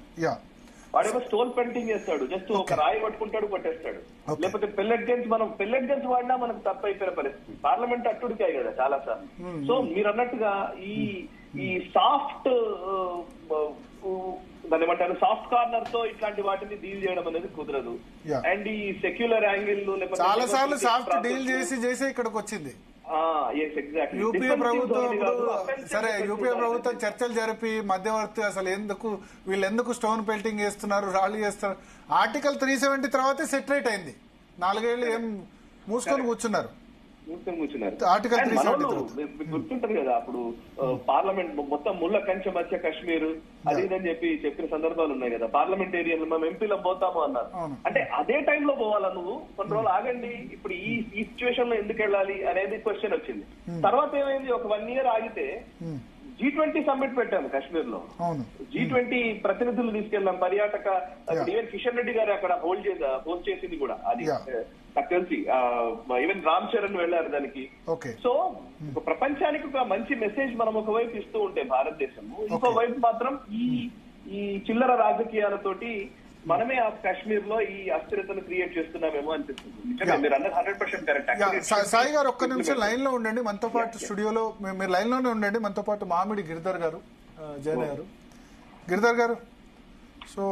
వాడేమో స్టోన్ పెయింటింగ్ చేస్తాడు, జస్ట్ ఒక రాయి పట్టుకుంటాడు, కొట్టేస్తాడు. లేకపోతే పెల్లెట్ గన్స్, మనం పెల్లెట్ గన్స్ వాడినా మనకు తప్పు అయిపోయిన పరిస్థితి. పార్లమెంట్ అట్టుడికాయి కదా చాలా సార్లు. సో మీరు అన్నట్టుగా ఈ సాఫ్ట్ దాని ఏమంటారు, సాఫ్ట్ కార్నర్ తో ఇట్లాంటి వాటిని డీల్ చేయడం అనేది కుదరదు. అండ్ ఈ సెక్యులర్ యాంగిల్ చాలా సార్లు సాఫ్ట్ డీల్ చేసి ఇక్కడికి వచ్చింది. యూపీఏ ప్రభుత్వం సరే, యూపీఏ ప్రభుత్వం చర్చలు జరిపి మధ్యవర్తి అసలు వీళ్ళు ఎందుకు స్టోన్ పెయింటింగ్ చేస్తున్నారు, రాళ్ళు చేస్తున్నారు, ఆర్టికల్ 370 తర్వాతే సెటరేట్ అయింది. 4 ఏళ్ళు ఏం మూసుకొని కూర్చున్నారు. ఆర్టికల్ 370 గుర్తుంటది కదా అప్పుడు పార్లమెంట్ మొత్తం ముళ్ళ కంచె మధ్య కాశ్మీర్ అది ఇదని చెప్పిన సందర్భాలు ఉన్నాయి కదా. పార్లమెంటేరియన్ మేము ఎంపీలకు పోతాము అన్నారు. అంటే అదే టైంలో పోవాలా నువ్వు? కొన్ని రోజులు ఆగండి, ఇప్పుడు ఈ సిచ్యువేషన్ లో ఎందుకు వెళ్ళాలి అనేది క్వశ్చన్ వచ్చింది. తర్వాత ఏమైంది, ఒక 1 year ఆగితే G20 సమ్మిట్ పెట్టాము కాశ్మీర్ లో. G20 ప్రతినిధులు తీసుకెళ్ళాం, పర్యాటక ఈవెన్ కిషన్ రెడ్డి గారు అక్కడ హోస్ట్ చేసింది కూడా. అది నాకు తెలిసి ఈవెన్ రామ్ చరణ్ వెళ్ళారు దానికి. సో ప్రపంచానికి ఒక మంచి మెసేజ్ మనం ఒకవైపు ఇస్తూ ఉంటే భారతదేశము, ఇంకోవైపు మాత్రం ఈ చిల్లర రాజకీయాలతోటి మనమే ఆ కాశ్మీర్ లో ఈ అస్థిరతను క్రియేట్ చేస్తున్నామేమో అనిపిస్తుంది. మీరు అన్నది 100% కరెక్ట్. సాయి గారు ఒక్క నిమిషం లైన్ లో ఉండండి, మనతో పాటు స్టూడియోలో మీరు లైన్ లోనే ఉండండి. మనతో పాటు మామిడి గిరిధర్ గారు జాయిన్ అయ్యారు. గిరిధర్ గారు, సో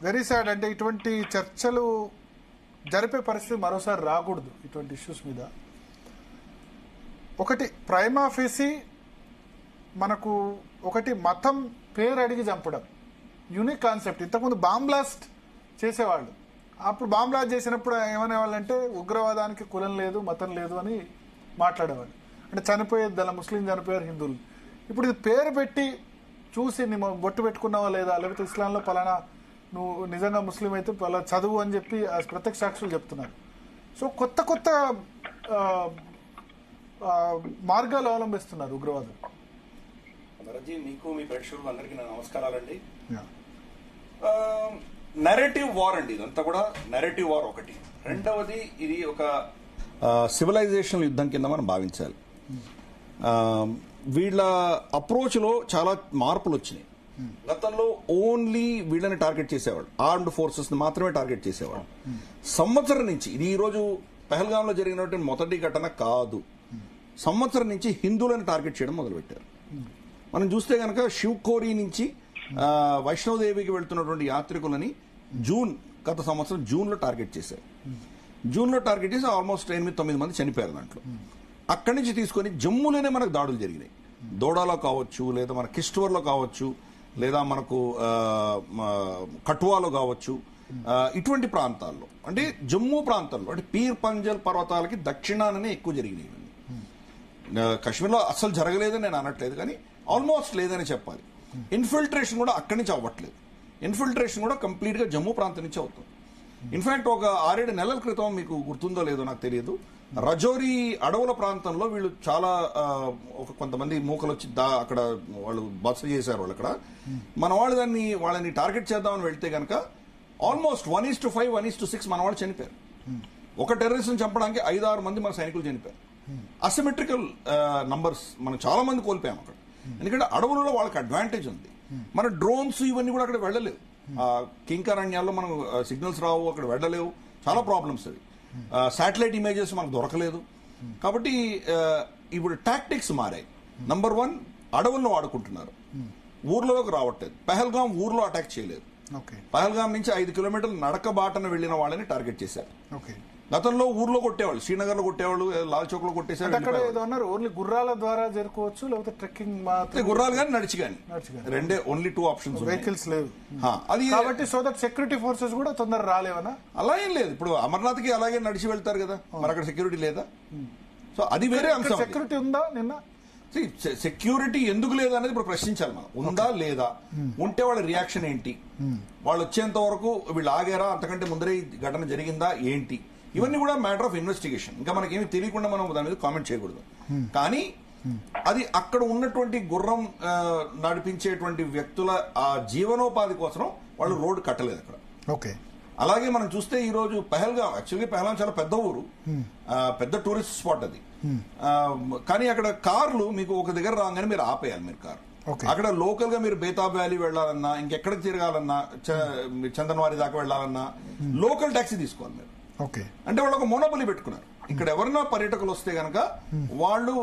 వెరీ సాడ్, అంటే ఇటువంటి చర్చలు జరిపే పరిస్థితి మరోసారి రాకూడదు ఇటువంటి ఇష్యూస్ మీద. ఒకటి ప్రైమా ఫేసి మనకు ఒకటి మతం పేరు అడిగి చంపడం యూనిక్ కాన్సెప్ట్. ఇంతకుముందు బాంబ్ బ్లాస్ట్ చేసేవాళ్ళు, అప్పుడు బాంబ్ బ్లాస్ట్ చేసినప్పుడు ఏమనేవాళ్ళంటే ఉగ్రవాదానికి కులం లేదు, మతం లేదు అని మాట్లాడేవాళ్ళు. అంటే చనిపోయేది ముస్లిం చనిపోయారు, హిందువులు. ఇప్పుడు ఇది పేరు పెట్టి చూసి నువ్వు బొట్టు పెట్టుకున్నావా లేదా, లేకపోతే ఇస్లాంలో పలానా నువ్వు నిజంగా ముస్లిం అయితే పలా చదువు అని చెప్పి ప్రత్యక్ష సాక్షులు చెప్తున్నారు. సో కొత్త కొత్త మార్గాలు అవలంబిస్తున్నారు ఉగ్రవాదులు. మీకు మీ ప్రేక్షకులు అందరికీ నా నమస్కారాలండి. నెరేటివ్ వార్ అండి, ఇదంతా కూడా నెరేటివ్ వార్ ఒకటి. రెండవది, ఇది ఒక సివిలైజేషన్ యుద్ధం కింద మనం భావించాలి. వీళ్ళ అప్రోచ్ లో చాలా మార్పులు వచ్చినాయి. గతంలో ఓన్లీ వీళ్ళని టార్గెట్ చేసేవాళ్ళు, ఆర్మ్డ్ ఫోర్సెస్ ని మాత్రమే టార్గెట్ చేసేవాళ్ళు. సంవత్సరం నుంచి, ఇది ఈ రోజు పహల్గామ్ లో జరిగినటువంటి మొదటి ఘటన కాదు, సంవత్సరం నుంచి హిందువులను టార్గెట్ చేయడం మొదలుపెట్టారు. మనం చూస్తే కనుక శివకోరి నుంచి వైష్ణవదేవికి వెళ్తున్నటువంటి యాత్రికులని గత సంవత్సరం జూన్ లో టార్గెట్ చేశారు. జూన్ లో టార్గెట్ చేసి ఆల్మోస్ట్ 8-9 మంది చనిపోయారు దాంట్లో. అక్కడి నుంచి తీసుకొని జమ్మూలోనే మనకు దాడులు జరిగినాయి. దోడాలో కావచ్చు, లేదా మన కిష్ట్వర్లో కావచ్చు, లేదా మనకు కఠువాలో కావచ్చు, ఇటువంటి ప్రాంతాల్లో, అంటే జమ్మూ ప్రాంతాల్లో, అంటే పీర్ పంజల్ పర్వతాలకి దక్షిణాననే ఎక్కువ జరిగినాయి. కాశ్మీర్లో అస్సలు జరగలేదని నేను అనట్లేదు, కానీ ఆల్మోస్ట్ లేదని చెప్పాలి. ఇన్ఫిల్ట్రేషన్ కూడా అక్కడి నుంచి అవ్వట్లేదు. ఇన్ఫిల్ట్రేషన్ కూడా కంప్లీట్ గా జమ్మూ ప్రాంతం నుంచి అవుతుంది. ఇన్ఫాక్ట్ ఒక 6-7 నెలల క్రితం, మీకు గుర్తుందో లేదో నాకు తెలియదు, రజౌరి అడవుల ప్రాంతంలో వీళ్ళు చాలా కొంతమంది మూకలు వచ్చి అక్కడ వాళ్ళు బస చేశారు. వాళ్ళు అక్కడ మన వాళ్ళు వాళ్ళని టార్గెట్ చేద్దామని వెళ్తే కనుక ఆల్మోస్ట్ 1:5, 1:6 మన వాళ్ళు చనిపోయారు. ఒక టెర్రరిస్ట్ చంపడానికి 5-6 మంది మన సైనికులు చనిపోయారు. అసిమెట్రికల్ నంబర్స్ మనం చాలా మంది కోల్పోయాం అక్కడ. ఎందుకంటే అడవులలో వాళ్ళకి అడ్వాంటేజ్ ఉంది. మన డ్రోన్స్ ఇవన్నీ కూడా అక్కడ వెళ్ళలేవు. కింకారణ్యాల్లో మనం సిగ్నల్స్ రావు, అక్కడ వెళ్ళలేవు, చాలా ప్రాబ్లమ్స్ అవి. శాటిలైట్ ఇమేజెస్ మనకు దొరకలేదు. కాబట్టి ఇప్పుడు టాక్టిక్స్ మారాయి. నంబర్ 1, అడవులను వాడుకుంటున్నారు, ఊర్లలోకి రావట్లేదు. పహల్గామ్ ఊర్లో అటాక్ చేయలేదు. పహల్గామ్ నుంచి 5 కిలోమీటర్లు నడక బాటన వెళ్లిన వాళ్ళని టార్గెట్ చేశారు. గతంలో ఊర్లో కొట్టేవాళ్ళు, శ్రీనగర్ లో కొట్టేవాళ్ళు, లాల్ చౌక్ లో కొట్టేసారు. ఓన్లీ గుర్రాల ద్వారా జరుపుకోవచ్చు, లేకపోతే ట్రెక్కింగ్, గుర్రాలు కానీ నడిచి కానీ రెండే ఓన్లీ 2 ఆప్షన్స్. వెహికల్స్ లేవు అది. కాబట్టి సో దట్ సెక్యూరిటీ ఫోర్సెస్ కూడా తొందర రాలేవనా? అలా ఏం లేదు. ఇప్పుడు అమర్నాథ్ కి అలాగే నడిచి వెళ్తారు కదా, మరి అక్కడ సెక్యూరిటీ లేదా? సో అది వేరే అంశం. సెక్యూరిటీ ఉందా? నిన్న సెక్యూరిటీ ఎందుకు లేదా అనేది ఇప్పుడు ప్రశ్నించాలి మనం. ఉందా లేదా, ఉంటే వాళ్ళ రియాక్షన్ ఏంటి, వాళ్ళు వచ్చేంత వరకు వీళ్ళు ఆగారా, అంతకంటే ముందరే ఘటన జరిగిందా ఏంటి, ఇవన్నీ కూడా మ్యాటర్ ఆఫ్ ఇన్వెస్టిగేషన్. ఇంకా మనకేమి తెలియకుండా మనం దాని మీద కామెంట్ చేయకూడదు. కానీ అది అక్కడ ఉన్నటువంటి గుర్రం నడిపించేటువంటి వ్యక్తుల ఆ జీవనోపాధి కోసం వాళ్ళు రోడ్డు కట్టలేదు అక్కడ. ఓకే. అలాగే మనం చూస్తే ఈ రోజు పహల్గామ్, యాక్చువల్లీ పహల్గామ్ చాలా పెద్ద ఊరు, పెద్ద టూరిస్ట్ స్పాట్ అది. కానీ అక్కడ కార్లు మీకు ఒక దగ్గర రాగానే మీరు ఆపేయాలి, మీరు కారు. Okay. అక్కడ లోకల్ గా మీరు బేతాబ్ వ్యాలీ వెళ్లాలన్నా, ఇంకెక్కడికి తిరగాలన్నా, చందనవారి దాకా వెళ్లాలన్నా లోకల్ ట్యాక్సీ తీసుకోవాలి మీరు. ఓకే, అంటే వాళ్ళు ఒక మోనోపలి పెట్టుకున్నారు. ఇక్కడ ఎవరన్నా పర్యాటకులు వస్తే గనక వాళ్ళు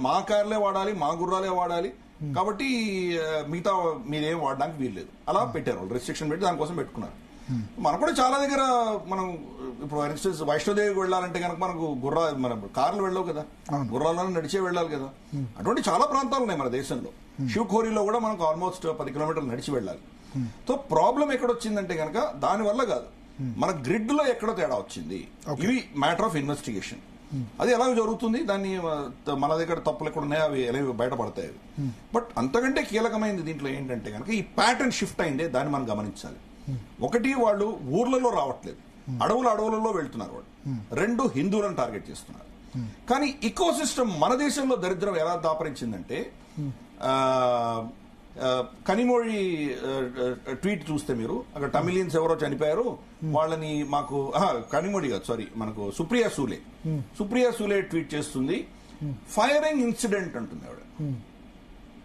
మా కార్లే వాడాలి, మా గుర్రాలే వాడాలి, కాబట్టి మిగతా మీరేం వాడడానికి వీల్లేదు. అలా పెట్టారు వాళ్ళు, రెస్ట్రిక్షన్ పెట్టి దానికోసం పెట్టుకున్నారు. మనకు కూడా చాలా దగ్గర మనం ఇప్పుడు ఫర్ ఇన్స్టెన్స్ వైష్ణోదేవికి వెళ్ళాలంటే కనుక మనకు మన కార్లు వెళ్ళవు కదా, గుర్రాలను నడిచే వెళ్ళాలి కదా. అటువంటి చాలా ప్రాంతాలు ఉన్నాయి మన దేశంలో. శివఖోరీలో కూడా మనకు ఆల్మోస్ట్ 10 కిలోమీటర్లు నడిచి వెళ్ళాలి. సో ప్రాబ్లం ఎక్కడొచ్చిందంటే కనుక దానివల్ల కాదు, మన గ్రిడ్ లో ఎక్కడో తేడా వచ్చింది. ఇవి మ్యాటర్ ఆఫ్ ఇన్వెస్టిగేషన్. అది ఎలా జరుగుతుంది, దాన్ని మన దగ్గర తప్పులు ఎక్కడ ఉన్నాయో అవి ఎలా బయటపడతాయి. బట్ అంతకంటే కీలకమైనది దీంట్లో ఏంటంటే కనుక ఈ ప్యాటర్న్ షిఫ్ట్ అయిందే, దాన్ని మనం గమనించాలి. ఒకటి, వాళ్ళు ఊర్లలో రావట్లేదు, అడవులలో వెళ్తున్నారు వాళ్ళు. 2, హిందువులను టార్గెట్ చేస్తున్నారు. కానీ ఇకో సిస్టమ్ మన దేశంలో దరిద్రం ఎలా దాపరించిందంటే, కనిమొഴി ట్వీట్ చూస్తే మీరు అక్కడ తమిళియన్స్ ఎవరో చనిపోయారు, వాళ్ళని మాకు కనిమొഴి కాదు, సారీ, మనకు సుప్రియా సూలే ట్వీట్ చేస్తుంది, ఫైరింగ్ ఇన్సిడెంట్ అంటుంది ఆవిడ.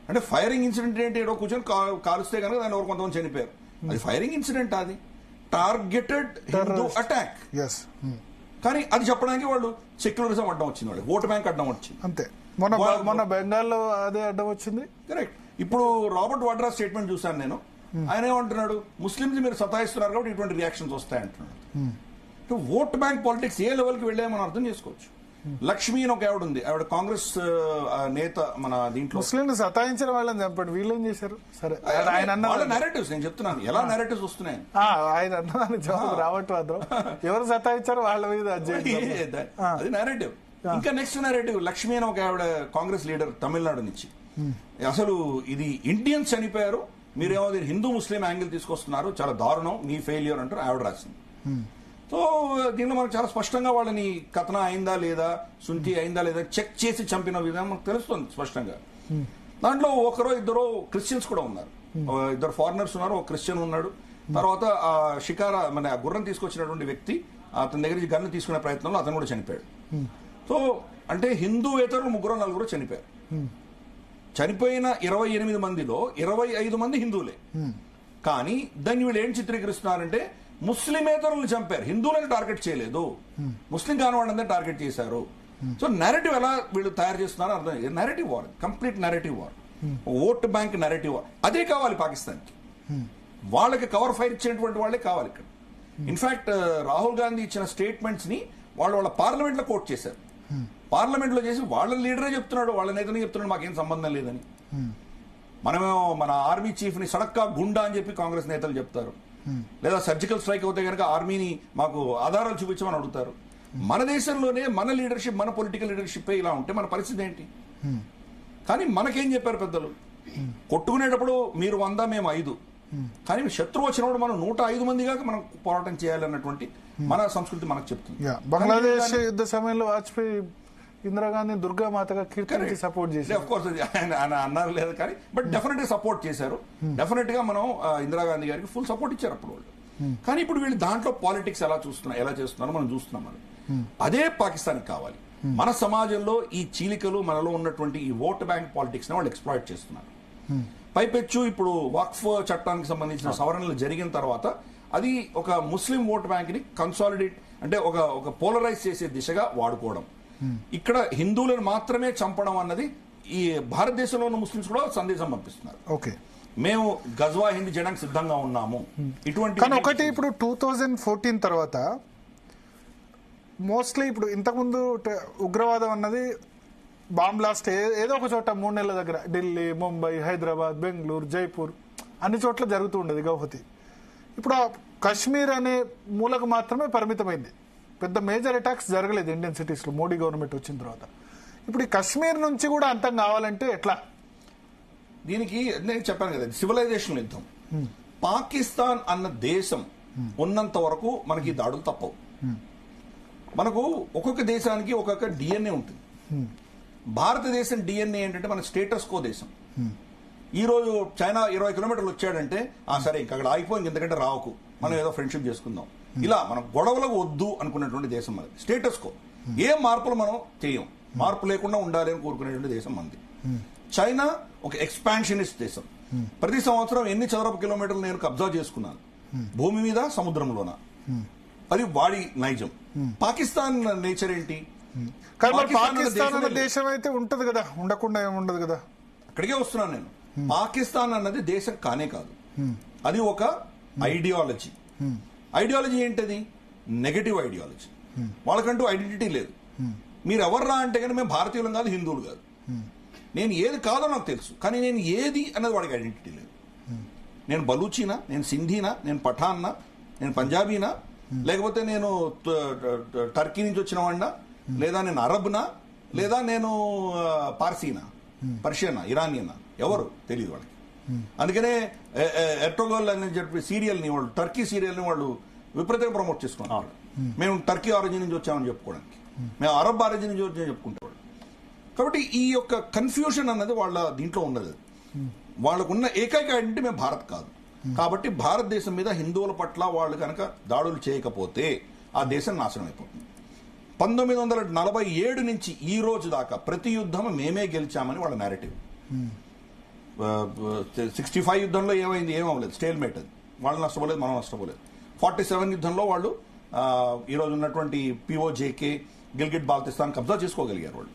అంటే ఫైరింగ్ ఇన్సిడెంట్ ఏంటి, ఏదో కూర్చొని కాలుస్తే కనుక దాని ఎవరు కొంతమంది చనిపోయారు, అది ఫైరింగ్ ఇన్సిడెంట్, అది టార్గెటెడ్ హిందూ అటాక్. కానీ అది చెప్పడానికి వాళ్ళు సెక్యులరిజం అడ్డం వచ్చింది, వాళ్ళు ఓట్ బ్యాంక్ అడ్డం వచ్చింది. అంతే. మొన్న బెంగాల్లో అదే అడ్డం వచ్చింది. కరెక్ట్. ఇప్పుడు రాబర్ట్ వాడ్రా స్టేట్మెంట్ చూశాను నేను. ఆయన ఏమంటున్నాడు, ముస్లింస్ మీరు సతాయిస్తున్నారు కాబట్టి ఇటువంటి రియాక్షన్స్ వస్తాయంటున్నాడు. ఓట్ బ్యాంక్ పాలిటిక్స్ ఏ లెవెల్కి వెళ్ళాయో మనం అర్థం చేసుకోవచ్చు. లక్ష్మి అని ఒక ఆవిడ ఉంది, ఆవిడ కాంగ్రెస్ నేత. మన దీంట్లో ముస్లింలు సతాయించిన వాళ్ళని చంపండి, వీళ్ళేం చేశారు? సరే, ఆయన వాళ్ళ నెరేటివ్స్ నేను చెప్తున్నాను, ఎలా నెరేటివ్స్ వస్తున్నాయి. ఆయన అన్నదాన్ని జవాబు రావట్లేదు. ఎవరు సతాయించారు వాళ్ళ మీద అది నెరేటివ్. ఇంకా నెక్స్ట్ నెరేటివ్, లక్ష్మి అని ఒక ఆవిడ కాంగ్రెస్ లీడర్ తమిళనాడు నుంచి. అసలు ఇది ఇండియన్స్ చనిపోయారు, మీరేమో హిందూ ముస్లిం యాంగిల్ తీసుకొస్తున్నారు, చాలా దారుణం, మీ ఫెయిల్యూర్ అంటారు, ఆవిడ రాసింది. సో దీనిలో మనకు చాలా స్పష్టంగా వాళ్ళని కథన అయిందా లేదా, సుంటి అయిందా లేదా చెక్ చేసి చంపిన విధానం మనకు తెలుస్తుంది స్పష్టంగా. దాంట్లో ఒకరో ఇద్దరు క్రిస్టియన్స్ కూడా ఉన్నారు, 2 ఫారినర్స్ ఉన్నారు, ఒక క్రిస్టియన్ ఉన్నాడు. తర్వాత ఆ షికారా మన గుర్రం తీసుకొచ్చినటువంటి వ్యక్తి, అతని దగ్గర నుంచి గన్ను తీసుకునే ప్రయత్నంలో అతను కూడా చనిపోయాడు. సో అంటే హిందూవేతరులు 3-4 చనిపోయారు. చనిపోయిన 28 మందిలో 25 మంది హిందువులే. కానీ దాన్ని వీళ్ళు ఏం చిత్రీకరిస్తున్నారంటే ముస్లిమేతరులను చంపారు, హిందువులను టార్గెట్ చేయలేదు, ముస్లిం కాని వాళ్ళందరూ టార్గెట్ చేశారు. సో నెరేటివ్ ఎలా వీళ్ళు తయారు చేస్తున్నారో అర్థం. Narrative war, complete narrative war, vote bank narrative war. అదే కావాలి పాకిస్తాన్కి. వాళ్ళకి కవర్ ఫైర్ ఇచ్చినటువంటి వాళ్ళే కావాలి ఇక్కడ. ఇన్ఫాక్ట్ రాహుల్ గాంధీ ఇచ్చిన స్టేట్మెంట్స్ ని వాళ్ళ పార్లమెంట్ లో కోట్ చేశారు. పార్లమెంట్ లో చేసి వాళ్ళ లీడరే చెప్తున్నాడు, వాళ్ళ నేతనే చెప్తున్నాడు మాకేం సంబంధం లేదని. మనమేమో మన ఆర్మీ చీఫ్ ని సడక్కా గుండా అని చెప్పి కాంగ్రెస్ నేతలు చెప్తారు, లేదా సర్జికల్ స్ట్రైక్ అవుతే కనుక ఆర్మీని మాకు ఆధారాలు చూపించమని అడుగుతారు. మన దేశంలోనే మన లీడర్షిప్, మన పొలిటికల్ లీడర్షిప్ ఇలా ఉంటే మన పరిస్థితి ఏంటి? కానీ మనకేం చెప్పారు పెద్దలు, కొట్టుకునేటప్పుడు మీరు 100 మేము 5, కానీ శత్రువు వచ్చినప్పుడు మనం 105 మందిగా మనం పోరాటం చేయాలన్నటువంటి మన సంస్కృతి మనకు చెప్తుంది. బంగ్లాదేశ్ యుద్ధ సమయంలో వాజ్పేయి ఇందిరాగాంధీ దుర్గామాతగా కీర్తించి సపోర్ట్ చేశారు. ఆఫ్ కోర్స్ ఆయన అన్నారు లేదు కానీ, బట్ డెఫినెట్ గా సపోర్ట్ చేశారు. డెఫినెట్ గా మనం ఇందిరాగాంధీ గారికి ఫుల్ సపోర్ట్ ఇచ్చారు అప్పుడు వాళ్ళు. కానీ ఇప్పుడు వీళ్ళు దాంట్లో పాలిటిక్స్ ఎలా చేస్తున్నారో మనం చూస్తున్నాం. మనం అదే పాకిస్తాన్ కావాలి. మన సమాజంలో ఈ చీలికలు, మనలో ఉన్నటువంటి ఈ ఓట్ బ్యాంక్ పాలిటిక్స్ ని వాళ్ళు ఎక్స్ప్లాయిట్ చేస్తున్నారు. పైపెచ్చు ఇప్పుడు వక్ఫ్ చట్టానికి సంబంధించిన సవరణలు జరిగిన తర్వాత అది ఒక ముస్లిం ఓట్ బ్యాంక్ ని కన్సాలిడేట్, అంటే ఒక పోలరైజ్ చేసే దిశగా వాడుకోవడం. ఇక్కడ హిందువులను మాత్రమే చంపడం అన్నది ఈ భారతదేశంలో ఉన్న ముస్లింస్ కూడా సందేశం పంపిస్తున్నారు. ఓకే, మేము గజ్వా హిందీ చేయడానికి సిద్ధంగా ఉన్నాము. ఇటువంటి కానీ ఒకటి, ఇప్పుడు 2014 తర్వాత మోస్ట్లీ ఇప్పుడు ఇంతకుముందు ఉగ్రవాదం అన్నది బాంబ్ బ్లాస్ట్ ఏదో ఒక చోట 3 నెలల దగ్గర ఢిల్లీ, ముంబై, హైదరాబాద్, బెంగళూరు, జైపూర్ అన్ని చోట్ల జరుగుతూ ఉండేది, గౌహతి. ఇప్పుడు కాశ్మీర్ అనే మూలకు మాత్రమే పరిమితమైంది, పెద్ద మేజర్ అటాక్స్ జరగలేదు ఇండియన్ సిటీస్ లో మోడీ గవర్నమెంట్ వచ్చిన తర్వాత. ఇప్పుడు ఈ కాశ్మీర్ నుంచి కూడా అంతం కావాలంటే ఎట్లా? దీనికి నేను చెప్పాను కదా, సివిలైజేషన్ యుద్ధం. పాకిస్తాన్ అన్న దేశం ఉన్నంత వరకు మనకి దాడులు తప్పవు. మనకు ఒక్కొక్క దేశానికి ఒక్కొక్క డిఎన్ఏ ఉంటుంది. భారతదేశం డిఎన్ఏ ఏంటంటే మన స్టేటస్ కో దేశం. ఈ రోజు చైనా 20 కిలోమీటర్లు వచ్చాడంటే సరే ఇంకా అక్కడ ఆగిపోయింది, ఎందుకంటే రావుకు మనం ఏదో ఫ్రెండ్షిప్ చేసుకుందాం, ఇలా మనం గొడవలకు వద్దు అనుకున్నటువంటి దేశం మనది. స్టేటస్ కో, ఏ మార్పులు మనం చేయం, మార్పు లేకుండా ఉండాలి అని కోరుకునేటువంటి దేశం మనది. చైనా ఒక ఎక్స్పాన్షనిస్ట్ దేశం. ప్రతి సంవత్సరం ఎన్ని చదరపు కిలోమీటర్లు నేను కబ్జా చేసుకున్నాను, భూమి మీద సముద్రంలోన, అది వాడి నైజం. పాకిస్తాన్ నేచర్ ఏంటి? కానీ మరి పాకిస్తాన్ అనే దేశం అయితే ఉంటది కదా, ఉండకుండా ఏముండదు కదా. అక్కడికే వస్తున్నాను నేను. పాకిస్తాన్ అన్నది దేశం కానే కాదు, అది ఒక ఐడియాలజీ. ఐడియాలజీ ఏంటది? Negative ideology. వాళ్ళకంటూ ఐడెంటిటీ లేదు. మీరు ఎవర్రా అంటే కానీ మేము భారతీయులం కాదు, హిందువులు కాదు. నేను ఏది కాదో నాకు తెలుసు, కానీ నేను ఏది అన్నది వాడికి ఐడెంటిటీ లేదు. నేను బలూచీనా, నేను సింధీనా, నేను పఠాన్నా, నేను పంజాబీనా, లేకపోతే నేను టర్కీ నుంచి వచ్చిన వాడినా, లేదా నేను అరబ్నా, లేదా నేను పార్సీనా, పర్షియనా, ఇరానియనా, ఎవరు తెలియదు వాళ్ళకి. అందుకనే ఎర్టోగోల్ అని చెప్పి సీరియల్ని వాళ్ళు, టర్కీ సీరియల్ని వాళ్ళు విపరీతంగా ప్రమోట్ చేసుకున్నారు. మేము టర్కీ ఆరిజిన్ నుంచి వచ్చామని చెప్పుకోవడానికి, మేము అరబ్ ఆరిజిన్ నుంచి వచ్చామని చెప్పుకుంటారు. కాబట్టి ఈ యొక్క కన్ఫ్యూషన్ అన్నది వాళ్ళ దీంట్లో ఉన్నది. వాళ్ళకున్న ఏకైక ఐడెంటిటీ మేము భారత్ కాదు. కాబట్టి భారతదేశం మీద హిందువుల పట్ల వాళ్ళు కనుక దాడులు చేయకపోతే ఆ దేశం నాశనం అయిపోతుంది. 1947 నుంచి ఈ రోజు దాకా ప్రతి యుద్ధం మేమే గెలిచామని వాళ్ళ నేరేటివ్. 65 యుద్ధంలో ఏమైంది? ఏమవ్వలేదు, స్టేల్మేట్. అది వాళ్ళు నష్టపోలేదు, మనం నష్టపోలేదు. 47 యుద్ధంలో వాళ్ళు ఈరోజు ఉన్నటువంటి POJK, గిల్గిట్ బాల్టిస్తాన్ కబ్జా చేసుకోగలిగారు వాళ్ళు.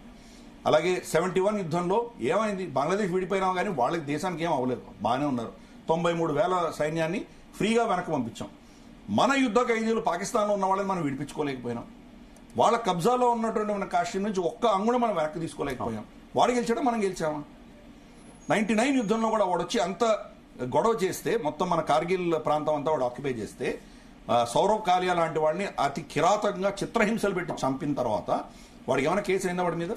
అలాగే 71 యుద్ధంలో ఏమైంది? బంగ్లాదేశ్ విడిపోయినా కానీ వాళ్ళకి దేశానికి ఏం అవ్వలేదు, బాగానే ఉన్నారు. 93,000 సైన్యాన్ని ఫ్రీగా వెనక్కి పంపించాం. మన యుద్ధ ఖైదీలు పాకిస్తాన్లో ఉన్న వాళ్ళని మనం విడిపించుకోలేకపోయినాం. వాళ్ళ కబ్జాలో ఉన్నటువంటి మన కాశ్మీర్ నుంచి ఒక్క అంగుళం మనం వెనక్కి తీసుకోలేకపోయాం. వాడు గెలిచాడా, మనం గెలిచామా? 99 యుద్ధంలో కూడా వాడు వచ్చి అంత గొడవ చేస్తే, మొత్తం మన కార్గిల్ ప్రాంతం అంతా వాడు ఆక్యుపై చేస్తే, సౌరవ్ కాలియా లాంటి వాడిని అతి కిరాతకంగా చిత్రహింసలు పెట్టి చంపిన తర్వాత వాడికి ఏమైనా కేసు అయిందా వాడి మీద?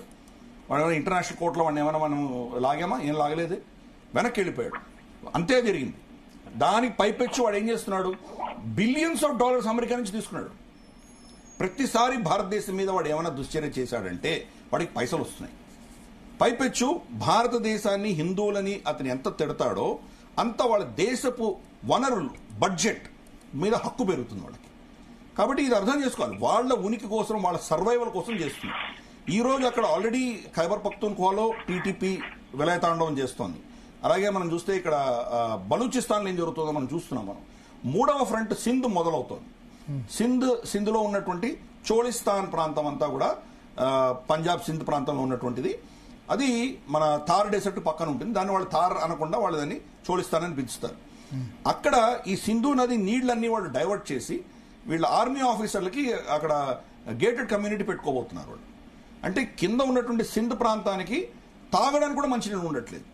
వాడు ఏమైనా ఇంటర్నేషనల్ కోర్టులో వాడిని ఏమైనా మనం లాగామా? ఏం లాగలేదు, వెనక్కి వెళ్ళిపోయాడు. అంతే జరిగింది. దానికి పైపెచ్చి వాడు ఏం చేస్తున్నాడు? బిలియన్స్ ఆఫ్ డాలర్స్ అమెరికా నుంచి తీసుకున్నాడు. ప్రతిసారి భారతదేశం మీద వాడు ఏమైనా దుశ్చర్య చేశాడంటే వాడికి పైసలు వస్తున్నాయి. పైపెచ్చు భారతదేశాన్ని, హిందువులని అతను ఎంత తిడతాడో అంత వాళ్ళ దేశపు వనరులు, బడ్జెట్ మీద హక్కు పెరుగుతుంది వాళ్ళకి. కాబట్టి ఇది అర్థం చేసుకోవాలి. వాళ్ళ ఉనికి కోసం, వాళ్ళ సర్వైవల్ కోసం చేస్తుంది. ఈ రోజు అక్కడ ఆల్రెడీ ఖైబర్ పఖ్తూన్ఖ్వాలో టీటీపీ విలయతాండవం చేస్తోంది. అలాగే మనం చూస్తే ఇక్కడ బలూచిస్తాన్లో ఏం జరుగుతుందో మనం చూస్తున్నాం. మనం 3వ ఫ్రంట్ సింధ్ మొదలవుతోంది. సింధ్లో ఉన్నటువంటి చోళిస్తాన్ ప్రాంతం అంతా కూడా పంజాబ్ సింధ్ ప్రాంతంలో ఉన్నటువంటిది. అది మన థార్ డెసర్ట్ పక్కన ఉంటుంది. దాన్ని వాళ్ళు థార్ అనకుండా వాళ్ళు దాన్ని చోళిస్తాన్ అని పిలుస్తారు. అక్కడ ఈ సింధు నది నీళ్లన్నీ వాళ్ళు డైవర్ట్ చేసి వీళ్ళ ఆర్మీ ఆఫీసర్లకి అక్కడ గేటెడ్ కమ్యూనిటీ పెట్టుకోబోతున్నారు వాళ్ళు. అంటే కింద ఉన్నటువంటి సింధ్ ప్రాంతానికి తాగడానికి కూడా మంచినీళ్ళు ఉండట్లేదు.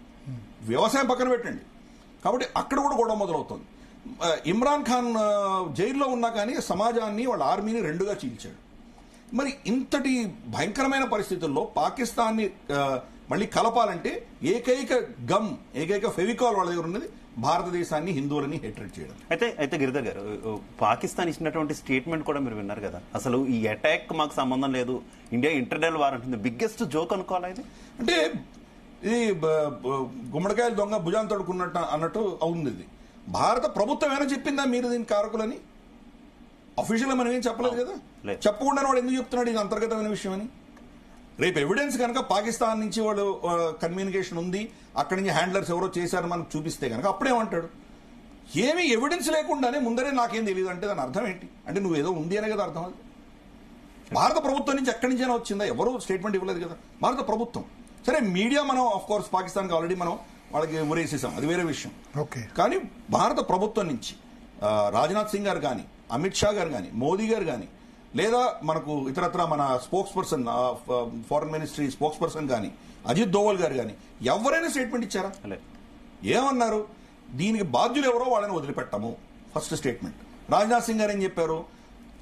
వ్యవసాయం పక్కన పెట్టండి. కాబట్టి అక్కడ కూడా గొడవ మొదలవుతుంది. ఇమ్రాన్ ఖాన్ జైల్లో ఉన్నా కానీ సమాజాన్ని, వాళ్ళ ఆర్మీని రెండుగా చీల్చాడు. మరి ఇంతటి భయంకరమైన పరిస్థితుల్లో పాకిస్తాన్ని మళ్ళీ కలపాలంటే ఏకైక ఫెవికాల్ వాళ్ళ దగ్గర ఉన్నది భారతదేశాన్ని, హిందువులని హేట్రేట్ చేయడం. అయితే గిరిధర్ గారు, పాకిస్తాన్ ఇచ్చినటువంటి స్టేట్మెంట్ కూడా మీరు విన్నారు కదా. అసలు ఈ అటాక్ మాకు సంబంధం లేదు, ఇండియా ఇంటర్నల్ వార్ అంటుంది. బిగ్గెస్ట్ జోక్ అనుకోవాలా ఇది? అంటే ఇది గుమ్మడికాయలు దొంగ భుజాన్ని తడుకున్నట్టు అన్నట్టు అవుతుంది. ఇది భారత ప్రభుత్వం ఏమైనా చెప్పిందా మీరు దీనికి కారకులని? అఫీషియల్గా మనం ఏం చెప్పలేదు కదా. చెప్పకుండా వాడు ఎందుకు చెప్తున్నాడు ఇది అంతర్గతమైన విషయం అని? రేపు ఎవిడెన్స్ కనుక పాకిస్తాన్ నుంచి వాడు కమ్యూనికేషన్ ఉంది, అక్కడి నుంచి హ్యాండ్లర్స్ ఎవరో చేశారని మనకు చూపిస్తే కనుక అప్పుడేమంటాడు? ఏమీ ఎవిడెన్స్ లేకుండానే ముందరే నాకేం తెలియదు అంటే దాని అర్థం ఏంటి? అంటే నువ్వు ఏదో ఉంది అనే కదా అర్థం. అది భారత ప్రభుత్వం నుంచి ఎక్కడి నుంచైనా వచ్చిందా? ఎవరో స్టేట్మెంట్ ఇవ్వలేదు కదా భారత ప్రభుత్వం. సరే, మీడియా మనం ఆఫ్ కోర్స్ పాకిస్తాన్కి ఆల్రెడీ మనం వాళ్ళకి ఊరేసేసాం, అది వేరే విషయం. కానీ భారత ప్రభుత్వం నుంచి రాజ్నాథ్ సింగ్ గారు కానీ, అమిత్ షా గారు కానీ, మోదీ గారు కానీ, లేదా మనకు ఇతరత్ర మన spokes person, foreign ministry spokes person కానీ, అజిత్ దోవల్ గారు కానీ ఎవరైనా స్టేట్మెంట్ ఇచ్చారా? ఏమన్నారు? దీనికి బాధ్యులు ఎవరో వాళ్ళని వదిలిపెట్టము, ఫస్ట్ స్టేట్మెంట్. రాజ్నాథ్ సింగ్ గారు ఏం చెప్పారు?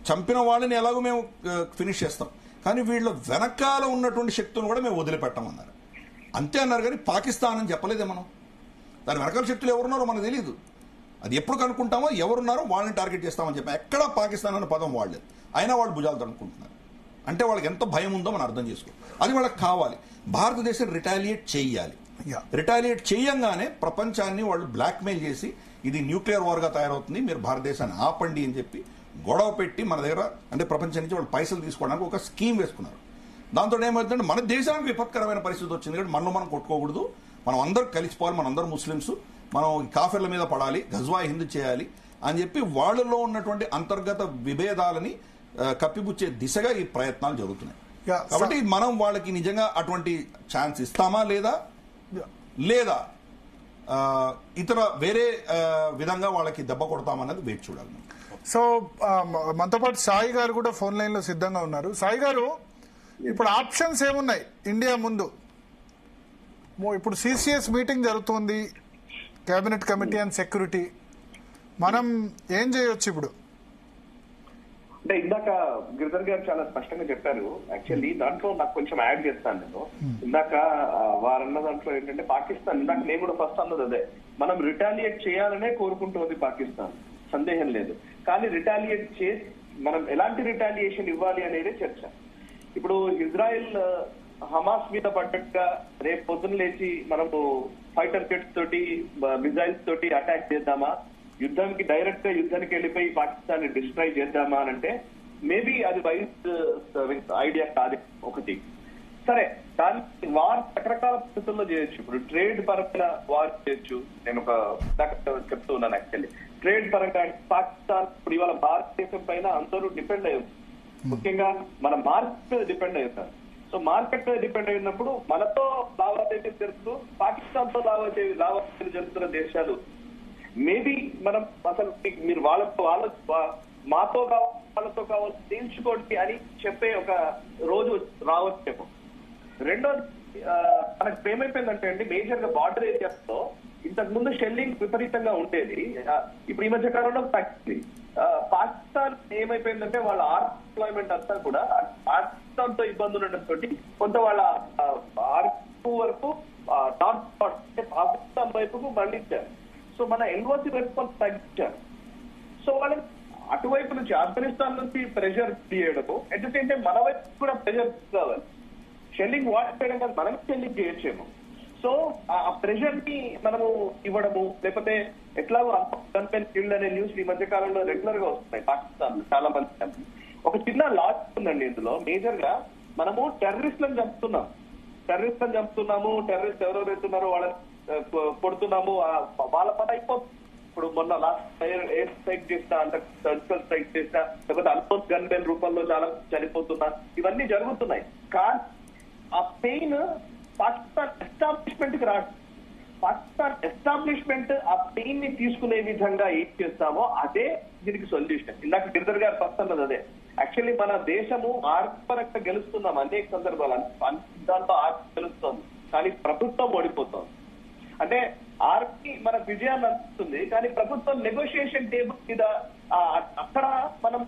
చంపిన వాళ్ళని ఎలాగో మేము ఫినిష్ చేస్తాం, కానీ వీళ్ళ వెనకాల ఉన్నటువంటి శక్తులను కూడా మేము వదిలిపెట్టమన్నారు. అంతే అన్నారు, కానీ పాకిస్తాన్ అని చెప్పలేదే మనం. దాని వెనకాల శక్తులు ఎవరున్నారో మనకు తెలియదు. అది ఎప్పుడు కనుక్కుంటామో ఎవరున్నారో వాళ్ళని టార్గెట్ చేస్తామని చెప్పి ఎక్కడా పాకిస్తాన్ అనే పదం వాడలేదు. అయినా వాళ్ళు భుజాలు తడుకుంటున్నారు. అంటే వాళ్ళకి ఎంత భయం ఉందో మనం అర్థం చేసుకోవాలి. అది వాళ్ళకి కావాలి. భారతదేశం రిటాలియేట్ చేయాలి. రిటాలియేట్ చేయంగానే ప్రపంచాన్ని వాళ్ళు బ్లాక్మెయిల్ చేసి ఇది న్యూక్లియర్ వార్గా తయారవుతుంది, మీరు భారతదేశాన్ని ఆపండి అని చెప్పి గొడవ పెట్టి మన దగ్గర అంటే ప్రపంచం నుంచి వాళ్ళు పైసలు తీసుకోవడానికి ఒక స్కీమ్ వేసుకున్నారు. దాంతో ఏమవుతుందంటే మన దేశానికి విపత్కరమైన పరిస్థితి వచ్చింది. కాబట్టి మనం కొట్టుకోకూడదు, మనం అందరం కలిసిపోవాలి, మనం అందరం ముస్లిమ్స్, మనం కాఫెర్ల మీద పడాలి, గజ్వా హింద్ చేయాలి అని చెప్పి వాళ్ళలో ఉన్నటువంటి అంతర్గత విభేదాలని కప్పిపుచ్చే దిశగా ఈ ప్రయత్నాలు జరుగుతున్నాయి. కాబట్టి మనం వాళ్ళకి నిజంగా అటువంటి ఛాన్స్ ఇస్తామా లేదా ఇతర వేరే విధంగా వాళ్ళకి దెబ్బ కొడతామన్నది వేచి చూడాలి. సో మనతో పాటు సాయి గారు కూడా ఫోన్ లైన్ లో సిద్ధంగా ఉన్నారు. సాయి గారు, ఇప్పుడు ఆప్షన్స్ ఏమున్నాయి ఇండియా ముందు? ఇప్పుడు సిసిఎస్ మీటింగ్ జరుగుతుంది, కేబినెట్ కమిటీ అండ్ సెక్యూరిటీ. మనం ఏం చేయొచ్చు ఇప్పుడు? అంటే ఇందాక గిరిధర్ గారు చాలా స్పష్టంగా చెప్పారు. యాక్చువల్లీ దాంట్లో నాకు కొంచెం యాడ్ చేస్తాను నేను. ఇందాక వారన్న దాంట్లో ఏంటంటే పాకిస్తాన్, ఇందాక నేను కూడా ఫస్ట్ అన్నది అదే, మనం రిటాలియేట్ చేయాలనే కోరుకుంటుంది పాకిస్తాన్, సందేహం లేదు. కానీ రిటాలియేట్ చేసి మనం ఎలాంటి రిటాలియేషన్ ఇవ్వాలి అనేది చర్చ. ఇప్పుడు ఇజ్రాయెల్ హమాస్ మీద పడ్డట్టుగా రేపు పొద్దున్న లేచి మనము ఫైటర్ జెట్స్ తోటి మిజైల్స్ తోటి అటాక్ చేద్దామా, యుద్ధానికి డైరెక్ట్ గా యుద్ధానికి వెళ్ళిపోయి పాకిస్తాన్ ని డిస్ట్రాయ్ చేద్దామా అని అంటే మేబీ అది వైస్ ఐడియా కాదు. ఒకటి సరే, దాన్ని వార్ రకరకాల పద్ధతుల్లో చేయొచ్చు. ఇప్పుడు ట్రేడ్ పరంగా వార్ చేయొచ్చు. నేను ఒక చెప్తూ ఉన్నాను. యాక్చువల్లీ ట్రేడ్ పరంగా పాకిస్తాన్ ఇప్పుడు ఇవాళ భారతదేశం పైన అందరూ డిపెండ్ అయ్యారు, ముఖ్యంగా మన మార్కెట్ మీద డిపెండ్ అయ్యారు. సో మార్కెట్ మీద డిపెండ్ అయినప్పుడు మనతో లావాదేవీలు జరుపుతూ పాకిస్తాన్ తో లావాదేవీలు జరుపుతున్న దేశాలు మేబీ మనం అసలు మీరు మాతో కావాలి వాళ్ళతో కావాలి తేల్చుకోండి అని చెప్పే ఒక రోజు రావచ్చేమో. రెండోది మనకు ఏమైపోయిందంటే అండి, మేజర్ గా బార్డర్ ఏరియాస్ లో ఇంతకు ముందు షెల్లింగ్ విపరీతంగా ఉండేది. ఇప్పుడు ఈ మధ్య కాలంలో తగ్గింది. పాకిస్తాన్ ఏమైపోయిందంటే వాళ్ళ ఎంప్లాయ్మెంట్ అంతా కూడా పాకిస్తాన్ తో ఇబ్బందులు ఉండడంతో కొంత వాళ్ళ వరకు నార్త్ అంటే పాకిస్తాన్ వైపుకు మళ్ళించారు. సో మన ఎల్ఓసి వైపు కొంత తగ్గించారు. సో వాళ్ళకి అటువైపు నుంచి ఆఫ్ఘనిస్తాన్ నుంచి ప్రెషర్ చేయడము, అట్ ద సేమ్ టైం మన వైపు కూడా ప్రెషర్ కావాలి. షెల్లింగ్ వాట్ చేయడం కాదు, మనం షెల్లింగ్ చేయొచ్చేమో. సో ఆ ప్రెషర్ ని మనము ఇవ్వడము, లేకపోతే ఎట్లాగో గన్మెన్ కిల్డ్ అనే న్యూస్ ఈ మధ్య కాలంలో రెగ్యులర్ గా వస్తున్నాయి పాకిస్తాన్ చాలా మంది. ఒక చిన్న లాజిక్ ఉందండి ఇందులో. మేజర్ గా మనము టెర్రరిస్టులను చంపుతున్నాము, టెర్రరిస్ట్ ఎవరెవరు ఉన్నారో వాళ్ళని కొడుతున్నాము, వాళ్ళ పని అయిపోతుంది. ఇప్పుడు మొన్న లాస్ట్ ఎయిర్ స్ట్రైక్ చేసినా, అంటే సర్జికల్ స్ట్రైక్ చేసినా, లేకపోతే అల్పోస్ గన్మెన్ రూపంలో చాలా చనిపోతున్నారు, ఇవన్నీ జరుగుతున్నాయి. కానీ ఆ పెయిన్ పాకిస్తాన్ ఎస్టాబ్లిష్మెంట్ కి రాదు. పాకిస్తాన్ ఎస్టాబ్లిష్మెంట్ ఆ పెయిన్ ని తీసుకునే విధంగా ఏం చేస్తామో అదే దీనికి సొల్యూషన్. ఇందాక గిరిధర్ గారు ఫస్ట్ అన్నది అదే. యాక్చువల్లీ మన దేశము ఆర్థికంగా గెలుస్తున్నాం అనేక సందర్భాలు, దాంతో ఆర్థిక గెలుస్తోంది, కానీ ప్రభుత్వం ఓడిపోతోంది. అంటే ఆర్మీ మన విజయాన్ని అందిస్తుంది, కానీ ప్రభుత్వం నెగోషియేషన్ టేబుల్ మీద అక్కడ మనం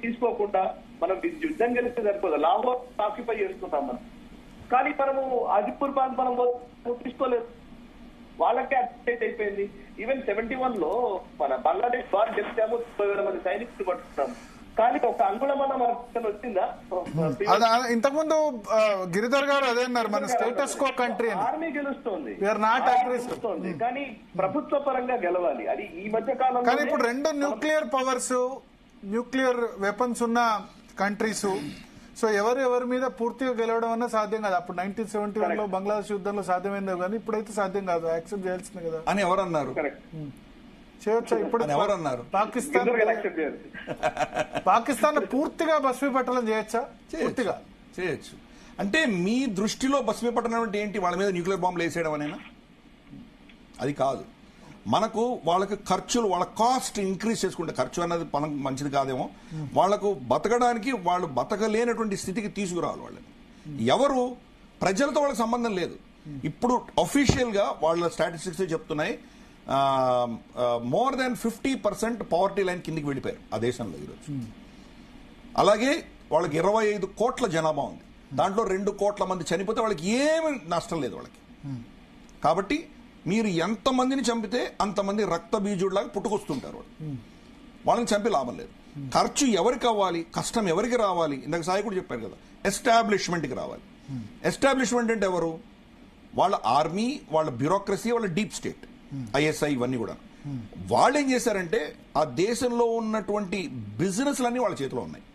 తీసుకోకుండా మనం యుద్ధం గెలిస్తే సరిపోదు. లాహోర్ ఆక్యుపై చేసుకుంటాం మనం, కానీ మనము ఆదిపూర్ బాద్ మనం తీసుకోలేదు. వాళ్ళకే అప్డేట్ అయిపోయింది. ఈవెన్ 71 లో మన బంగ్లాదేశ్ బార్ గెలిచాము, 30,000 మంది సైనికులు పట్టుకున్నాము, కానీ ఒక అంగుళమన్న మనకు వచ్చిందా? ఇంతకుముందు గిరిధర్ గారు అదే అన్నారు, మన స్టేటస్ కో కంట్రీ ఆర్మీ గెలుస్తుంది, కానీ ప్రభుత్వ పరంగా గెలవాలి. అది ఈ మధ్య కాలంలో. కానీ ఇప్పుడు రెండు న్యూక్లియర్ పవర్స్, న్యూక్లియర్ వెపన్స్ ఉన్న కంట్రీస్, సో ఎవరి మీద పూర్తిగా గెలవడం అన్న సాధ్యం కాదు. అప్పుడు 1971 లో బంగ్లాదేశ్ యుద్ధంలో సాధ్యమైందో కానీ ఇప్పుడైతే సాధ్యం కాదు. యాక్సెప్ట్ చేయాల్సింది కదా అని ఎవరు అన్నారు? చేయొచ్చా? ఇప్పుడు ఎవరన్నారు? పాకిస్తాన్ పూర్తిగా భస్మీపట్టణం చేయొచ్చా? పూర్తిగా చేయొచ్చు. అంటే మీ దృష్టిలో భస్మీపట్టణం అంటే ఏంటి? వాళ్ళ మీద న్యూక్లియర్ బాంబులు వేసేయడం అనేనా? అది కాదు. మనకు వాళ్ళకి ఖర్చులు, వాళ్ళ కాస్ట్ ఇంక్రీజ్ చేసుకుంటే, ఖర్చు అన్నది మంచిది కాదేమో, వాళ్లకు బతకడానికి వాళ్ళు బతకలేనటువంటి స్థితికి తీసుకురావాలి వాళ్ళని. ఎవరు? ప్రజలతో వాళ్ళకి సంబంధం లేదు. ఇప్పుడు అఫీషియల్ గా వాళ్ళ స్టాటిస్టిక్స్ చెప్తున్నాయి, మోర్ దాన్ 50% పవర్టీ లైన్ కిందికి వెళ్ళిపోయారు ఆ దేశంలో ఈరోజు. అలాగే వాళ్ళకి 25 కోట్ల జనాభా ఉంది, దాంట్లో 2 కోట్ల మంది చనిపోతే వాళ్ళకి ఏమి నష్టం లేదు వాళ్ళకి. కాబట్టి మీరు ఎంతమందిని చంపితే అంతమంది రక్త బీజుడిలాగా పుట్టుకొస్తుంటారు వాళ్ళు. వాళ్ళని చంపి లాభం లేదు. ఖర్చు ఎవరికి అవ్వాలి, కష్టం ఎవరికి రావాలి? ఇందాక సాయి కూడా చెప్పారు కదా, ఎస్టాబ్లిష్మెంట్కి రావాలి. ఎస్టాబ్లిష్మెంట్ అంటే ఎవరు? వాళ్ళ ఆర్మీ, వాళ్ళ బ్యూరోక్రసీ, వాళ్ళ డీప్ స్టేట్, ఐఎస్ఐ, ఇవన్నీ కూడా. వాళ్ళు ఏం చేశారంటే ఆ దేశంలో ఉన్నటువంటి బిజినెస్లన్నీ వాళ్ళ చేతిలో ఉన్నాయి.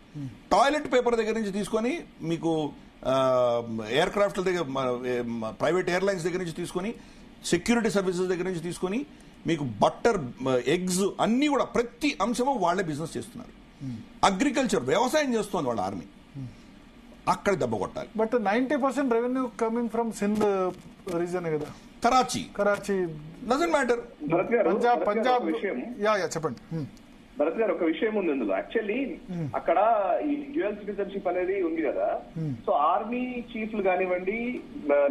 టాయిలెట్ పేపర్ దగ్గర నుంచి తీసుకొని మీకు ఎయిర్ క్రాఫ్ట్ల దగ్గర, ప్రైవేట్ ఎయిర్లైన్స్ దగ్గర నుంచి తీసుకొని, సెక్యూరిటీ సర్వీసెస్ దగ్గర నుంచి తీసుకొని, మీకు బట్టర్, ఎగ్స్ అన్ని కూడా ప్రతి అంశము వాళ్లే బిజినెస్ చేస్తున్నారు. అగ్రికల్చర్, వ్యవసాయం చేస్తుంది వాళ్ళ ఆర్మీ. అక్కడ దెబ్బ కొట్టాలి. But 90% revenue coming from Sindh region కదా, కరాచీ డజంట్ మ్యాటర్. పంజాబ్ యా చెప్పండి భరత్ గారు. ఒక విషయం ఉంది అందులో. యాక్చువల్లీ అక్కడ ఈ డ్యూయల్ సిటిజన్షిప్ అనేది ఉంది కదా. సో ఆర్మీ చీఫ్లు కానివ్వండి,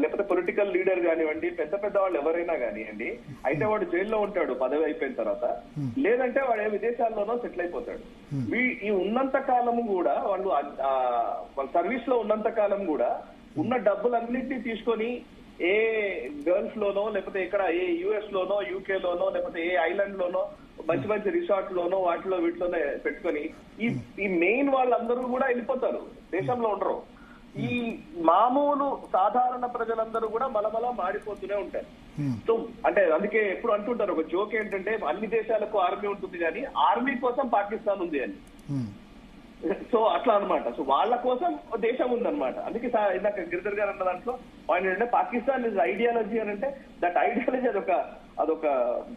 లేకపోతే పొలిటికల్ లీడర్ కానివ్వండి, పెద్ద పెద్ద వాళ్ళు ఎవరైనా కానివ్వండి, అయితే వాడు జైల్లో ఉంటాడు పదవి అయిపోయిన తర్వాత, లేదంటే వాడు విదేశాల్లోనో సెటిల్ అయిపోతాడు. ఈ ఉన్నంత కాలం కూడా వాళ్ళు సర్వీస్ లో ఉన్నంత కాలం కూడా ఉన్న డబ్బులన్నింటినీ తీసుకొని ఏ గల్ఫ్ లోనో, లేకపోతే ఇక్కడ ఏ యుఎస్ లోనో, యూకే లోనో, లేకపోతే ఏ ఐలాండ్ లోనో, మంచి మంచి రిసార్ట్ లోనో, వాటిలో వీటిలోనే పెట్టుకొని ఈ మెయిన్ వాళ్ళందరూ కూడా వెళ్ళిపోతారు, దేశంలో ఉండరు. ఈ మామూలు సాధారణ ప్రజలందరూ కూడా మలమల మాడిపోతూనే ఉంటారు. సో అంటే అందుకే ఎప్పుడు అంటుంటారు, ఒక జోక్ ఏంటంటే అన్ని దేశాలకు ఆర్మీ ఉంటుంది కానీ ఆర్మీ కోసం పాకిస్తాన్ ఉంది అని. సో అట్లా అనమాట. సో వాళ్ళ కోసం దేశం ఉందన్నమాట. అందుకే ఇందాక గిరిధర్ గారు అన్న దాంట్లో పాయింట్ ఏంటంటే పాకిస్తాన్ ఇస్ ఐడియాలజీ అని అంటే దట్ ఐడియాలజీ అదొక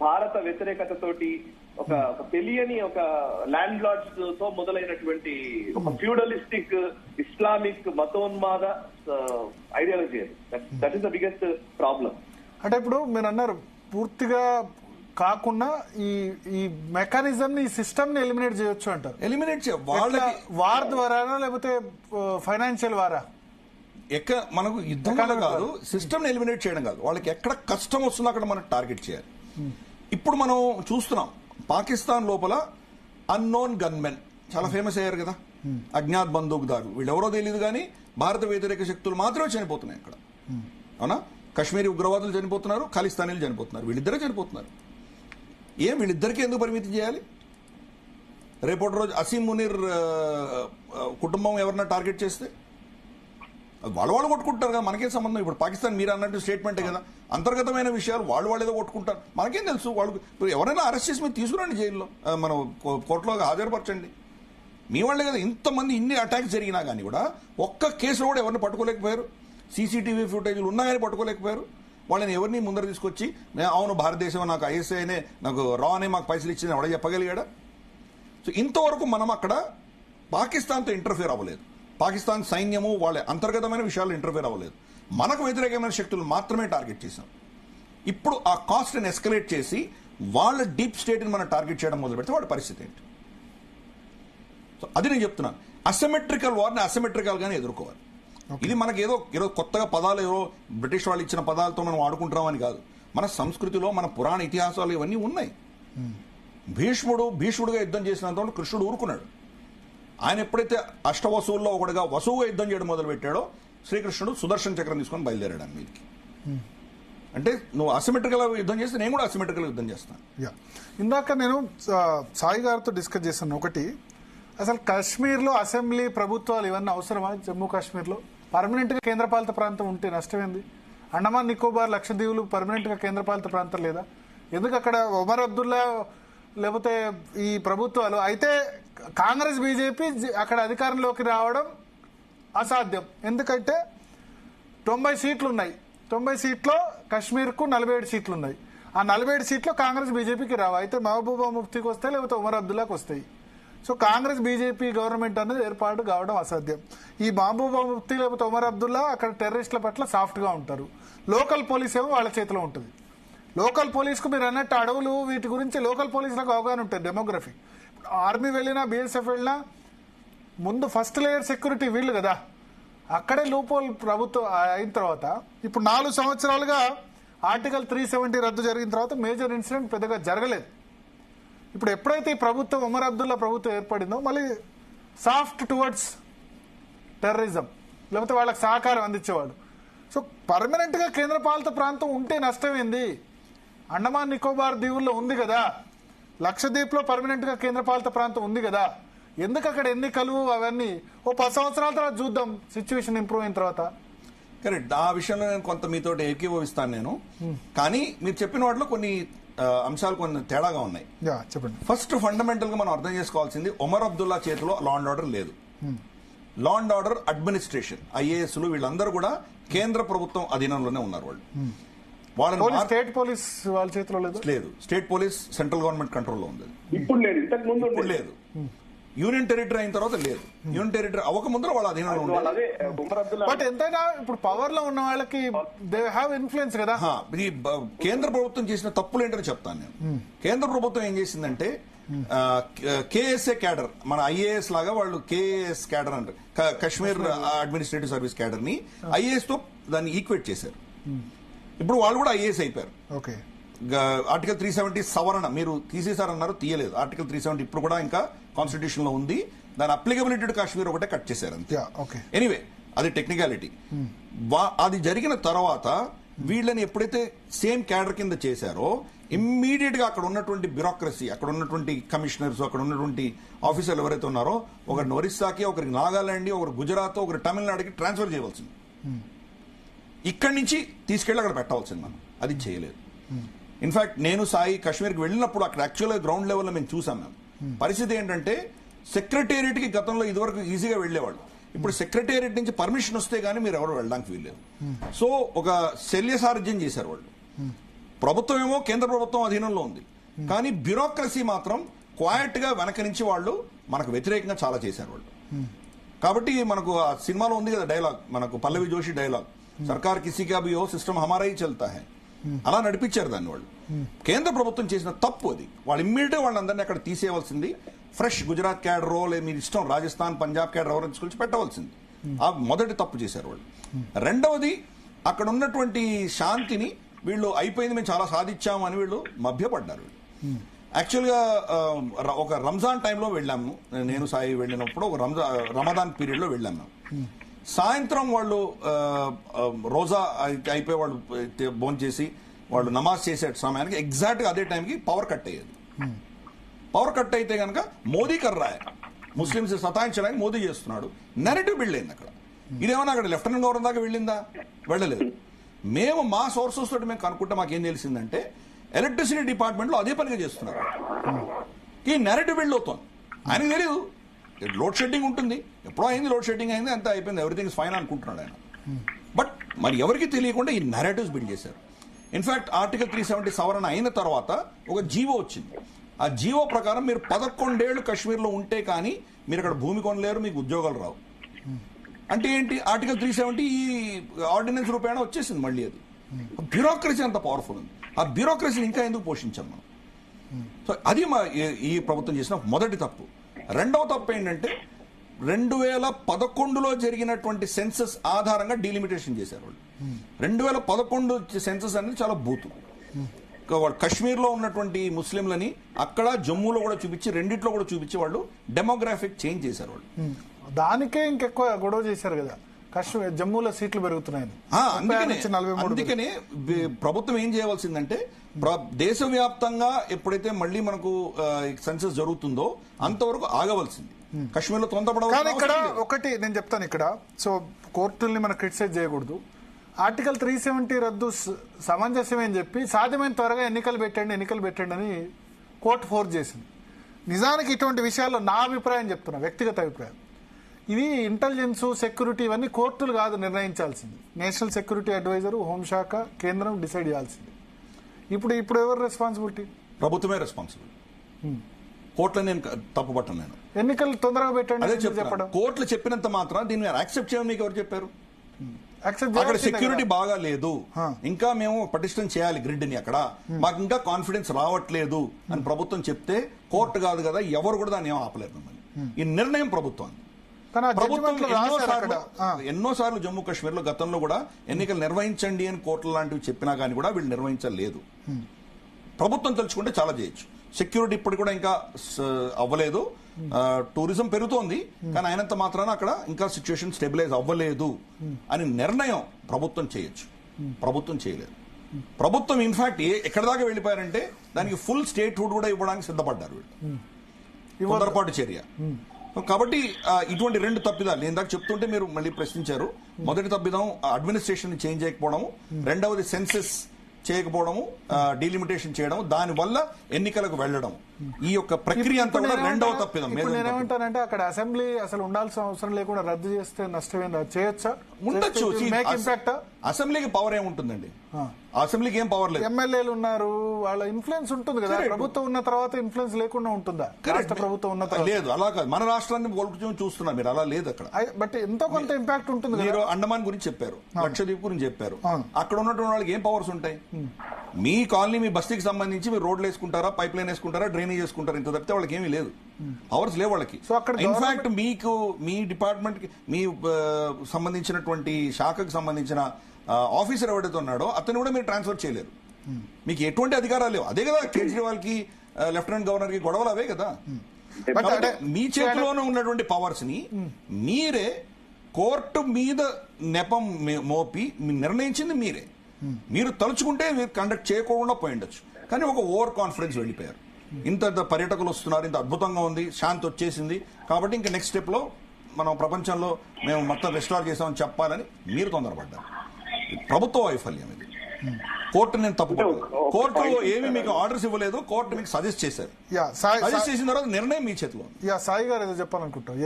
భారత వ్యతిరేకతతోటి, ఒక తెలియని ఒక ల్యాండ్ లార్డ్స్ తో మొదలైనటువంటి ఒక ఫ్యూడలిస్టిక్ ఇస్లామిక్ మతోన్మాద ideology. That is the biggest problem. అంటే ఇప్పుడు మీరు అన్నారు పూర్తిగా కాకుండా ఈ మెకానిజం ని, ఈ సిస్టమ్ ని ఎలిమినేట్ చేయొచ్చు అంటారు. ఎలిమినేట్ వార్ ద్వారా లేకపోతే ఫైనాన్షియల్ వారా? మనకు యుద్ధం కాదు, సిస్టమ్ ని ఎలిమినేట్ చేయడం కాదు, వాళ్ళకి ఎక్కడ కష్టం వస్తుందో అక్కడ మనం టార్గెట్ చేయాలి. ఇప్పుడు మనం చూస్తున్నాం పాకిస్తాన్ లోపల అన్నోన్ గన్మెన్ చాలా ఫేమస్ అయ్యారు కదా, అజ్ఞాత్ బందూకుదారులు. వీళ్ళెవరో తెలియదు కానీ భారత వ్యతిరేక శక్తులు మాత్రమే చనిపోతున్నాయి అక్కడ. అవునా? కశ్మీరీ ఉగ్రవాదులు చనిపోతున్నారు, ఖలిస్తానీలు చనిపోతున్నారు, వీళ్ళిద్దరే చనిపోతున్నారు. వీళ్ళిద్దరికీ ఎందుకు పరిమితి చేయాలి? రేపటి రోజు అసీం మునీర్ కుటుంబం ఎవరన్నా టార్గెట్ చేస్తే వాళ్ళు కొట్టుకుంటారు కదా, మనకేం సంబంధం? ఇప్పుడు పాకిస్తాన్ మీరు అన్నట్టు స్టేట్మెంటే కదా, అంతర్గతమైన విషయాలు వాళ్ళు ఏదో కొట్టుకుంటారు, మనకేం తెలుసు? వాళ్ళు ఎవరైనా అరెస్ట్ చేసి మీరు తీసుకురండి జైల్లో, మనం కోర్టులో హాజరుపరచండి. మీ వాళ్ళే కదా. ఇంతమంది ఇన్ని అటాక్స్ జరిగినా కానీ కూడా ఒక్క కేసులో కూడా ఎవరిని పట్టుకోలేకపోయారు. సీసీటీవీ ఫుటేజ్లు ఉన్నాయని పట్టుకోలేకపోయారు. వాళ్ళని ఎవరిని ముందర తీసుకొచ్చి అవును భారతదేశం నాకు ఐఎస్ఐనే, నాకు రా అనే మాకు పైసలు ఇచ్చింది ఎవడ చెప్పగలిగాడా? సో ఇంతవరకు మనం అక్కడ పాకిస్తాన్తో ఇంటర్ఫేర్ అవ్వలేదు. పాకిస్తాన్ సైన్యము వాళ్ళ అంతర్గతమైన విషయాలు ఇంటర్ఫేర్ అవ్వలేదు. మనకు వ్యతిరేకమైన శక్తులు మాత్రమే టార్గెట్ చేశాం. ఇప్పుడు ఆ కాస్ట్ని ఎస్కలేట్ చేసి వాళ్ళ డీప్ స్టేట్ని మనం టార్గెట్ చేయడం మొదలు పెడితే వాడి పరిస్థితి ఏంటి? సో అది నేను చెప్తున్నాను. అసిమెట్రికల్ వార్ని అసిమెట్రికల్ గానే ఎదుర్కోవాలి. ఇది మనకి ఏదో కొత్తగా పదాలు ఏదో బ్రిటిష్ వాళ్ళు ఇచ్చిన పదాలతో మనం వాడుకుంటున్నామని కాదు. మన సంస్కృతిలో మన పురాణ ఇతిహాసాలు ఇవన్నీ ఉన్నాయి. భీష్ముడుగా యుద్ధం చేసినంత కృష్ణుడు ఊరుకున్నాడు. ఆయన ఎప్పుడైతే అష్టవసువుల్లో ఒకటిగా వసువుగా యుద్ధం చేయడం మొదలు పెట్టాడో శ్రీకృష్ణుడు సుదర్శన చక్రం తీసుకొని బయలుదేరాడు ఆయన మీదకి. అంటే నువ్వు అసిమెట్రికల్ యుద్ధం చేస్తే నేను కూడా అసిమెట్రికల్ యుద్ధం చేస్తాను. ఇందాక నేను సాయి గారితో డిస్కస్ చేశాను. ఒకటి, అసలు కాశ్మీర్లో అసెంబ్లీ ప్రభుత్వాలు ఇవన్నీ అవసరమా? జమ్మూ కాశ్మీర్లో పర్మనెంట్ గా కేంద్రపాలిత ప్రాంతం ఉంటే నష్టమైంది. అండమాన్ నికోబార్, లక్షద్వీపులు పర్మనెంట్ గా కేంద్రపాలిత ప్రాంతం లేదా? ఎందుకు అక్కడ ఒమర్ అబ్దుల్లా లేకపోతే ఈ ప్రభుత్వాలు అయితే కాంగ్రెస్ బీజేపీ అక్కడ అధికారంలోకి రావడం అసాధ్యం. ఎందుకంటే 90 సీట్లు ఉన్నాయి. 90 సీట్లో కాశ్మీర్కు 47 సీట్లు ఉన్నాయి. ఆ 47 సీట్లో కాంగ్రెస్ బీజేపీకి రావు. అయితే మహబూబా ముఫ్తీకి వస్తాయి, లేకపోతే ఉమర్ అబ్దుల్లాకి వస్తాయి. సో కాంగ్రెస్ బీజేపీ గవర్నమెంట్ అనేది ఏర్పాటు కావడం అసాధ్యం. ఈ మహబూబా ముఫ్తీ లేకపోతే ఉమర్ అబ్దుల్లా అక్కడ టెర్రరిస్టుల పట్ల సాఫ్ట్ గా ఉంటారు. లోకల్ పోలీస్ ఏమో వాళ్ళ చేతిలో ఉంటుంది. లోకల్ పోలీస్కు మీరు అన్నట్టు అడవులు వీటి గురించి లోకల్ పోలీసులకు అవగాహన ఉంటుంది. డెమోగ్రఫీ, ఆర్మీ వెళ్ళినా BSF వెళ్ళినా ముందు ఫస్ట్ లేయర్ సెక్యూరిటీ వీళ్ళు కదా. అక్కడే లూపోల్ ప్రభుత్వం అయిన తర్వాత ఇప్పుడు 4 సంవత్సరాలుగా ఆర్టికల్ 370 రద్దు జరిగిన తర్వాత మేజర్ ఇన్సిడెంట్ పెద్దగా జరగలేదు. ఇప్పుడు ఎప్పుడైతే ఈ ప్రభుత్వం ఉమర్ అబ్దుల్లా ప్రభుత్వం ఏర్పడిందో మళ్ళీ సాఫ్ట్ టువర్డ్స్ టెర్రరిజం లేకపోతే వాళ్ళకి సహకారం అందించేవాడు. సో పర్మనెంట్ గా కేంద్రపాలిత ప్రాంతం ఉంటే నష్టమైంది. అండమాన్ నికోబార్ దీవుల్లో ఉంది కదా, లక్షద్వీప్ లో పర్మనెంట్ గా కేంద్రపాలిత ప్రాంతం ఉంది కదా. ఎందుకు అక్కడ ఎన్నికలు అవన్నీ 10 సంవత్సరాల తర్వాత చూద్దాం, సిచ్యువేషన్ ఇంప్రూవ్ అయిన తర్వాత. కరెక్ట్. ఆ విషయంలో నేను కొంత మీతో ఏకీభవిస్తాను నేను. కానీ మీరు చెప్పిన వాటిలో కొన్ని అంశాలు కొన్ని తేడాగా ఉన్నాయి. చెప్పండి. ఫస్ట్ ఫండమెంటల్ గా మనం అర్థం చేసుకోవాల్సింది ఉమర్ అబ్దుల్లా చేతిలో లా అండ్ ఆర్డర్ లేదు. లా అండ్ ఆర్డర్ అడ్మినిస్ట్రేషన్ ఐఏఎస్లు వీళ్ళందరూ కూడా కేంద్ర ప్రభుత్వం అధీనంలోనే ఉన్నారు. వాళ్ళని స్టేట్ పోలీస్ వాళ్ళ చేతిలో లేదు. స్టేట్ పోలీస్ సెంట్రల్ గవర్నమెంట్ కంట్రోల్లో ఉంది. ఇప్పుడు లేదు, ఇంతకు ముందు ఇప్పుడు లేదు. యూనియన్ టెరిటరీ అయిన తర్వాత లేదు. యూనియన్ టెరిటరీ అవ్వక ముందర వాళ్ళ అధీనంలో ఉండేది. బట్ ఎంతైనా ఇప్పుడు పవర్ లో ఉన్న వాళ్ళకి దే హావ్ ఇన్ఫ్లుయెన్స్ కదా. ఇది కేంద్ర ప్రభుత్వం చేసిన తప్పులు ఏంటని చెప్తాను నేను. కేంద్ర ప్రభుత్వం ఏం చేసిందంటే కేఎస్ఏ క్యాడర్, మన ఐఏఎస్ లాగా వాళ్ళు కేఎస్ క్యాడర్ అంటారు, కశ్మీర్ అడ్మినిస్ట్రేటివ్ సర్వీస్ క్యాడర్ ని ఐఏఎస్ తో దాన్ని ఈక్వేట్ చేశారు. ఇప్పుడు వాళ్ళు కూడా ఐఏఎస్ అయిపోయారు. ఓకే. ఆర్టికల్ 370 సవరణ మీరు తీసేశారన్నారు, తీయలేదు. ఆర్టికల్ 370 ఇప్పుడు కూడా ఇంకా కాన్స్టిట్యూషన్ లో ఉంది. దాని అప్లికబిలిటీ టు కాశ్మీర్ ఒకటే కట్ చేశారు అంతే. ఎనీవే అది టెక్నికాలిటీ. అది జరిగిన తర్వాత వీళ్ళని ఎప్పుడైతే సేమ్ క్యాడర్ కింద చేశారో ఇమ్మీడియట్ గా అక్కడ ఉన్నటువంటి బ్యూరోక్రసీ, అక్కడ ఉన్నటువంటి కమిషనర్స్, అక్కడ ఉన్నటువంటి ఆఫీసర్లు ఎవరైతే ఉన్నారో ఒకరిని ఒరిస్సాకి, ఒకరికి నాగాలాండ్, ఒకరు గుజరాత్, ఒకరు తమిళనాడుకి ట్రాన్స్ఫర్ చేయవలసింది. ఇక్కడి నుంచి తీసుకెళ్లి అక్కడ పెట్టవలసింది. మనం అది చేయలేదు. ఇన్ఫాక్ట్ నేను సాయి కాశ్మీర్కి వెళ్ళినప్పుడు అక్కడ యాక్చువల్గా గ్రౌండ్ లెవెల్లో మేము చూసాం. మేము పరిస్థితి ఏంటంటే సెక్రటేరియట్ కి గతంలో ఇదివరకు ఈజీగా వెళ్లేవాళ్ళు. ఇప్పుడు సెక్రటేరియట్ నుంచి పర్మిషన్ వస్తే గానీ మీరు ఎవరు వెళ్ళడానికి వీల్లేదు. సో ఒక శల్యసారథ్యం చేశారు వాళ్ళు. ప్రభుత్వం ఏమో కేంద్ర ప్రభుత్వం అధీనంలో ఉంది, కానీ బ్యూరోక్రసీ మాత్రం క్వైట్ గా వెనక నుంచి వాళ్ళు మనకు వ్యతిరేకంగా చాలా చేశారు వాళ్ళు. కాబట్టి మనకు ఆ సినిమాలో ఉంది కదా డైలాగ్, మనకు పల్లవి జోషి డైలాగ్, సర్కార్ కిసీకా భీ హో సిస్టమ్ హమారా హీ చల్తా హై. అలా నడిపించారు దాన్ని వాళ్ళు. కేంద్ర ప్రభుత్వం చేసిన తప్పు అది. వాళ్ళు ఇమ్మీడియట్ వాళ్ళందరినీ అక్కడ తీసేయవలసింది. ఫ్రెష్ గుజరాత్ క్యాడర్ మీరు ఇష్టం, రాజస్థాన్, పంజాబ్ క్యాడర్ ఎవరైనా తీసుకొచ్చి పెట్టవలసింది. ఆ మొదటి తప్పు చేశారు వాళ్ళు. రెండవది అక్కడ ఉన్నటువంటి శాంతిని వీళ్ళు అయిపోయింది, మేము చాలా సాధించాము అని వీళ్ళు మభ్యపడ్డారు. యాక్చువల్గా ఒక రంజాన్ టైంలో వెళ్ళాము, నేను సాయి వెళ్ళినప్పుడు ఒక రమదాన్ పీరియడ్ లో వెళ్ళాము. సాయంత్రం వాళ్ళు రోజా అయిపోయి వాళ్ళు భోజనం చేసి వాళ్ళు నమాజ్ చేసే సమయానికి ఎగ్జాక్ట్ గా అదే టైంకి పవర్ కట్ అయ్యేది. పవర్ కట్ అయితే కనుక మోదీ కర్రాయ ముస్లింస్ సతాయించడానికి మోదీ చేస్తున్నాడు నెరేటివ్ బిల్డ్ అయింది అక్కడ. ఇదేమన్నా అక్కడ లెఫ్టినెంట్ గవర్నర్ దాకా వెళ్ళిందా? వెళ్ళలేదు. మేము మా సోర్సెస్ తోటి మేము కనుక్కుంటే మాకేం తెలిసిందంటే ఎలక్ట్రిసిటీ డిపార్ట్మెంట్ లో అదే పనిగా చేస్తున్నారు. ఈ నెరేటివ్ బిల్డ్ అవుతుంది. ఆయనకు తెలియదు లోడ్ షెడ్డింగ్ ఉంటుంది, ఎప్పుడో అయింది లోడ్ షెడ్డింగ్ అయింది, అంతా అయిపోయింది, ఎవ్రీథింగ్ ఇస్ ఫైన్ అనుకుంటున్నాడు ఆయన. బట్ మరి ఎవరికి తెలియకుండా ఈ నెరేటివ్స్ బిల్డ్ చేశారు. ఇన్ఫాక్ట్ ఆర్టికల్ 370 సవరణ అయిన తర్వాత ఒక జీవో వచ్చింది. ఆ జీవో ప్రకారం మీరు 11 ఏళ్లు కశ్మీర్లో ఉంటే కానీ మీరు అక్కడ భూమి కొనలేరు, మీకు ఉద్యోగాలు రావు. అంటే ఏంటి? ఆర్టికల్ 370 ఈ ఆర్డినెన్స్ రూపేణ వచ్చేసింది మళ్ళీ. అది బ్యూరోక్రసీ అంత పవర్ఫుల్ ఉంది. ఆ బ్యూరోక్రసీని ఇంకా ఎందుకు పోషించాం మనం? సో అది ఈ ప్రభుత్వం చేసిన మొదటి తప్పు. రెండవ తప్పు ఏంటంటే 2011లో జరిగినటువంటి సెన్సస్ ఆధారంగా డీలిమిటేషన్ చేశారు వాళ్ళు. 2011 సెన్సస్ అనేది చాలా బూతు. కశ్మీర్ లో ఉన్నటువంటి ముస్లింలని అక్కడ జమ్మూలో కూడా చూపించి, రెండిట్లో కూడా చూపించి వాళ్ళు డెమోగ్రాఫిక్ చేంజ్ చేశారు వాళ్ళు. దానికే ఇంకెక్కువ గొడవ చేశారు కదా, కశ్మీర్ జమ్మూలో సీట్లు పెరుగుతున్నాయి. అందుకనే ప్రభుత్వం ఏం చేయవలసిందంటే దేశవ్యాప్తంగా ఎప్పుడైతే మళ్ళీ మనకు సెన్సస్ జరుగుతుందో అంతవరకు ఆగవలసింది. కశ్మీర్ లో కానీ ఇక్కడ ఒకటి నేను చెప్తాను, ఇక్కడ సో కోర్టుల్ని మనం క్రిటిసైజ్ చేయకూడదు. ఆర్టికల్ 370 రద్దు సమంజసమే అని చెప్పి సాధ్యమైన త్వరగా ఎన్నికలు పెట్టండి అని కోర్టు ఫోర్స్ చేసింది. నిజానికి ఇటువంటి విషయాల్లో నా అభిప్రాయం చెప్తున్నా, వ్యక్తిగత అభిప్రాయం, ఇవి ఇంటెలిజెన్స్, సెక్యూరిటీ ఇవన్నీ కోర్టులు కాదు నిర్ణయించాల్సింది. నేషనల్ సెక్యూరిటీ అడ్వైజర్, హోంశాఖ, కేంద్రం డిసైడ్ చేయాల్సింది. ఇప్పుడు ఎవరు రెస్పాన్సిబిలిటీ? ప్రభుత్వమే రెస్పాన్సిబుల్. కోర్టులో నేను తప్పుపట్టను. నేను ఎన్నికలు తొందరగా పెట్టండి చెప్పడం, కోర్టులు చెప్పినంత మాత్రం దీన్ని యాక్సెప్ట్ చేయమని మీకు ఎవరు చెప్పారు? అక్కడ సెక్యూరిటీ బాగా లేదు, ఇంకా మేము పటిష్టం చేయాలి గ్రిడ్ ని, అక్కడ మాకు ఇంకా కాన్ఫిడెన్స్ రావట్లేదు అని ప్రభుత్వం చెప్తే కోర్టు కాదు కదా, ఎవరు కూడా దాన్ని ఏం ఆపలేరు మిమ్మల్ని. ఈ నిర్ణయం ప్రభుత్వాన్ని. ఎన్నోసార్లు జమ్మూ కాశ్మీర్ లో గతంలో కూడా ఎన్నికలు నిర్వహించండి అని కోర్టులు లాంటివి చెప్పినా కానీ కూడా వీళ్ళు నిర్వహించలేదు. ప్రభుత్వం తలుచుకుంటే చాలా చేయొచ్చు. సెక్యూరిటీ ఇప్పుడు కూడా ఇంకా అవ్వలేదు. టూరిజం పెరుగుతోంది, కానీ అయినంత మాత్రాన అక్కడ ఇంకా సిచ్యువేషన్ స్టెబిలైజ్ అవ్వలేదు అని నిర్ణయం ప్రభుత్వం చేయొచ్చు. ప్రభుత్వం చేయలేదు. ప్రభుత్వం ఇన్ఫాక్ట్ ఎక్కడ దాకా వెళ్ళిపోయారంటే దానికి ఫుల్ స్టేట్ హుడ్ కూడా ఇవ్వడానికి సిద్ధపడ్డారు వీళ్ళు. తొందరపాటు చర్య. కాబట్టి ఇటువంటి రెండు తప్పిదాలు నేను దాకా చెప్తుంటే మీరు మళ్ళీ ప్రశ్నించారు. మొదటి తప్పిదం అడ్మినిస్ట్రేషన్ చేంజ్ చేయకపోవడము, రెండవది సెన్సస్ చేయకపోవడము, డీలిమిటేషన్ చేయడం, దానివల్ల ఎన్నికలకు వెళ్లడం. ఈ యొక్క ప్రక్రియ అంతా కూడా రెండవ తప్పిదం. నేనేమంటానంటే అక్కడ అసెంబ్లీ అసలు ఉండాల్సిన అవసరం లేకుండా రద్దు చేస్తే నష్టమేందా? చేయొచ్చా? ఉండొచ్చు. ఇంపాక్ట్ అసెంబ్లీకి పవర్ ఏముంటుందండి? అసెంబ్లీకి ఏం పవర్ లేదు. ఎమ్మెల్యేలు ఉన్నారు, వాళ్ళ ఇన్ఫ్లుయెన్స్ ఉంటుంది కదా. ప్రభుత్వం ఉన్న తర్వాత ఇన్ఫ్లుయెన్స్ లేకుండా ఉంటుందా? రాష్ట్ర ప్రభుత్వం ఉన్న తర్వాత లేదు. అలా కాదు, మన రాష్ట్రాన్ని చూస్తున్నారు మీరు, అలా లేదు అక్కడ. బట్ ఎంతో కొంత ఇంపాక్ట్ ఉంటుంది. మీరు అండమాన్ గురించి చెప్పారు, లక్షద్వీప్ గురించి చెప్పారు. అక్కడ ఉన్నటువంటి వాళ్ళకి ఏం పవర్స్ ఉంటాయి? మీ కాలనీ, మీ బస్తీకి సంబంధించి మీరు రోడ్లు వేసుకుంటారా, పైప్ లైన్ వేసుకుంటారా, డ్రైనేజ్ చేసుకుంటారా, ఇంత తప్పితే వాళ్ళకి ఏమీ లేదు. పవర్స్ లేవు వాళ్ళకి. ఇన్ఫాక్ట్ మీకు మీ డిపార్ట్మెంట్ కి, మీ సంబంధించినటువంటి శాఖకు సంబంధించిన ఆఫీసర్ ఎవరైతే ఉన్నాడో అతను కూడా మీరు ట్రాన్స్ఫర్ చేయలేరు. మీకు ఎటువంటి అధికారాలు లేవు. అదే కదా కేజ్రీవాల్ కి, లెఫ్టినెంట్ గవర్నర్ కి గొడవలు అవే కదా. మీ చేతిలోనే ఉన్నటువంటి పవర్స్ ని మీరే కోర్టు మీద నెపం మోపి నిర్ణయించింది మీరే. మీరు తలుచుకుంటే మీరు కండక్ట్ చేయకుండా పోయి ఉండొచ్చు. కానీ ఒక ఓవర్ కాన్ఫిడెన్స్ వెళ్ళిపోయారు. ఇంత పర్యాటకులు వస్తున్నారు, ఇంత అద్భుతంగా ఉంది, శాంతి వచ్చేసింది కాబట్టి ఇంకా నెక్స్ట్ స్టెప్ లో మనం ప్రపంచంలో మేము మొత్తం రెస్టార్ చేసామని చెప్పాలని మీరు తొందరపడ్డారు. ప్రభుత్వ వైఫల్యం ఇది. కోర్టు నేను తప్పు, కోర్టు ఏమి మీకు ఆర్డర్స్ ఇవ్వలేదు, కోర్టు మీకు సజెస్ట్ చేశారు. సజెస్ట్ చేసిన తర్వాత నిర్ణయం మీ చేతిలో. సాయి గారు ఏదో చెప్పాలనుకుంటాం.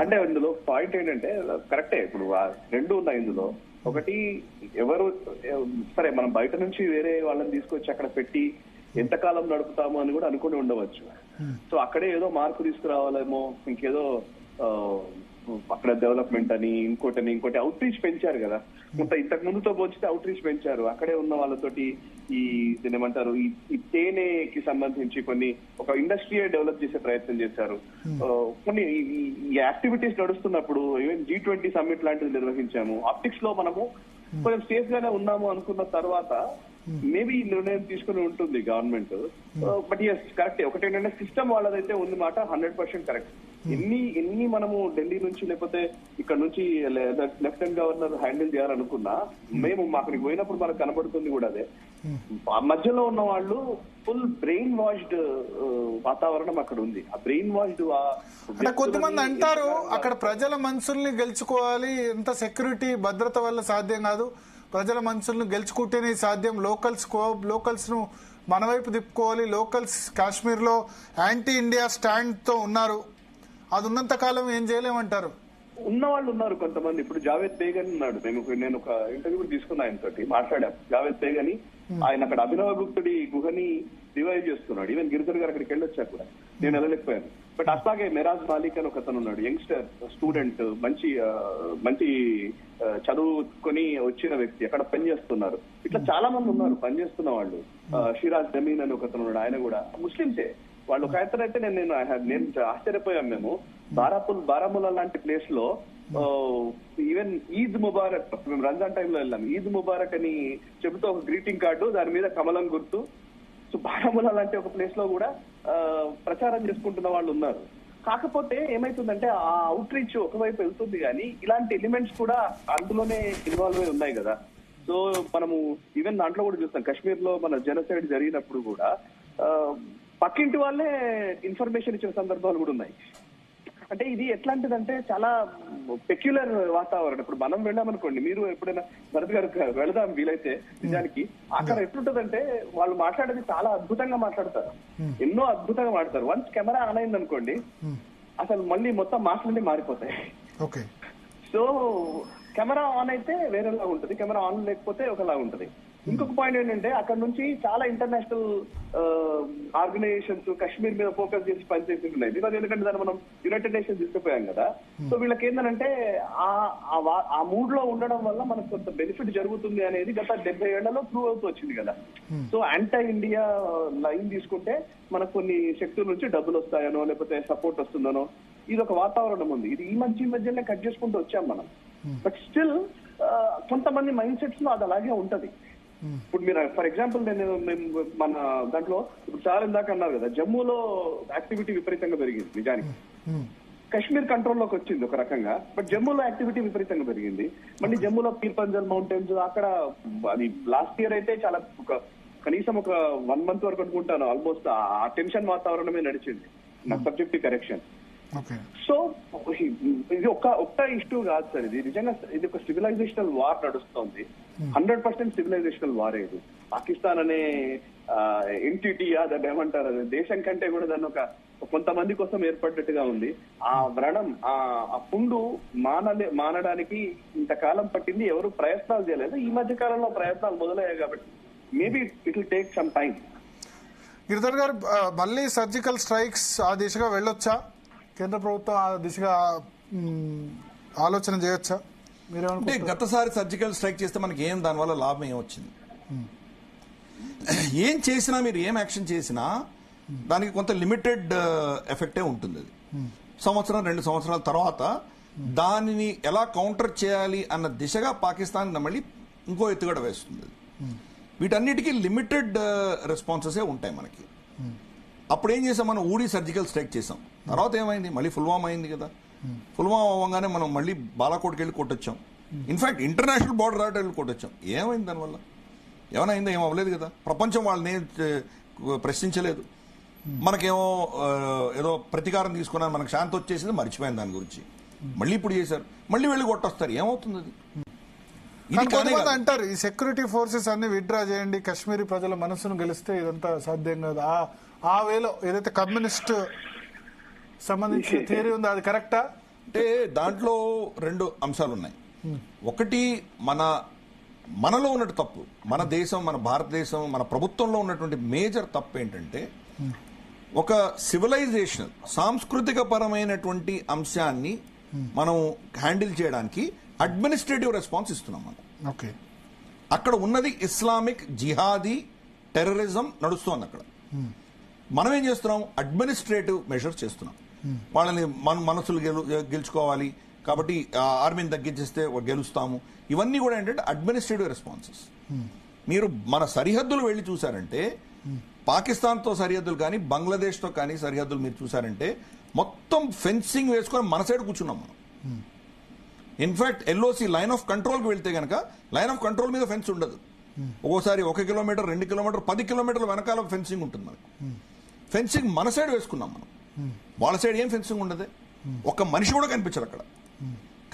అంటే ఇందులో పాయింట్ ఏంటంటే కరెక్టే, ఇప్పుడు రెండు ఉన్నాయి ఇందులో. ఒకటి, ఎవరు సరే మనం బయట నుంచి వేరే వాళ్ళని తీసుకొచ్చి అక్కడ పెట్టి ఎంతకాలం నడుపుతాము అని కూడా అనుకుని ఉండవచ్చు. సో అక్కడే ఏదో మార్పు తీసుకురావాలేమో, ఇంకేదో అక్కడ డెవలప్మెంట్ అని ఇంకోటి అవుట్ రీచ్ పెంచారు కదా. ఇంతకు ముందుతో పోల్చితే అవుట్ రీచ్ పెంచారు. అక్కడే ఉన్న వాళ్ళతోటి దీని ఏమంటారు, ఈ తేనెకి సంబంధించి ఒక ఇండస్ట్రీయే డెవలప్ చేసే ప్రయత్నం చేశారు. కొన్ని ఈ యాక్టివిటీస్ నడుస్తున్నప్పుడు ఈవెన్ G20 సమ్మిట్ లాంటిది నిర్వహించాము. ఆప్టిక్స్ లో మనము కొంచెం సేఫ్ గానే ఉన్నాము అనుకున్న తర్వాత మేబీ ఈ నిర్ణయం తీసుకుని ఉంటుంది గవర్నమెంట్. బట్ ఎస్ కరెక్టే. ఒకటేంటంటే సిస్టమ్ వాళ్ళదైతే ఉంది మాట 100% కరెక్ట్. ఎన్ని మనము ఢిల్లీ నుంచి లేకపోతే ఇక్కడ నుంచి లెఫ్టినెంట్ గవర్నర్ హ్యాండిల్ చేయాలనుకున్నా, మాకు పోయినప్పుడు మనకు కనబడుతుంది కూడా అదే. ఆ మధ్యలో ఉన్న వాళ్ళు ఫుల్ బ్రెయిన్ వాష్డ్ వాతావరణం అక్కడ ఉంది. ఆ బ్రెయిన్ వాష్డ్ అంటే కొంతమంది అంటారు అక్కడ ప్రజల మనసుల్ని గెలుచుకోవాలి, ఎంత సెక్యూరిటీ భద్రత వల్ల సాధ్యం కాదు, ప్రజల మనసులను గెలుచుకుంటేనే సాధ్యం, లోకల్స్ ను మన వైపు తిప్పుకోవాలి, లోకల్స్ కాశ్మీర్ లో యాంటీ ఇండియా స్టాండ్ తో ఉన్నారు, అది ఉన్నంత కాలం ఏం చేయలేమంటారు. ఉన్న వాళ్ళు ఉన్నారు కొంతమంది. ఇప్పుడు జావేద్ బేగన్ ఉన్నాడు. నేను ఒక ఇంటర్వ్యూ తీసుకున్నా, ఆయనతోటి మాట్లాడాను. జావేద్ బేగన్ ఆయన అక్కడ అభినవ గుప్తుడి గుహని రివైవ్ చేస్తున్నాడు. ఈవెన్ గిరిధర్ గారు అక్కడికి వెళ్ళొచ్చా కూడా, నేను వెళ్ళలేకపోయాను. బట్ అట్లాగే మెరాజ్ మాలిక్ అని ఒక అతను ఉన్నాడు, యంగ్స్టర్ స్టూడెంట్, మంచి చదువుకొని వచ్చిన వ్యక్తి, అక్కడ పనిచేస్తున్నారు. ఇట్లా చాలా మంది ఉన్నారు పనిచేస్తున్న వాళ్ళు. షిరాజ్ జమీన్ అని ఒక అతను ఉన్నాడు, ఆయన కూడా ముస్లింసే. వాళ్ళు ఒక అతను అయితే నేను ఆశ్చర్యపోయాం. మేము బారాముల్లా లాంటి ప్లేస్ లో ఈవెన్ ఈద్ ముబారక్, మేము రంజాన్ టైంలో వెళ్ళాం, ఈద్ ముబారక్ అని చెబుతూ ఒక గ్రీటింగ్ కార్డు, దాని మీద కమలం గుర్తు. సో బారాముల్లా లాంటి ఒక ప్లేస్ లో కూడా ప్రచారం చేసుకుంటున్న వాళ్ళు ఉన్నారు. కాకపోతే ఏమైతుందంటే ఆ అవుట్ రీచ్ ఒకవైపు వెళ్తుంది, కానీ ఇలాంటి ఎలిమెంట్స్ కూడా అందులోనే ఇన్వాల్వ్ అయి ఉన్నాయి కదా. సో మనము ఈవెన్ దాంట్లో కూడా చూస్తాం, కాశ్మీర్ లో మన జెనోసైడ్ జరిగినప్పుడు కూడా పక్కింటి వాళ్ళే ఇన్ఫర్మేషన్ ఇచ్చిన సందర్భాలు కూడా ఉన్నాయి. అంటే ఇది ఎట్లాంటిదంటే చాలా పెక్యులర్ వాతావరణం. ఇప్పుడు మనం వెళ్ళామనుకోండి, మీరు ఎప్పుడైనా భరత్ గారు వెళదాం వీలైతే, నిజానికి అక్కడ ఎట్లుంటదంటే వాళ్ళు మాట్లాడేది చాలా అద్భుతంగా మాట్లాడతారు, ఎన్నో అద్భుతంగా మాట్లాడతారు. వన్స్ కెమెరా ఆన్ అయింది అనుకోండి, అసలు మళ్ళీ మొత్తం మాటలన్నీ మారిపోతాయి. సో కెమెరా ఆన్ అయితే వేరేలా ఉంటుంది, కెమెరా ఆన్ లేకపోతే ఒకలా ఉంటుంది. ఇంకొక పాయింట్ ఏంటంటే అక్కడ నుంచి చాలా ఇంటర్నేషనల్ ఆర్గనైజేషన్స్ కాశ్మీర్ మీద ఫోకస్ చేసి పనిచేసి ఉన్నాయి. బికాజ్ ఎందుకంటే దాన్ని మనం యునైటెడ్ నేషన్స్ తీసుకుపోయాం కదా. సో వీళ్ళకి ఏంటంటే ఆ మూడ్ లో ఉండడం వల్ల మనకు కొంత బెనిఫిట్ జరుగుతుంది అనేది గత 70 ఏళ్లలో ప్రూవ్ అవుతూ వచ్చింది కదా. సో యాంటీ ఇండియా లైన్ తీసుకుంటే మనకు కొన్ని శక్తుల నుంచి డబ్బులు వస్తాయనో లేకపోతే సపోర్ట్ వస్తుందనో ఇది ఒక వాతావరణం ఉంది. ఇది ఈ మధ్యనే కట్ చేసుకుంటూ వచ్చాం మనం. బట్ స్టిల్ కొంతమంది మైండ్ సెట్స్ లో అది అలాగే ఉంటది. ఇప్పుడు మీరు ఫర్ ఎగ్జాంపుల్ మేము మన దాంట్లో ఇప్పుడు చాలా ఇందాక అన్నారు కదా, జమ్మూలో యాక్టివిటీ విపరీతంగా పెరిగింది. నిజానికి కాశ్మీర్ కంట్రోల్లోకి వచ్చింది ఒక రకంగా, బట్ జమ్మూలో యాక్టివిటీ విపరీతంగా పెరిగింది. మళ్ళీ జమ్మూలో పీర్ పంజల్ మౌంటైన్స్, అక్కడ అది లాస్ట్ ఇయర్ అయితే చాలా కనీసం ఒక 1 month వరకు అనుకుంటాను ఆల్మోస్ట్ ఆ టెన్షన్ వాతావరణమే నడిచింది, నా సబ్జెక్టివ్ కరెక్షన్. సో ఇది ఒక్క ఇష్యూ కాదు సార్, ఇది నిజంగా ఇది ఒక సివిలైజేషనల్ వార్ నడుస్తోంది. 100% సివిలైజేషనల్ వార్. ఇది పాకిస్తాన్ అనే ఎంటిటీ దాన్ని ఏమంటారు, అది దేశం కంటే కూడా దాన్ని ఒక కొంతమంది కోసం ఏర్పడ్డట్టుగా ఉంది. ఆ వ్రణం, ఆ పుండు మానడానికి ఇంతకాలం పట్టింది, ఎవరు ప్రయత్నాలు చేయలేదు. ఈ మధ్య కాలంలో ప్రయత్నాలు మొదలయ్యాయి కాబట్టి maybe it will take some time. Giridhar గారు, మళ్ళీ సర్జికల్ స్ట్రైక్స్ ఆ దిశగా వెళ్ళొచ్చా? కేంద్ర ప్రభుత్వం ఆ దిశగా ఆలోచన చేయొచ్చా? అంటే గతసారి సర్జికల్ స్ట్రైక్ చేస్తే మనకి ఏం దానివల్ల లాభం ఏం వచ్చింది? ఏం చేసినా, మీరు ఏం యాక్షన్ చేసినా దానికి కొంత లిమిటెడ్ ఎఫెక్టే ఉంటుంది. అది సంవత్సరం 2 సంవత్సరాల తర్వాత దానిని ఎలా కౌంటర్ చేయాలి అన్న దిశగా పాకిస్తాన్ మళ్ళీ ఇంకో ఎత్తుగడ వేస్తుంది. వీటన్నిటికీ లిమిటెడ్ రెస్పాన్సెసే ఉంటాయి మనకి. అప్పుడు ఏం చేసాం, మనం ఊడి సర్జికల్ స్ట్రైక్ చేసాం. తర్వాత ఏమైంది, మళ్ళీ పుల్వామా అయింది కదా. పుల్వామా అవ్వగానే మనం మళ్ళీ బాలాకోట్కి వెళ్ళి కొట్టొచ్చాం. ఇన్ఫాక్ట్ ఇంటర్నేషనల్ బార్డర్ దాటి వెళ్ళి కొట్టొచ్చాం. ఏమైంది దానివల్ల? ఏమైనా అయిందా? ఏం అవ్వలేదు కదా. ప్రపంచం వాళ్ళని ప్రశ్నించలేదు. మనకేమో ఏదో ప్రతీకారం తీసుకున్నాను, మనకు శాంతి వచ్చేసింది, మర్చిపోయింది దాని గురించి. మళ్ళీ ఇప్పుడు చేశారు, మళ్ళీ వెళ్ళి కొట్టొస్తారు. ఏమవుతుంది అది? కొంతమంది అంటారు ఈ సెక్యూరిటీ ఫోర్సెస్ అన్ని విత్డ్రా చేయండి, కాశ్మీరీ ప్రజల మనసును గెలిస్తే ఇదంతా సాధ్యం కాదు. ఆ వేలో ఏదైతే కమ్యూనిస్ట్ సంబంధించిన థియరీ ఉందో అది కరెక్టా? అంటే దాంట్లో 2 అంశాలు ఉన్నాయి. ఒకటి, మనలో ఉన్నట్టు తప్పు, మన దేశం, మన భారతదేశం, మన ప్రభుత్వంలో ఉన్నటువంటి మేజర్ తప్పు ఏంటంటే, ఒక సివిలైజేషన్, సాంస్కృతిక పరమైనటువంటి అంశాన్ని మనం హ్యాండిల్ చేయడానికి అడ్మినిస్ట్రేటివ్ రెస్పాన్స్ ఇస్తున్నాం మనం. ఓకే, అక్కడ ఉన్నది ఇస్లామిక్ జిహాదీ టెర్రరిజం నడుస్తోంది అక్కడ. మనం ఏం చేస్తున్నాం, అడ్మినిస్ట్రేటివ్ మెషర్స్ చేస్తున్నాం. వాళ్ళని మనసులు గెలుచుకోవాలి కాబట్టి ఆర్మీని తగ్గించేస్తే గెలుస్తాము. ఇవన్నీ కూడా ఏంటంటే అడ్మినిస్ట్రేటివ్ రెస్పాన్సెస్. మీరు మన సరిహద్దులు వెళ్ళి చూసారంటే, పాకిస్తాన్తో సరిహద్దులు కానీ బంగ్లాదేశ్తో కానీ సరిహద్దులు మీరు చూసారంటే మొత్తం ఫెన్సింగ్ వేసుకొని మన సైడ్ కూర్చున్నాం మనం. ఇన్ఫాక్ట్ ఎల్ఓసి లైన్ ఆఫ్ కంట్రోల్కి వెళ్తే కనుక లైన్ ఆఫ్ కంట్రోల్ మీద ఫెన్స్ ఉండదు. ఒక్కోసారి 1 కిలోమీటర్, 2 కిలోమీటర్, 10 కిలోమీటర్ల వెనకాల ఫెన్సింగ్ ఉంటుంది మనకు. ఫెన్సింగ్ మన సైడ్ వేసుకున్నాం మనం. వాళ్ళ సైడ్ ఏం ఫెన్సింగ్ ఉండదు, ఒక్క మనిషి కూడా కనిపించరు అక్కడ.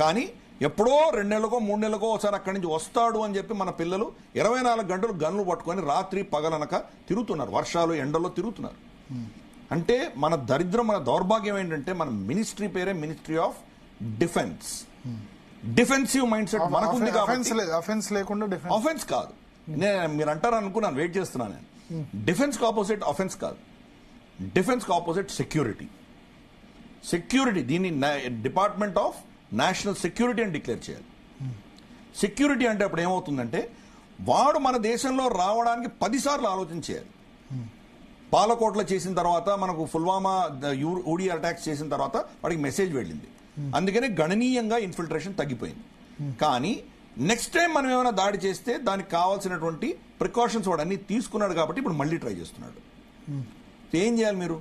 కానీ ఎప్పుడో 2 నెలలకో 3 నెలలకో ఒకసారి అక్కడి నుంచి వస్తాడు అని చెప్పి మన పిల్లలు 24 గంటలు గన్లు పట్టుకొని రాత్రి పగలనక తిరుగుతున్నారు, వర్షాలు ఎండల్లో తిరుగుతున్నారు. అంటే మన దరిద్రం, మన దౌర్భాగ్యం ఏంటంటే, మన మినిస్ట్రీ పేరే ministry of defence. Defensive mind set మనకుంది కాబట్టి. ఆఫెన్స్ కాదు, మీరు అంటారు అనుకున్నాను, వెయిట్ చేస్తున్నాను నేను. డిఫెన్స్ కి ఆపోజిట్ ఆఫెన్స్ కాదు, డిఫెన్స్ కి ఆపోజిట్ సెక్యూరిటీ. సెక్యూరిటీ, దీన్ని డిపార్ట్మెంట్ ఆఫ్ నేషనల్ సెక్యూరిటీ అని డిక్లేర్ చేయాలి. సెక్యూరిటీ అంటే అప్పుడు ఏమవుతుందంటే, వాడు మన దేశంలో రావడానికి 10 సార్లు ఆలోచన చేయాలి. పాలకోట్ల చేసిన తర్వాత, మనకు పుల్వామా ఊడి అటాక్స్ చేసిన తర్వాత వాడికి మెసేజ్ వెళ్ళింది. అందుకనే గణనీయంగా ఇన్ఫిల్ట్రేషన్ తగ్గిపోయింది. కానీ నెక్స్ట్ టైం మనం ఏమైనా దాడి చేస్తే దానికి కావాల్సినటువంటి ప్రికాషన్స్ వాడు అన్ని తీసుకున్నాడు కాబట్టి ఇప్పుడు మళ్ళీ ట్రై చేస్తున్నాడు. ఏం చేయాలి మీరు?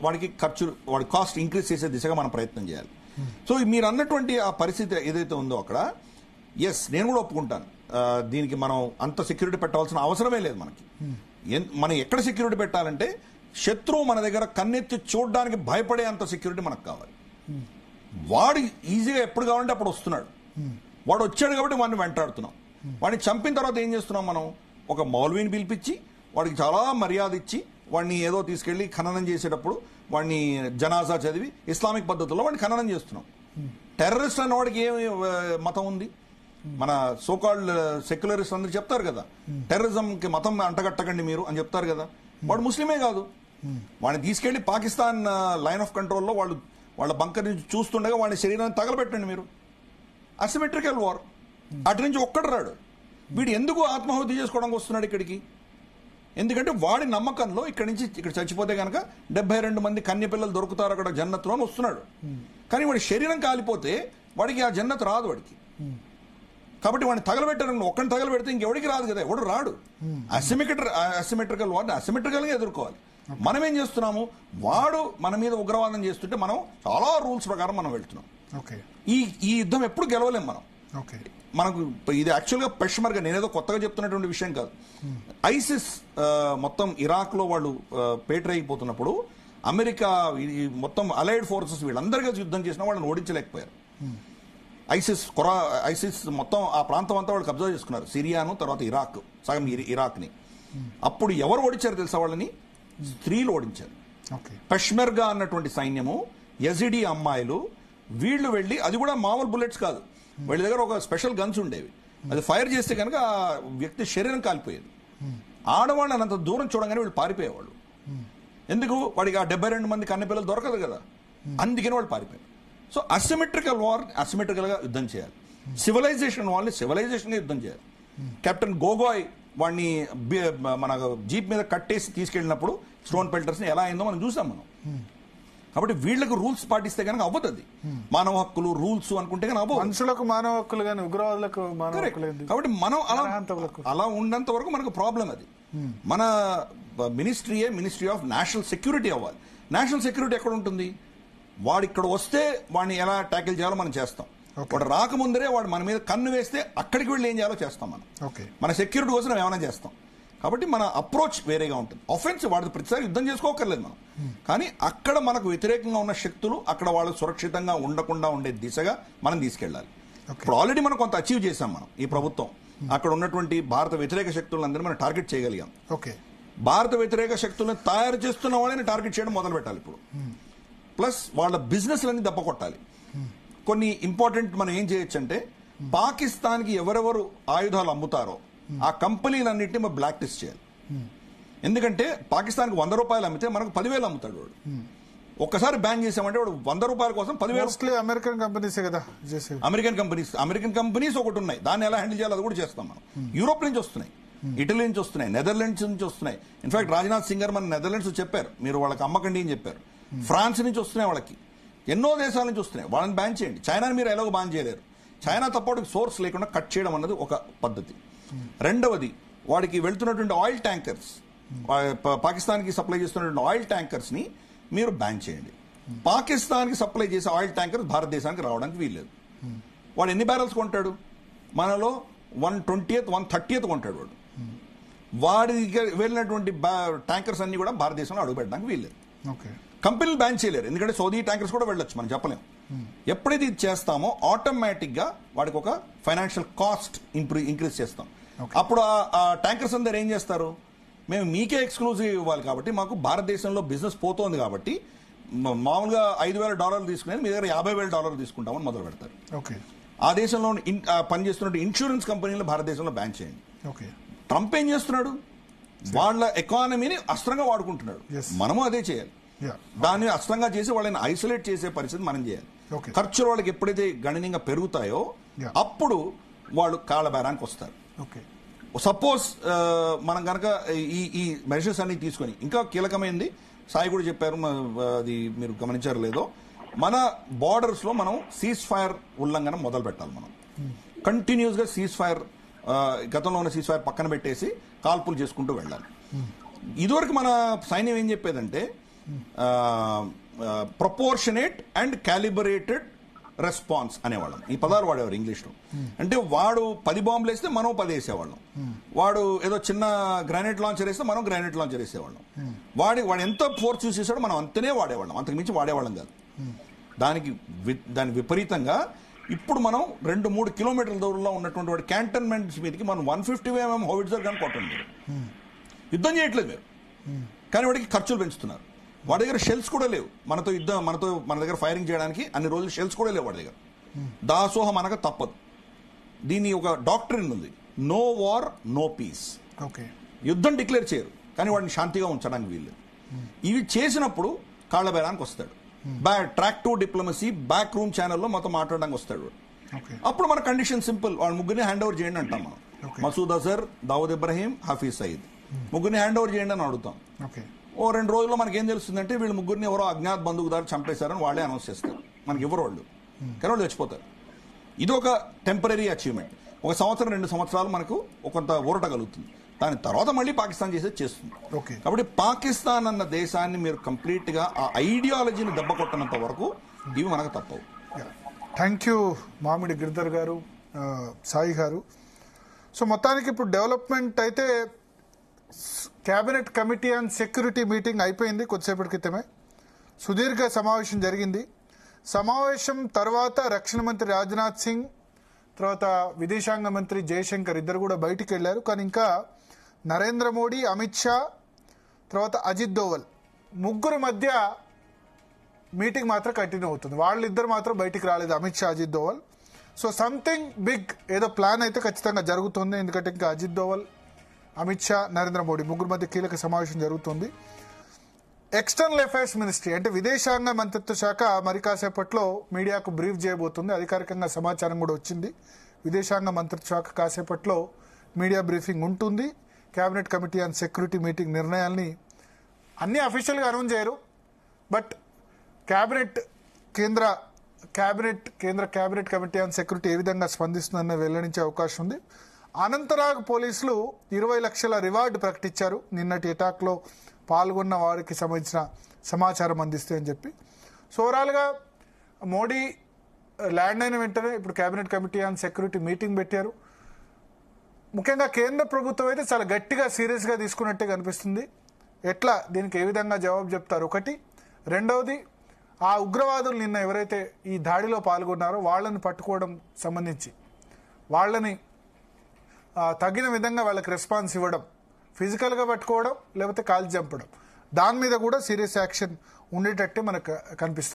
వాడికి వాడి కాస్ట్ ఇంక్రీజ్ చేసే దిశగా మనం ప్రయత్నం చేయాలి. సో మీరు అన్నటువంటి ఆ పరిస్థితి ఏదైతే ఉందో అక్కడ, ఎస్, నేను కూడా ఒప్పుకుంటాను, దీనికి మనం అంత సెక్యూరిటీ పెట్టాల్సిన అవసరమే లేదు మనకి. మనం ఎక్కడ సెక్యూరిటీ పెట్టాలంటే, శత్రువు మన దగ్గర కన్నెత్తి చూడడానికి భయపడే అంత సెక్యూరిటీ మనకు కావాలి. వాడు ఈజీగా ఎప్పుడు కావాలంటే అప్పుడు వస్తున్నాడు. వాడు వచ్చాడు కాబట్టి వాడిని వెంటాడుతున్నాం. వాడిని చంపిన తర్వాత ఏం చేస్తున్నాం మనం? ఒక మౌల్వీని పిలిపించి వాడికి చాలా మర్యాద ఇచ్చి వాడిని ఏదో తీసుకెళ్లి ఖననం చేసేటప్పుడు వాడిని జనాజా చదివి ఇస్లామిక్ పద్ధతుల్లో వాడిని ఖననం చేస్తున్నాం. టెర్రరిస్ట్ అన్న వాడికి ఏం మతం ఉంది? మన సోకాల్డ్ సెక్యులరిస్ట్ అందరూ చెప్తారు కదా, టెర్రరిజంకి మతం అంటగట్టకండి మీరు అని చెప్తారు కదా. వాడు ముస్లిమే కాదు. వాడిని తీసుకెళ్లి పాకిస్తాన్ లైన్ ఆఫ్ కంట్రోల్లో వాళ్ళ బంకర్ నుంచి చూస్తుండగా వాడి శరీరాన్ని తగలబెట్టండి మీరు. Asymmetrical war. అటు నుంచి ఒక్కడు రాడు. వీడు ఎందుకు ఆత్మాహుతి చేసుకోవడానికి వస్తున్నాడు ఇక్కడికి? ఎందుకంటే వాడి నమ్మకంలో ఇక్కడ చచ్చిపోతే కనుక 72 మంది కన్య పిల్లలు దొరుకుతారు అక్కడ జన్నత్లో అని వస్తున్నాడు. కానీ వాడి శరీరం కాలిపోతే వాడికి ఆ జన్నత్ రాదు వాడికి. కాబట్టి వాడిని తగలబెట్టారు, ఒక్కడిని తగలబెడితే ఇంకెవడికి రాదు కదా, ఎవడు రాడు. అసిమెట్రికల్ వాడిని అసిమెట్రికల్గా ఎదుర్కోవాలి. మనం ఏం చేస్తున్నాము, వాడు మన మీద ఉగ్రవాదం చేస్తుంటే మనం చాలా రూల్స్ ప్రకారం మనం వెళ్తున్నాం. ఈ యుద్ధం ఎప్పుడు గెలవలేం మనం. మనకు ఇది యాక్చువల్గా పెషమర్గా, నేనేదో కొత్తగా చెప్తున్నటువంటి విషయం కాదు. ఐసిస్ మొత్తం ఇరాక్లో వాళ్ళు పేటరైపోతున్నప్పుడు అమెరికా మొత్తం అలైడ్ ఫోర్సెస్ వీళ్ళందరికీ యుద్ధం చేసినా వాళ్ళని ఓడించలేకపోయారు. ఐసిస్ మొత్తం ఆ ప్రాంతం అంతా వాళ్ళు కబ్జా చేసుకున్నారు, సిరియాను తర్వాత ఇరాక్, సగం ఇరాక్ని. అప్పుడు ఎవరు ఓడించారు తెలుసా వాళ్ళని? స్త్రీలు ఓడించారు. ఓకే. పెష్మెర్గా అన్నటువంటి సైన్యము, యజిడి అమ్మాయిలు, వీళ్ళు వెళ్ళి, అది కూడా మామూలు బుల్లెట్స్ కాదు, వీళ్ళ దగ్గర ఒక స్పెషల్ గన్స్ ఉండేవి, అది ఫైర్ చేస్తే కనుక ఆ వ్యక్తి శరీరం కాలిపోయేది. ఆడవాళ్ళని అంత దూరం చూడగానే వీళ్ళు పారిపోయేవాళ్ళు. ఎందుకు? వాడికి ఆ 72 మంది కన్నెపిల్లలు దొరకదు కదా, అందుకని వాళ్ళు పారిపోయారు. సో అసిమెట్రికల్ వార్ అసిమెట్రికల్ గా యుద్ధం చేయాలి. సివిలైజేషన్ వాళ్ళని సివిలైజేషన్ గా యుద్ధం చేయాలి. కెప్టెన్ గోగోయ్ వాడిని మన జీప్ మీద కట్టేసి తీసుకెళ్ళినప్పుడు స్టోన్ పెల్టర్స్ ని ఎలా అయిందో మనం చూసాం మనం. కాబట్టి వీళ్ళకు రూల్స్ పాటిస్తే కనుక అవ్వదు. మానవ హక్కులు రూల్స్ అనుకుంటే కనుక అవ్వదు. మనుషులకు మానవ హక్కులు కానీ ఉగ్రవాదులకు మానవ హక్కులు ఏంది? కాబట్టి మనం అలా ఉన్నంత వరకు మనకు ప్రాబ్లం అది. మన మినిస్ట్రీ ఆఫ్ నేషనల్ సెక్యూరిటీ అవ్వాలి. నేషనల్ సెక్యూరిటీ ఎక్కడ ఉంటుంది? వాడు ఇక్కడ వస్తే వాడిని ఎలా ట్యాకిల్ చేయాలో మనం చేస్తాం. వాడు రాకముందరే వాడు మన మీద కన్ను వేస్తే అక్కడికి వెళ్ళి ఏం చేయాలో చేస్తాం మనం. మన సెక్యూరిటీ కోసం ఏమైనా చేస్తాం. కాబట్టి మన అప్రోచ్ వేరేగా ఉంటుంది. ఆఫెన్స్ వాడికి ప్రతిసారి యుద్ధం చేసుకోకర్లేదు మనం. కానీ అక్కడ మనకు వ్యతిరేకంగా ఉన్న శక్తులు అక్కడ వాళ్ళు సురక్షితంగా ఉండకుండా ఉండే దిశగా మనం తీసుకెళ్ళాలి. ఇప్పుడు ఆల్రెడీ మనం కొంత అచీవ్ చేశాం మనం, ఈ ప్రభుత్వం. అక్కడ ఉన్నటువంటి భారత వ్యతిరేక శక్తులందరినీ మనం టార్గెట్ చేయగలిగాం. భారత వ్యతిరేక శక్తులను తయారు చేస్తున్న వాళ్ళని టార్గెట్ చేయడం మొదలు పెట్టాలి ఇప్పుడు. ప్లస్ వాళ్ళ బిజినెస్లన్నీ దెబ్బ కొట్టాలి. కొన్ని ఇంపార్టెంట్ మనం ఏం చేయొచ్చు అంటే, పాకిస్తాన్కి ఎవరెవరు ఆయుధాలు అమ్ముతారో ఆ కంపెనీలన్నింటినీ మనం బ్లాక్ లిస్ట్ చేయాలి. ఎందుకంటే పాకిస్తాన్కి 100 రూపాయలు అమ్మితే మనకు 10,000 అమ్ముతాడు వాడు. ఒక్కసారి బ్యాన్ చేసామంటే వాడు 100 రూపాయల కోసం 10,000. అమెరికన్ కంపెనీసే కదా. అమెరికన్ కంపెనీస్ ఒకటి ఉన్నాయి, దాన్ని ఎలా హ్యాండిల్ చేయాలి అది కూడా చేస్తాం మనం. యూరోప్ నుంచి వస్తున్నాయి, ఇటలీ నుంచి వస్తున్నాయి, నెదర్లాండ్స్ నుంచి వస్తున్నాయి. ఇన్ఫాక్ట్ రాజ్నాథ్ సింగ్ గారు మన నెదర్లాండ్స్ చెప్పారు, మీరు వాళ్ళకి అమ్మకండి అని చెప్పారు. ఫ్రాన్స్ నుంచి వస్తున్నాయి, వాళ్ళకి ఎన్నో దేశాల నుంచి వస్తున్నాయి, వాళ్ళని బ్యాన్ చేయండి. చైనాని మీరు ఎలాగో బ్యాన్ చేయలేరు. చైనా తప్పటి సోర్స్ లేకుండా కట్ చేయడం అన్నది ఒక పద్ధతి. రెండవది, వాడికి వెళ్తున్నటువంటి ఆయిల్ ట్యాంకర్స్, పాకిస్తాన్కి సప్లై చేస్తున్నటువంటి ఆయిల్ ట్యాంకర్స్ ని మీరు బ్యాన్ చేయండి. పాకిస్తాన్కి సప్లై చేసే ఆయిల్ ట్యాంకర్స్ భారతదేశానికి రావడానికి వీల్లేదు. వాడు ఎన్ని బ్యారల్స్ కొంటాడు? మనలో 120th 130th కొంటాడు వాడు. వాడి వెళ్ళినటువంటి ట్యాంకర్స్ అన్ని కూడా భారతదేశంలో అడుగుపెట్టడానికి వీల్లేదు. కంపెనీలు బ్యాన్ చేయలేరు, ఎందుకంటే సౌదీ ట్యాంకర్స్ కూడా వెళ్ళొచ్చు, మనం చెప్పలేం. ఎప్పుడైతే ఇది చేస్తామో ఆటోమేటిక్ గా వాడికి ఒక ఫైనాన్షియల్ కాస్ట్ ఇంక్రీజ్ చేస్తాం. అప్పుడు ఆ ట్యాంకర్స్ అందరు ఏం చేస్తారు? మేము మీకే ఎక్స్క్లూజివ్ ఇవ్వాలి కాబట్టి మాకు భారతదేశంలో బిజినెస్ పోతోంది కాబట్టి మామూలుగా $5,000 తీసుకునేది మీ దగ్గర $50,000 తీసుకుంటామని మొదలు పెడతారు. ఆ దేశంలో పనిచేస్తున్న ఇన్సూరెన్స్ కంపెనీలు భారతదేశంలో బ్యాన్ చేయండి. ట్రంప్ ఏం చేస్తున్నాడు? వాళ్ళ ఎకానమీని అస్త్రంగా వాడుకుంటున్నాడు. మనము అదే చేయాలి. దాన్ని అస్త్రంగా చేసి వాళ్ళని ఐసోలేట్ చేసే పరిస్థితి మనం చేయాలి. ఖర్చులు వాళ్ళకి ఎప్పుడైతే గణనీయంగా పెరుగుతాయో అప్పుడు వాళ్ళు కాళ్ళబేరానికి వస్తారు. సపోజ్ మనం కనుక ఈ మెజర్స్ అన్ని తీసుకొని, ఇంకా కీలకమైంది సాయి కూడా చెప్పారు, అది మీరు గమనించారు లేదో, మన బార్డర్స్ లో మనం సీజ్ ఫైర్ ఉల్లంఘన మొదలు పెట్టాలి. మనం కంటిన్యూస్ గా సీజ్ ఫైర్, గతంలో ఉన్న సీజ్ ఫైర్ పక్కన పెట్టేసి కాల్పులు చేసుకుంటూ వెళ్ళాలి. ఇదివరకు మన సైన్యం ఏం చెప్పేదంటే ప్రపోర్షనేట్ అండ్ క్యాలిబరేటెడ్ రెస్పాన్స్ అనేవాళ్ళం. ఈ పదాలు వాడేవారు ఇంగ్లీష్లో. అంటే వాడు 10 బాంబులు వేస్తే మనం 10 వేసేవాళ్ళం. వాడు ఏదో చిన్న గ్రానైట్ లాంచర్ వేస్తే మనం గ్రానైట్ లాంచర్ వేసేవాళ్ళం. వాడు ఎంత ఫోర్స్ యూస్ చేశాడో మనం అంతనే వాడేవాళ్ళం, అంతకు మించి వాడేవాళ్ళం కాదు. దాని విపరీతంగా ఇప్పుడు మనం 2-3 కిలోమీటర్ల దూరంలో ఉన్నటువంటి వాడి క్యాంటన్మెంట్స్ మీదకి మనం 150 mm హోవిట్జర్ గన్ కొట్టండి. యుద్ధం చేయట్లేదు మీరు, కానీ వాడికి ఖర్చులు పెంచుతున్నారు. వాడి దగ్గర షెల్స్ కూడా లేవు. మన దగ్గర ఫైరింగ్ చేయడానికి అన్ని రోజులు షెల్స్ కూడా లేవు వాడి దగ్గర. దాసోహం అనక తప్పదు. దీని ఒక డాక్ట్రిన్ ఉంది, నో వార్ నో పీస్. యుద్ధం డిక్లేర్ చేయరు, కానీ వాడిని శాంతిగా ఉంచడానికి వీళ్ళు. ఇవి చేసినప్పుడు కాళ్ల బేరానికి వస్తాడు. Track to diplomacy back room ఛానల్లో మొత్తం మాట్లాడడానికి వస్తాడు. అప్పుడు మన కండిషన్ సింపుల్, వాళ్ళ ముగ్గురిని హ్యాండ్ ఓవర్ చేయండి అంటాం మనం. మసూద్ అజర్, దావుద్ ఇబ్రహీం, హఫీజ్ సయీద్ ముగ్గురిని హ్యాండ్ ఓవర్ చేయండి అని అడుగుతాం. ఓ 2 రోజుల్లో మనకి ఏం తెలుస్తుందంటే వీళ్ళు ముగ్గురిని ఎవరో అజ్ఞాత్ బంధువుదారు చంపేశారని వాళ్ళే అనౌన్స్ చేస్తారు. మనకి ఎవరు వాళ్ళు, కానీ వాళ్ళు చచ్చిపోతారు. ఇది ఒక టెంపరీ అచీవ్మెంట్. 1 సంవత్సరం 2 సంవత్సరాలు మనకు కొంత ఊరట కలుగుతుంది. దాని తర్వాత మళ్ళీ పాకిస్తాన్ చేస్తుంది. కాబట్టి పాకిస్తాన్ అన్న దేశాన్ని మీరు కంప్లీట్ గా ఆ ఐడియాలజీని దెబ్బ కొట్టనంత వరకు ఇవి మనకు తప్పవు. థ్యాంక్ యూ మామిడి గిరిధర్ గారు, సాయి గారు. సో మొత్తానికి ఇప్పుడు డెవలప్మెంట్ అయితే cabinet committee on security meeting అయిపోయింది కొద్దిసేపటి క్రితమే. సుదీర్ఘ సమావేశం జరిగింది. సమావేశం తర్వాత రక్షణ మంత్రి రాజ్నాథ్ సింగ్, తర్వాత విదేశాంగ మంత్రి జయశంకర్ ఇద్దరు కూడా బయటికి వెళ్లారు. కానీ ఇంకా నరేంద్ర మోడీ, అమిత్ షా, తర్వాత అజిత్ దోవల్ ముగ్గురు మధ్య మీటింగ్ మాత్రం కంటిన్యూ అవుతుంది. వాళ్ళిద్దరు మాత్రం బయటికి రాలేదు, Amit Shah, Ajit Doval. So something big ఏదో ప్లాన్ అయితే ఖచ్చితంగా జరుగుతుంది. ఎందుకంటే ఇంకా అజిత్ దోవల్, అమిత్ షా, నరేంద్ర మోడీ ముగ్గురు మధ్య కీలక సమావేశం జరుగుతుంది. ఎక్స్టర్నల్ అఫైర్స్ మినిస్ట్రీ అంటే విదేశాంగ మంత్రిత్వ శాఖ మరి కాసేపట్లో మీడియాకు బ్రీఫ్ చేయబోతుంది. అధికారికంగా సమాచారం కూడా వచ్చింది. విదేశాంగ మంత్రిత్వ శాఖ కాసేపట్లో మీడియా బ్రీఫింగ్ ఉంటుంది. Cabinet committee on security meeting నిర్ణయాల్ని అన్నీ అఫీషియల్గా అనౌన్స్ చేయరు, బట్ కేంద్ర కేబినెట్ కమిటీ ఆన్ సెక్యూరిటీ ఏ విధంగా స్పందిస్తుందన్న వెల్లడించే అవకాశం ఉంది. అనంతరాగ్ పోలీసులు 20 లక్షల రివార్డు ప్రకటించారు నిన్నటి అటాక్లో పాల్గొన్న వారికి సంబంధించిన సమాచారం అందిస్తే అని చెప్పి. సో ఓవరాల్గా మోడీ ల్యాండ్ అయిన వెంటనే ఇప్పుడు cabinet committee on security meeting పెట్టారు. ముఖ్యంగా కేంద్ర ప్రభుత్వం అయితే చాలా గట్టిగా సీరియస్గా తీసుకున్నట్టే కనిపిస్తుంది. ఎట్లా దీనికి ఏ విధంగా జవాబు చెప్తారు ఒకటి. రెండవది, ఆ ఉగ్రవాదులు నిన్న ఎవరైతే ఈ దాడిలో పాల్గొన్నారో వాళ్ళని పట్టుకోవడం సంబంధించి వాళ్ళని తగిన విధంగా వాళ్ళకి రెస్పాన్స్ ఇవ్వడం, ఫిజికల్గా పట్టుకోవడం లేకపోతే కాల్చి చంపడం, దాని మీద కూడా సీరియస్ యాక్షన్ ఉండేటట్టే మనకు కనిపిస్తుంది.